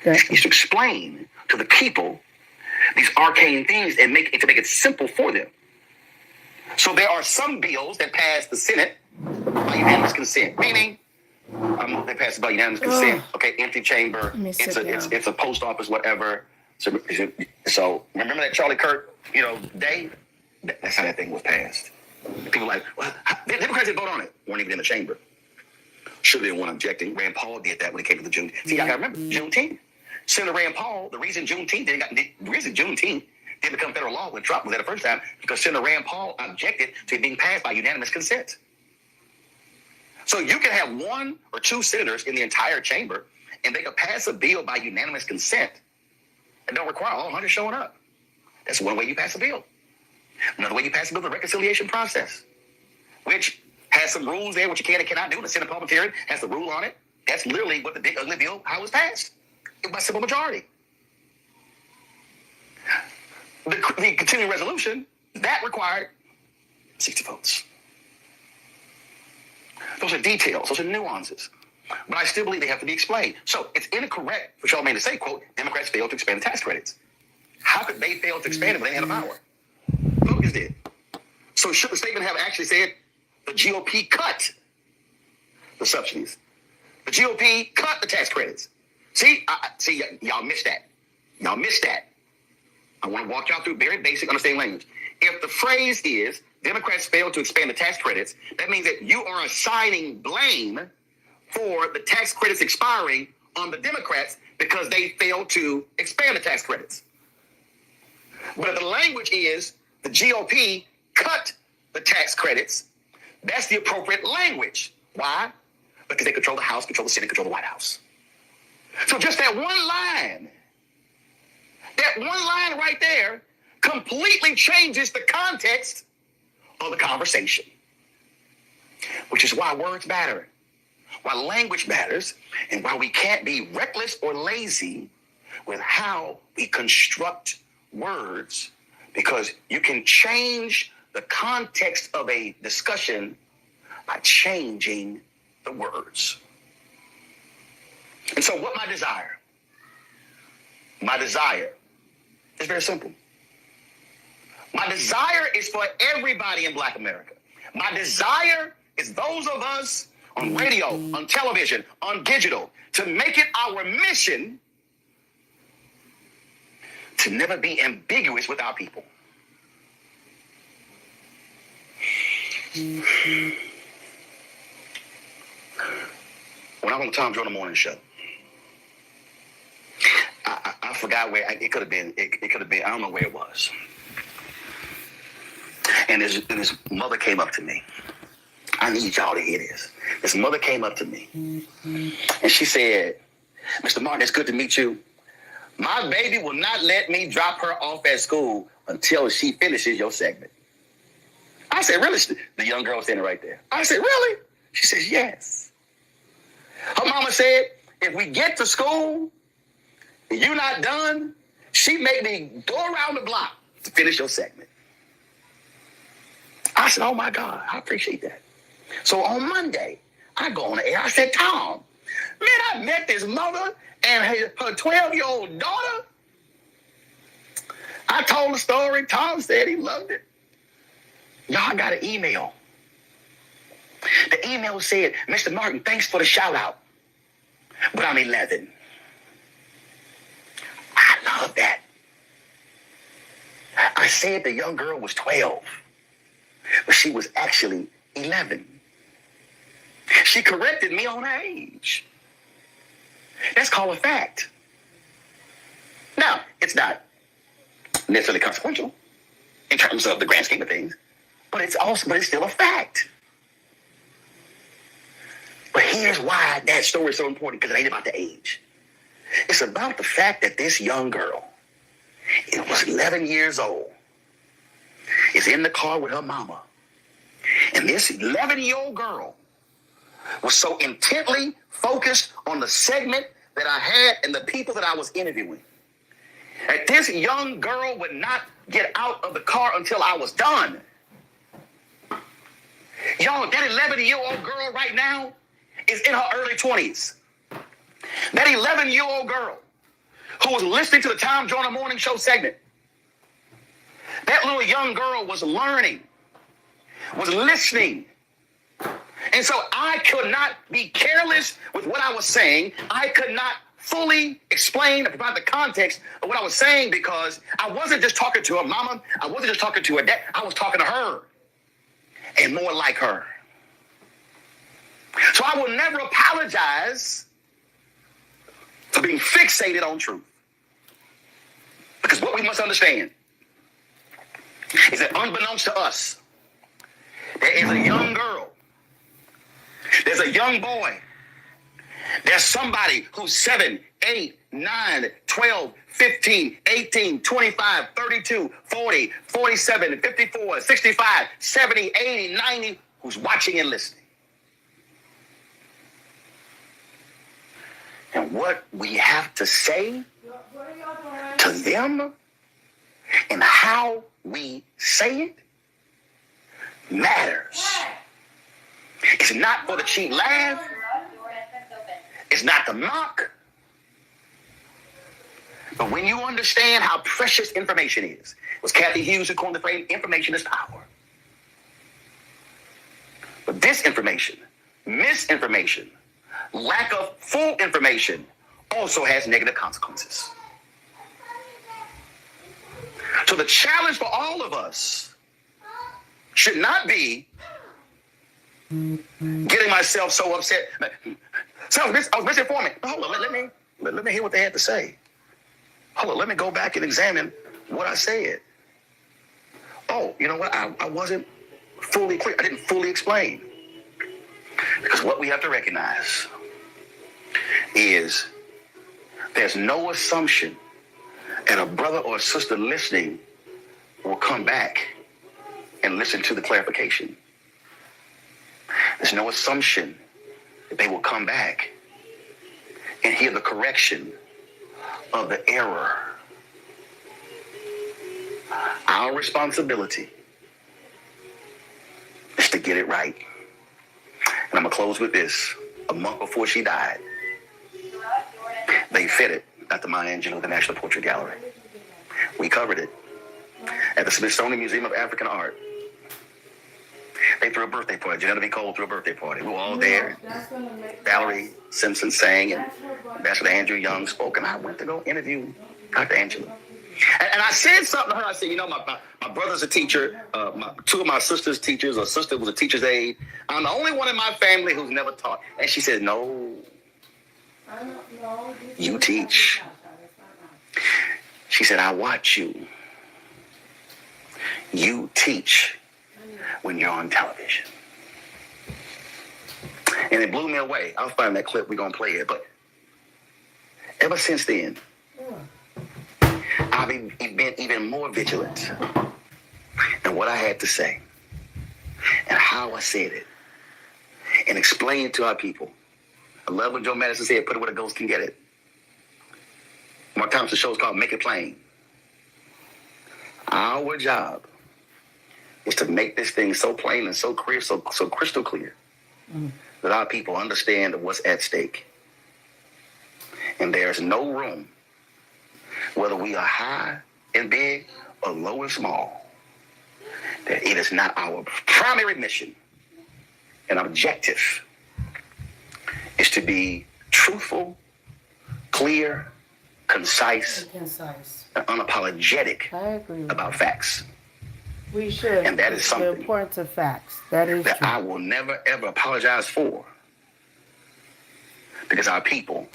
is to explain to the people these arcane things and make it simple for them. So there are some bills that pass the Senate by unanimous consent, meaning they pass it by unanimous consent. Okay, empty chamber. It's a post office, whatever. So remember that Charlie Kirk, day? That's how that thing was passed. People were like, well, the Democrats didn't vote on it. Weren't even in the chamber. Should have been one objecting. Rand Paul did that when it came to the Juneteenth. See, I gotta remember Juneteenth. Senator Rand Paul, the reason Juneteenth didn't become federal law when Trump was there the first time, because Senator Rand Paul objected to it being passed by unanimous consent. So you can have 1 or 2 senators in the entire chamber, and they could pass a bill by unanimous consent and don't require all 100 showing up. That's one way you pass a bill. Another way you pass a bill is the reconciliation process, which has some rules there, what you can and cannot do. The Senate parliamentarian has the rule on it. That's literally what the big ugly bill, how it was passed. By simple majority. The continuing resolution, that required 60 votes. Those are details. Those are nuances. But I still believe they have to be explained. So it's incorrect for Charlemagne to say, quote, Democrats failed to expand the tax credits. How could they fail to expand it when they had the power? Republicans did. So should the statement have actually said the GOP cut the subsidies? The GOP cut the tax credits. See, y'all missed that. Y'all missed that. I want to walk y'all through very basic understanding language. If the phrase is Democrats failed to expand the tax credits, that means that you are assigning blame for the tax credits expiring on the Democrats because they failed to expand the tax credits. But if the language is the GOP cut the tax credits, that's the appropriate language. Why? Because they control the House, control the Senate, control the White House. So just that one line right there completely changes the context of the conversation. Which is why words matter, why language matters, and why we can't be reckless or lazy with how we construct words, because you can change the context of a discussion by changing the words. And so what my desire is very simple. My desire is for everybody in Black America. My desire is those of us on radio, on television, on digital, to make it our mission to never be ambiguous with our people. When I was on the Tom Jordan Morning Show, I forgot where it could have been. It could have been. I don't know where it was. And this mother came up to me. I need y'all to hear this. This mother came up to me, and she said, "Mr. Martin, it's good to meet you. My baby will not let me drop her off at school until she finishes your segment." I said, "Really?" The young girl was standing right there. I said, "Really?" She says, "Yes." Her mama said, "If we get to school and you're not done, she made me go around the block to finish your segment." I said, "Oh my God, I appreciate that." So on Monday, I go on the air. I said, "Tom, man, I met this mother and her 12-year-old daughter." I told the story. Tom said he loved it. Y'all got an email. The email said, "Mr. Martin, thanks for the shout out, but I'm 11. I love that. I said the young girl was 12, but she was actually 11. She corrected me on her age. That's called a fact. Now, it's not necessarily consequential in terms of the grand scheme of things, but it's still a fact. But here's why that story is so important, because it ain't about the age. It's about the fact that this young girl, it was 11 years old, is in the car with her mama. And this 11-year-old girl was so intently focused on the segment that I had and the people that I was interviewing, that this young girl would not get out of the car until I was done. Y'all, that 11-year-old girl right now is in her early 20s. That 11-year-old girl who was listening to the Tom Jordan Morning Show segment, that little young girl was learning, was listening. And so I could not be careless with what I was saying. I could not fully explain and provide the context of what I was saying, because I wasn't just talking to her mama. I wasn't just talking to her dad. I was talking to her and more like her. So I will never apologize for being fixated on truth. Because what we must understand is that unbeknownst to us, there is a young girl, there's a young boy, there's somebody who's 7, 8, 9, 12, 15, 18, 25, 32, 40, 47, 54, 65, 70, 80, 90, who's watching and listening. And what we have to say to them and how we say it matters. It's not for the cheap laugh. It's not the mock. But when you understand how precious information is, it was Kathy Hughes who coined the phrase, information is power. But disinformation, misinformation, lack of full information, also has negative consequences. So the challenge for all of us should not be getting myself so upset. So I was misinforming. Hold on, let me hear what they had to say. Hold on, let me go back and examine what I said. Oh, you know what? I wasn't fully clear. I didn't fully explain. Because what we have to recognize is there's no assumption and a brother or a sister listening will come back and listen to the clarification. There's no assumption that they will come back and hear the correction of the error. Our responsibility is to get it right. And I'm going to close with this. A month before she died, they fed it at the Maya Angelou, the National Portrait Gallery. We covered it at the Smithsonian Museum of African Art. They threw a birthday party. Janetta Nicole threw a birthday party. We were all there. Valerie Simpson sang, and Ambassador Andrew Young spoke, and I went to go interview Dr. Angelou. And I said something to her. I said, you know, my brother's a teacher. Two of my sister's teachers. Her sister was a teacher's aide. I'm the only one in my family who's never taught. And she said, no, you teach. She said, I watch you. You teach when you're on television. And it blew me away. I'll find that clip. We're going to play it. But ever since then, I've been even more vigilant in what I had to say and how I said it and explain it to our people. I love when Joe Madison said, put it where the ghost can get it. Mark Thompson's show is called Make It Plain. Our job is to make this thing so plain and so clear, so crystal clear, that our people understand what's at stake. And there's no room, whether we are high and big or low and small, that it is not our primary mission and objective is to be truthful, clear, concise, and unapologetic about facts. We should. And that is something the importance of facts. That is that true. I will never ever apologize for, because our people.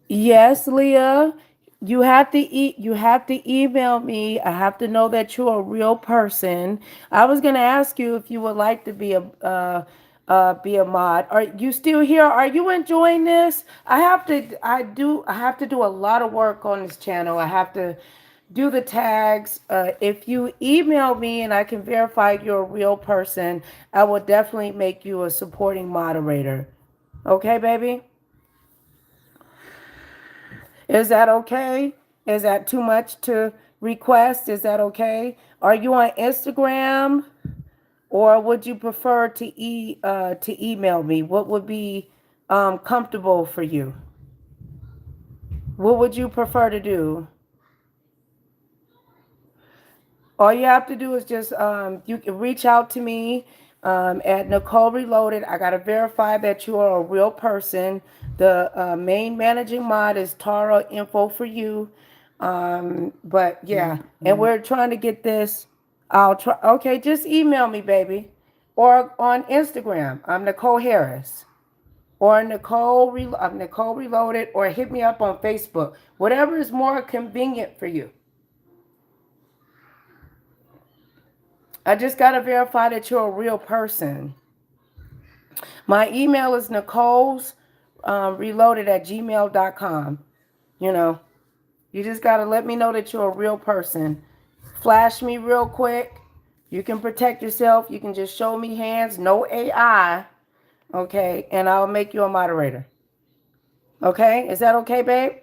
Yes, Leah. You have to email me. I have to know that you're a real person. I was going to ask you if you would like to be a mod. Are you still here? Are you enjoying this? I have to do a lot of work on this channel. I have to do the tags. If you email me and I can verify you're a real person, I will definitely make you a supporting moderator. Okay, baby? Is that okay? Is that too much to request? Is that okay? Are you on Instagram, or would you prefer to email me? What would be comfortable for you? What would you prefer to do? All you have to do is just you can reach out to me at Nicole Reloaded. I got to verify that you are a real person. The main managing mod is Tara Info for you. But yeah, and we're trying to get this. I'll try. Okay, just email me, baby, or on Instagram. I'm Nicole Harris, or I'm Nicole Reloaded, or hit me up on Facebook. Whatever is more convenient for you. I just got to verify that you're a real person. My email is NicolesReloaded@gmail.com. You know, you just got to let me know that you're a real person. Flash me real quick. You can protect yourself. You can just show me hands. No AI. Okay. And I'll make you a moderator. Okay. Is that okay, babe?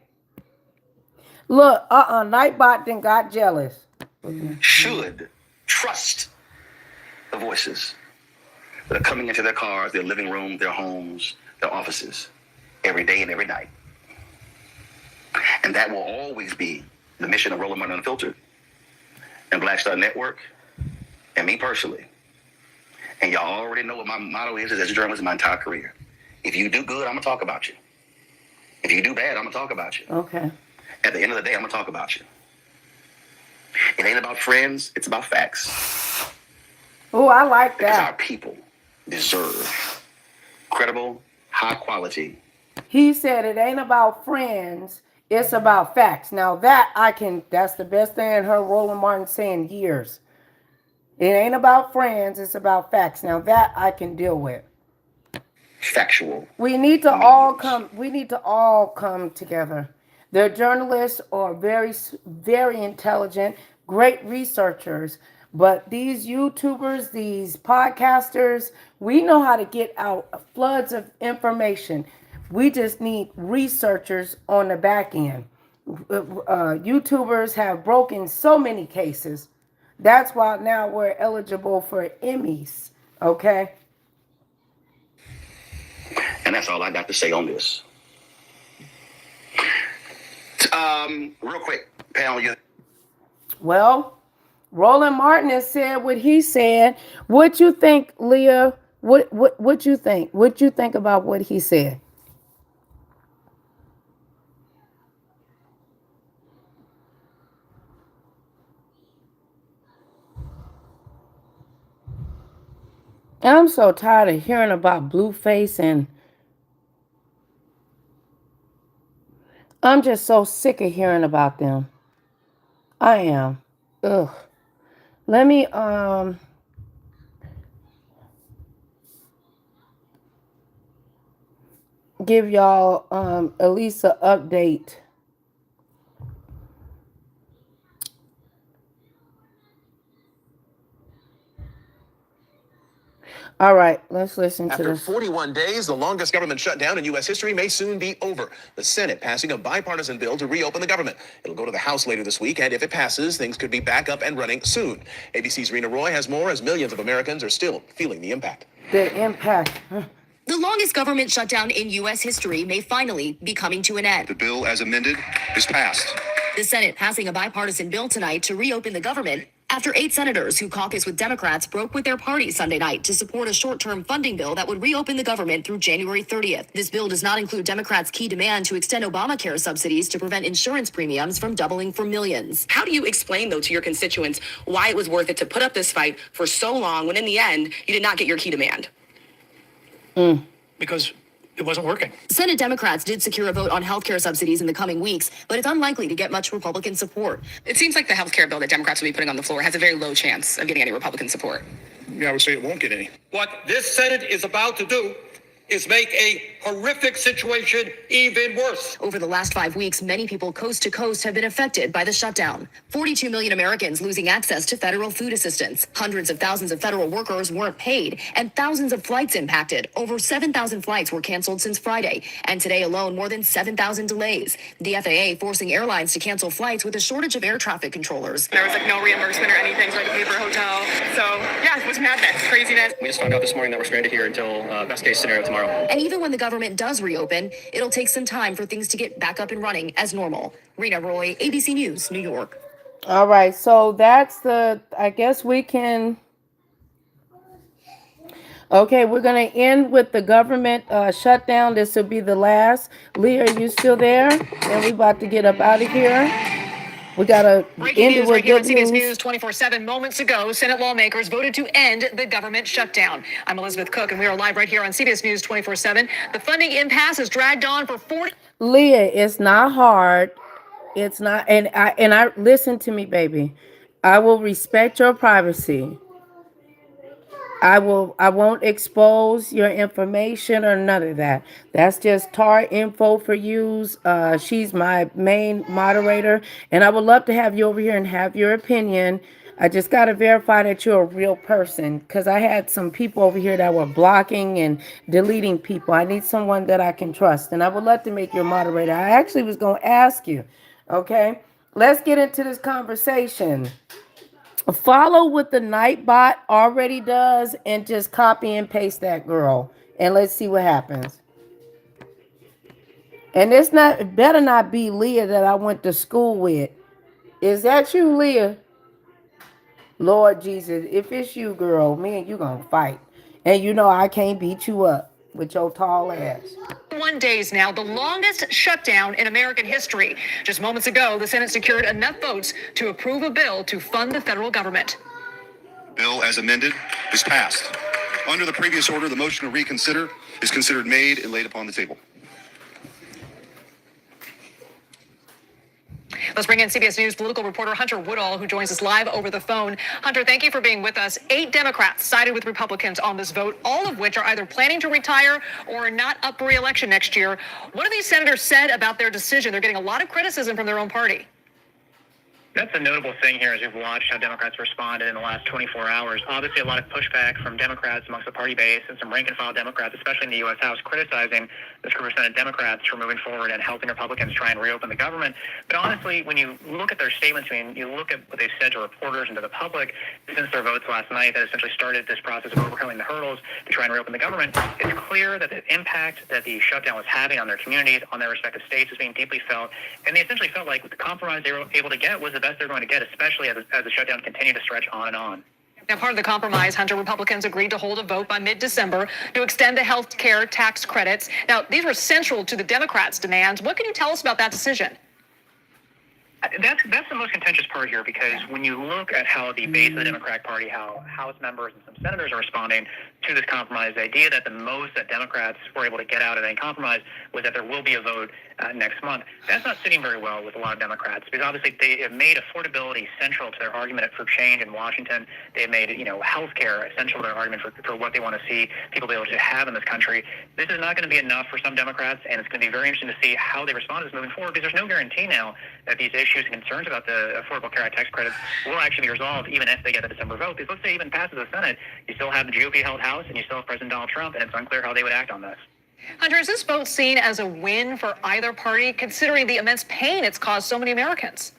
Look, Nightbot then got jealous. Should trust the voices that are coming into their cars, their living room, their homes, their offices, every day and every night. And that will always be the mission of Roland Unfiltered and Black Star Network and me personally. And y'all already know what my motto is as a journalist my entire career. If you do good, I'm going to talk about you. If you do bad, I'm gonna talk about you. Okay. At the end of the day, I'm gonna talk about you. It ain't about friends, it's about facts. Oh, I like Because that. our people deserve credible, high quality. He said it ain't about friends, it's about facts. Now that's the best thing I heard Roland Martin say in years. It ain't about friends, it's about facts. Now that I can deal with. Factual. We need to all come together. The journalists are very, very intelligent, great researchers. But these YouTubers, these podcasters, we know how to get out floods of information. We just need researchers on the back end. YouTubers have broken so many cases. That's why now we're eligible for Emmys. Okay? And that's all I got to say on this. Real quick, panel, you. Well, Roland Martin has said what he said. What you think, Leah? What you think? What you think about what he said? I'm so tired of hearing about Blueface, and I'm just so sick of hearing about them. I am. Ugh. Let me give y'all at least an update. All right, let's listen to this. After 41 days, the longest government shutdown in U.S. history may soon be over. The Senate passing a bipartisan bill to reopen the government. It'll go to the House later this week, and if it passes, things could be back up and running soon. ABC's Rena Roy has more, as millions of Americans are still feeling the impact. The impact. The longest government shutdown in U.S. history may finally be coming to an end. The bill, as amended, is passed. The Senate passing a bipartisan bill tonight to reopen the government after 8 senators who caucus with Democrats broke with their party Sunday night to support a short-term funding bill that would reopen the government through January 30th. This bill does not include Democrats' key demand to extend Obamacare subsidies to prevent insurance premiums from doubling for millions. How do you explain, though, to your constituents why it was worth it to put up this fight for so long when in the end you did not get your key demand? Because it wasn't working. Senate Democrats did secure a vote on health care subsidies in the coming weeks, but it's unlikely to get much Republican support. It seems like the health care bill that Democrats will be putting on the floor has a very low chance of getting any Republican support. Yeah, I would say it won't get any. What this Senate is about to do is make a horrific situation even worse. Over the last 5 weeks, many people coast to coast have been affected by the shutdown. 42 million Americans losing access to federal food assistance. Hundreds of thousands of federal workers weren't paid, and thousands of flights impacted. Over 7,000 flights were canceled since Friday, and today alone, more than 7,000 delays. The FAA forcing airlines to cancel flights with a shortage of air traffic controllers. There was no reimbursement or anything, so I had to pay for a hotel. So yeah, it was madness, craziness. We just found out this morning that we're stranded here until best case scenario tomorrow. And even when the government does reopen, it'll take some time for things to get back up and running as normal. Rena Roy, ABC News, New York. All right, so that's I guess we can. Okay, we're going to end with the government shutdown. This will be the last. Leah, are you still there? And we about to get up out of here. We got to end it with good CBS news. News 24/7. Moments ago, Senate lawmakers voted to end the government shutdown. I'm Elizabeth Cook, and we are live right here on CBS News 24/7. The funding impasse has dragged on for 40. Leah, it's not hard. It's not, and I listen to me, baby. I will respect your privacy. I won't expose your information or none of that. That's just Tar info for use. She's my main moderator, and I would love to have you over here and have your opinion. I just got to verify that you're a real person, because I had some people over here that were blocking and deleting people. I need someone that I can trust, and I would love to make you a moderator. I actually was going to ask you. Okay, let's get into this conversation. Follow what the Nightbot already does and just copy and paste that girl, and let's see what happens. And it better not be Leah that I went to school with. Is that you, Leah? Lord Jesus, if it's you, girl, me and you gonna fight. And you know I can't beat you up with your tall ass. 41 days now, the longest shutdown in American history. Just moments ago, the Senate secured enough votes to approve a bill to fund the federal government. Bill as amended is passed. Under the previous order, the motion to reconsider is considered made and laid upon the table. Let's bring in CBS News political reporter Hunter Woodall, who joins us live over the phone. Hunter, thank you for being with us. 8 Democrats sided with Republicans on this vote, all of which are either planning to retire or are not up for re-election next year. What have these senators said about their decision? They're getting a lot of criticism from their own party. That's a notable thing here as we've watched how Democrats responded in the last 24 hours. Obviously, a lot of pushback from Democrats amongst the party base and some rank-and-file Democrats, especially in the U.S. House, criticizing this group of Senate Democrats for moving forward and helping Republicans try and reopen the government. But honestly, when you look at their statements, I mean, you look at what they've said to reporters and to the public since their votes last night that essentially started this process of overcoming the hurdles to try and reopen the government, it's clear that the impact that the shutdown was having on their communities, on their respective states, is being deeply felt. And they essentially felt like the compromise they were able to get was the best they're going to get, especially as the shutdown continued to stretch on and on. Now, part of the compromise, Hunter, Republicans agreed to hold a vote by mid-December to extend the health care tax credits. Now, these were central to the Democrats' demands. What can you tell us about that decision? That's the most contentious part here, because when you look at how the base of the Democratic Party, how House members and some senators are responding to this compromise, the idea that the most that Democrats were able to get out of any compromise was that there will be a vote next month. That's not sitting very well with a lot of Democrats, because obviously they have made affordability central to their argument for change in Washington. They have made, health care essential to their argument for what they want to see people be able to have in this country. This is not going to be enough for some Democrats, and it's going to be very interesting to see how they respond to this moving forward, because there's no guarantee now that these issues and concerns about the Affordable Care Act tax credits will actually be resolved even if they get the December vote. Because let's say even passes the Senate, you still have the GOP-held House and you still have President Donald Trump, and it's unclear how they would act on this. Hunter, is this vote seen as a win for either party, considering the immense pain it's caused so many Americans?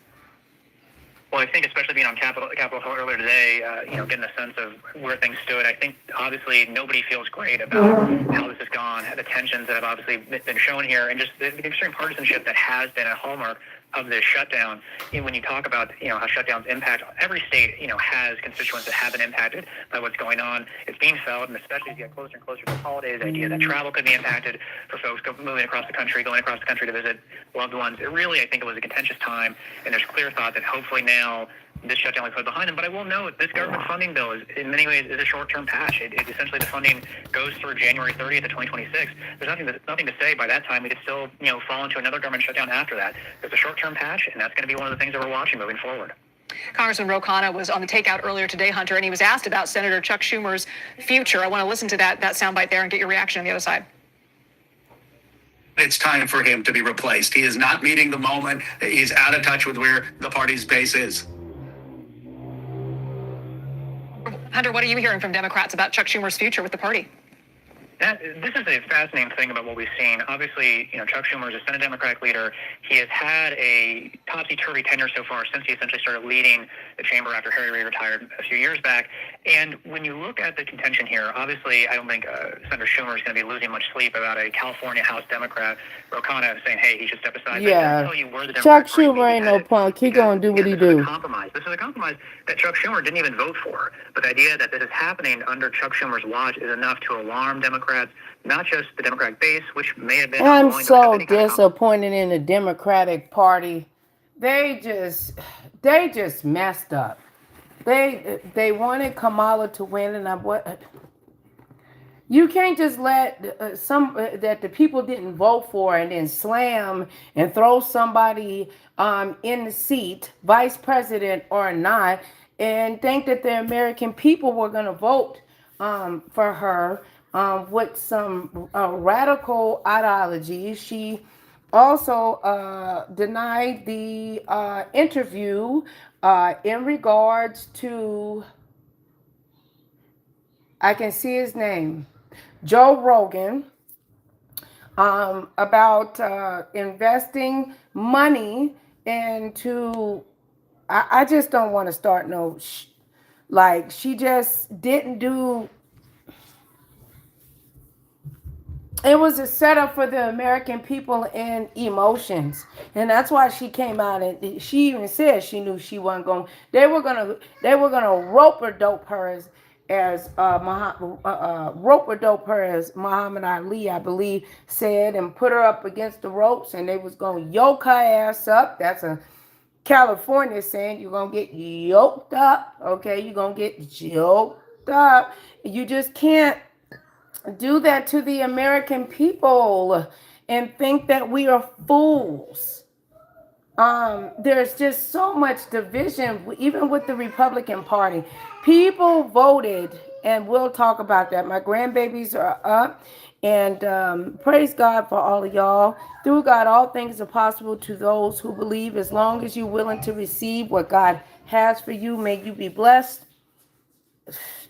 Well, I think especially being on Capitol Hill earlier today, getting a sense of where things stood, I think obviously nobody feels great about how this has gone, the tensions that have obviously been shown here, and just the extreme partisanship that has been a hallmark of this shutdown. When you talk about how shutdowns impact every state, has constituents that have been impacted by what's going on. It's being felt, and especially as you get closer and closer to the holidays, the idea that travel could be impacted for folks moving across the country, going across the country to visit loved ones. It really, I think, it was a contentious time, and there's clear thought that hopefully now this shutdown was put behind them. But I will note this government funding bill is in many ways is a short-term patch. It essentially the funding goes through January 30th of 2026. There's nothing to say by that time we could still fall into another government shutdown after that. There's a short-term patch, and that's going to be one of the things that we're watching moving forward. Congressman Ro Khanna was on the Takeout earlier today, Hunter, and he was asked about Senator Chuck Schumer's future. I want to listen to that soundbite there and get your reaction on the other side. It's time for him to be replaced. He is not meeting the moment. He's out of touch with where the party's base is. Hunter, what are you hearing from Democrats about Chuck Schumer's future with the party? This is a fascinating thing about what we've seen. Obviously, Chuck Schumer is a Senate Democratic leader. He has had a topsy-turvy tenure so far since he essentially started leading the chamber after Harry Reid retired a few years back. And when you look at the contention here, obviously, I don't think Senator Schumer is going to be losing much sleep about a California House Democrat, Ro Khanna, saying, hey, he should step aside. Yeah, tell you where the Chuck Democratic Party Schumer ain't no punk. He gonna do what he do. This is a compromise that Chuck Schumer didn't even vote for. But the idea that this is happening under Chuck Schumer's watch is enough to alarm Democrats, not just the Democratic base, which may have been. I'm so disappointed in the Democratic Party. They just messed up. They wanted Kamala to win, and you can't just let that the people didn't vote for and then slam and throw somebody in the seat, vice president or not, and think that the American people were going to vote for her with some radical ideology. She also denied the interview in regards to, I can see his name, Joe Rogan, about investing money into, I just don't want to start no, she just didn't do. It was a setup for the American people and emotions. And that's why she came out and she even said she knew she wasn't going. They were gonna rope or dope her as rope-a-dope her, as Muhammad Ali, I believe, said, and put her up against the ropes, and they was going to yoke her ass up. That's a California saying, you're going to get yoked up, okay? You're going to get yoked up. You just can't do that to the American people and think that we are fools. There's just so much division, even with the Republican Party. People voted, and we'll talk about that. My grandbabies are up, and praise God for all of y'all. Through God, all things are possible to those who believe. As long as you're willing to receive what God has for you, may you be blessed,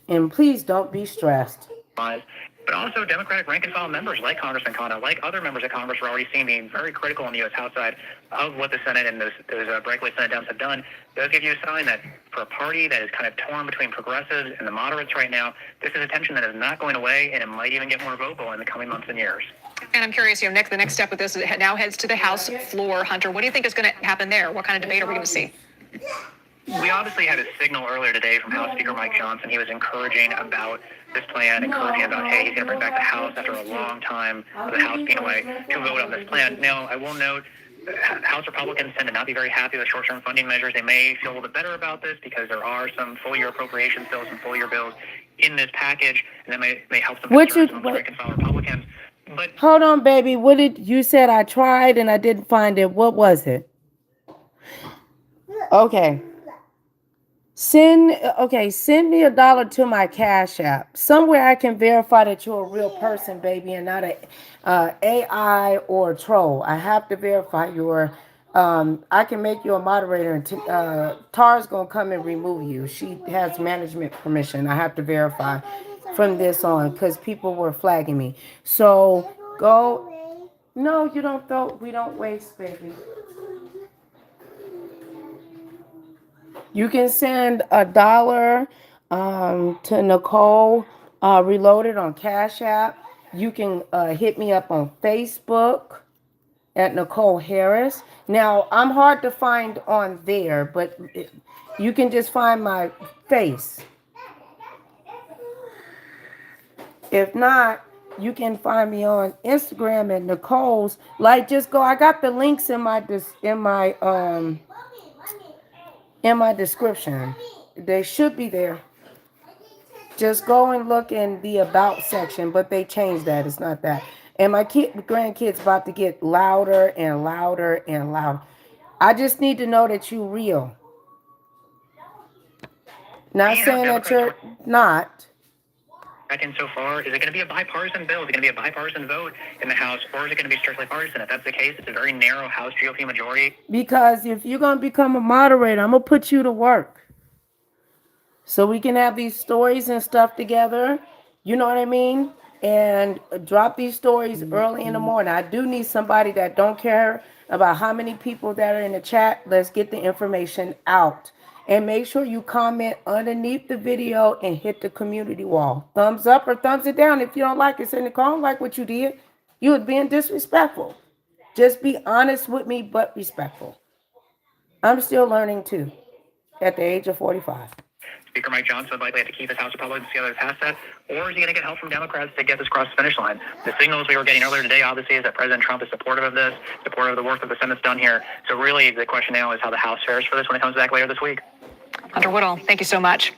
and please don't be stressed. But also Democratic rank-and-file members like Congressman Khanna, like other members of Congress, are already seen being very critical on the U.S. House side of what the Senate and those breakaway Senate Dems have done. Does give you a sign that for a party that is kind of torn between progressives and the moderates right now, this is a tension that is not going away, and it might even get more vocal in the coming months and years. And I'm curious, the next step with this now heads to the House floor. Hunter, what do you think is going to happen there? What kind of debate are we going to see? We obviously had a signal earlier today from House Speaker Mike Johnson. He was encouraging about this plan, encouraging about, hey, he's going to bring back the House after a long time of the House being away to vote on this plan. Now, I will note, House Republicans tend to not be very happy with short-term funding measures. They may feel a little bit better about this because there are some full-year appropriations bills and full-year bills in this package, and that may help some reconcile Republicans. But hold on, baby. What did you said? I tried and I didn't find it. What was it? Okay. Send me $1 to my Cash App. Somewhere I can verify that you're a real person, baby, and not a AI or a troll. I have to verify your. I can make you a moderator, and Tar's gonna come and remove you. She has management permission. I have to verify from this on because people were flagging me. So go. No, you don't throw. We don't waste, baby. You can send $1 to Nicole Reloaded on Cash App. You can hit me up on Facebook at Nicole Harris. Now, I'm hard to find on there, but you can just find my face. If not, you can find me on Instagram at Nicole's. Like, just go. I got the links in my description. They should be there. Just go and look in the about section, but they changed that. It's not that. And my grandkids about to get louder and louder and louder. I just need to know that you're real. Not saying that you're not. And so far, is it going to be a bipartisan bill? Is it going to be a bipartisan vote in the House, or is it going to be strictly partisan? If that's the case, it's a very narrow House GOP majority. Because if you're going to become a moderator, I'm going to put you to work. So we can have these stories and stuff together. You know what I mean? And drop these stories early in the morning. I do need somebody that don't care about how many people that are in the chat. Let's get the information out. And make sure you comment underneath the video and hit the community wall. Thumbs up or thumbs it down if you don't like it. Say, Nicole, I don't like what you did. You was being disrespectful. Just be honest with me, but respectful. I'm still learning too, at the age of 45. Speaker Mike Johnson would likely have to keep his House Republicans together to pass that, or is he going to get help from Democrats to get this across the finish line? The signals we were getting earlier today, obviously, is that President Trump is supportive of this, supportive of the work that the Senate's done here. So really, the question now is how the House fares for this when it comes back later this week. Hunter Woodall, thank you so much.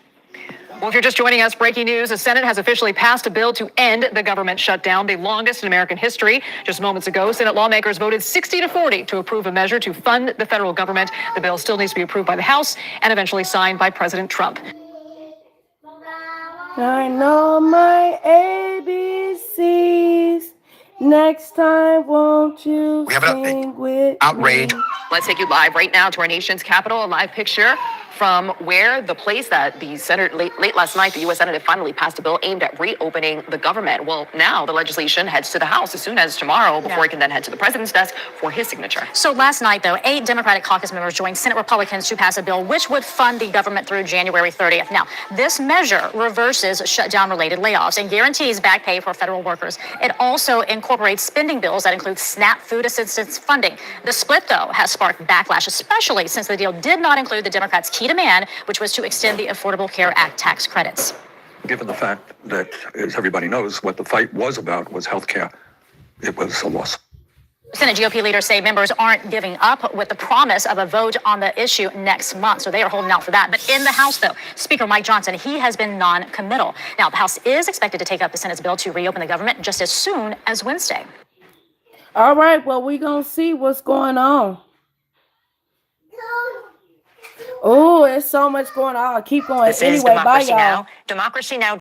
Well, if you're just joining us, breaking news, the Senate has officially passed a bill to end the government shutdown, the longest in American history. Just moments ago, Senate lawmakers voted 60-40 to approve a measure to fund the federal government. The bill still needs to be approved by the House and eventually signed by President Trump. I know my ABCs. Next time, won't you sing with outrage. me? Let's take you live right now to our nation's capital, a live picture from where the place that the Senate late last night, the U.S. Senate finally passed a bill aimed at reopening the government. Well, now the legislation heads to the House as soon as tomorrow before it can then head to the president's desk for his signature. So last night, though, 8 Democratic caucus members joined Senate Republicans to pass a bill which would fund the government through January 30th. Now, this measure reverses shutdown-related layoffs and guarantees back pay for federal workers. It also incorporates spending bills that include SNAP food assistance funding. The split, though, has sparked backlash, especially since the deal did not include the Democrats' key demand, which was to extend the Affordable Care Act tax credits. given the fact that, as everybody knows, what the fight was about was health care. It was a loss. Senate GOP leaders say members aren't giving up with the promise of a vote on the issue next month, so they are holding out for that. But in the House, though, Speaker Mike Johnson, he has been non-committal. Now, the House is expected to take up the Senate's bill to reopen the government just as soon as Wednesday. All right, well, we're going to see what's going on. Oh, there's so much going on. I'll keep going. This is Anyway, bye, Democracy y'all. Now! Democracy Now!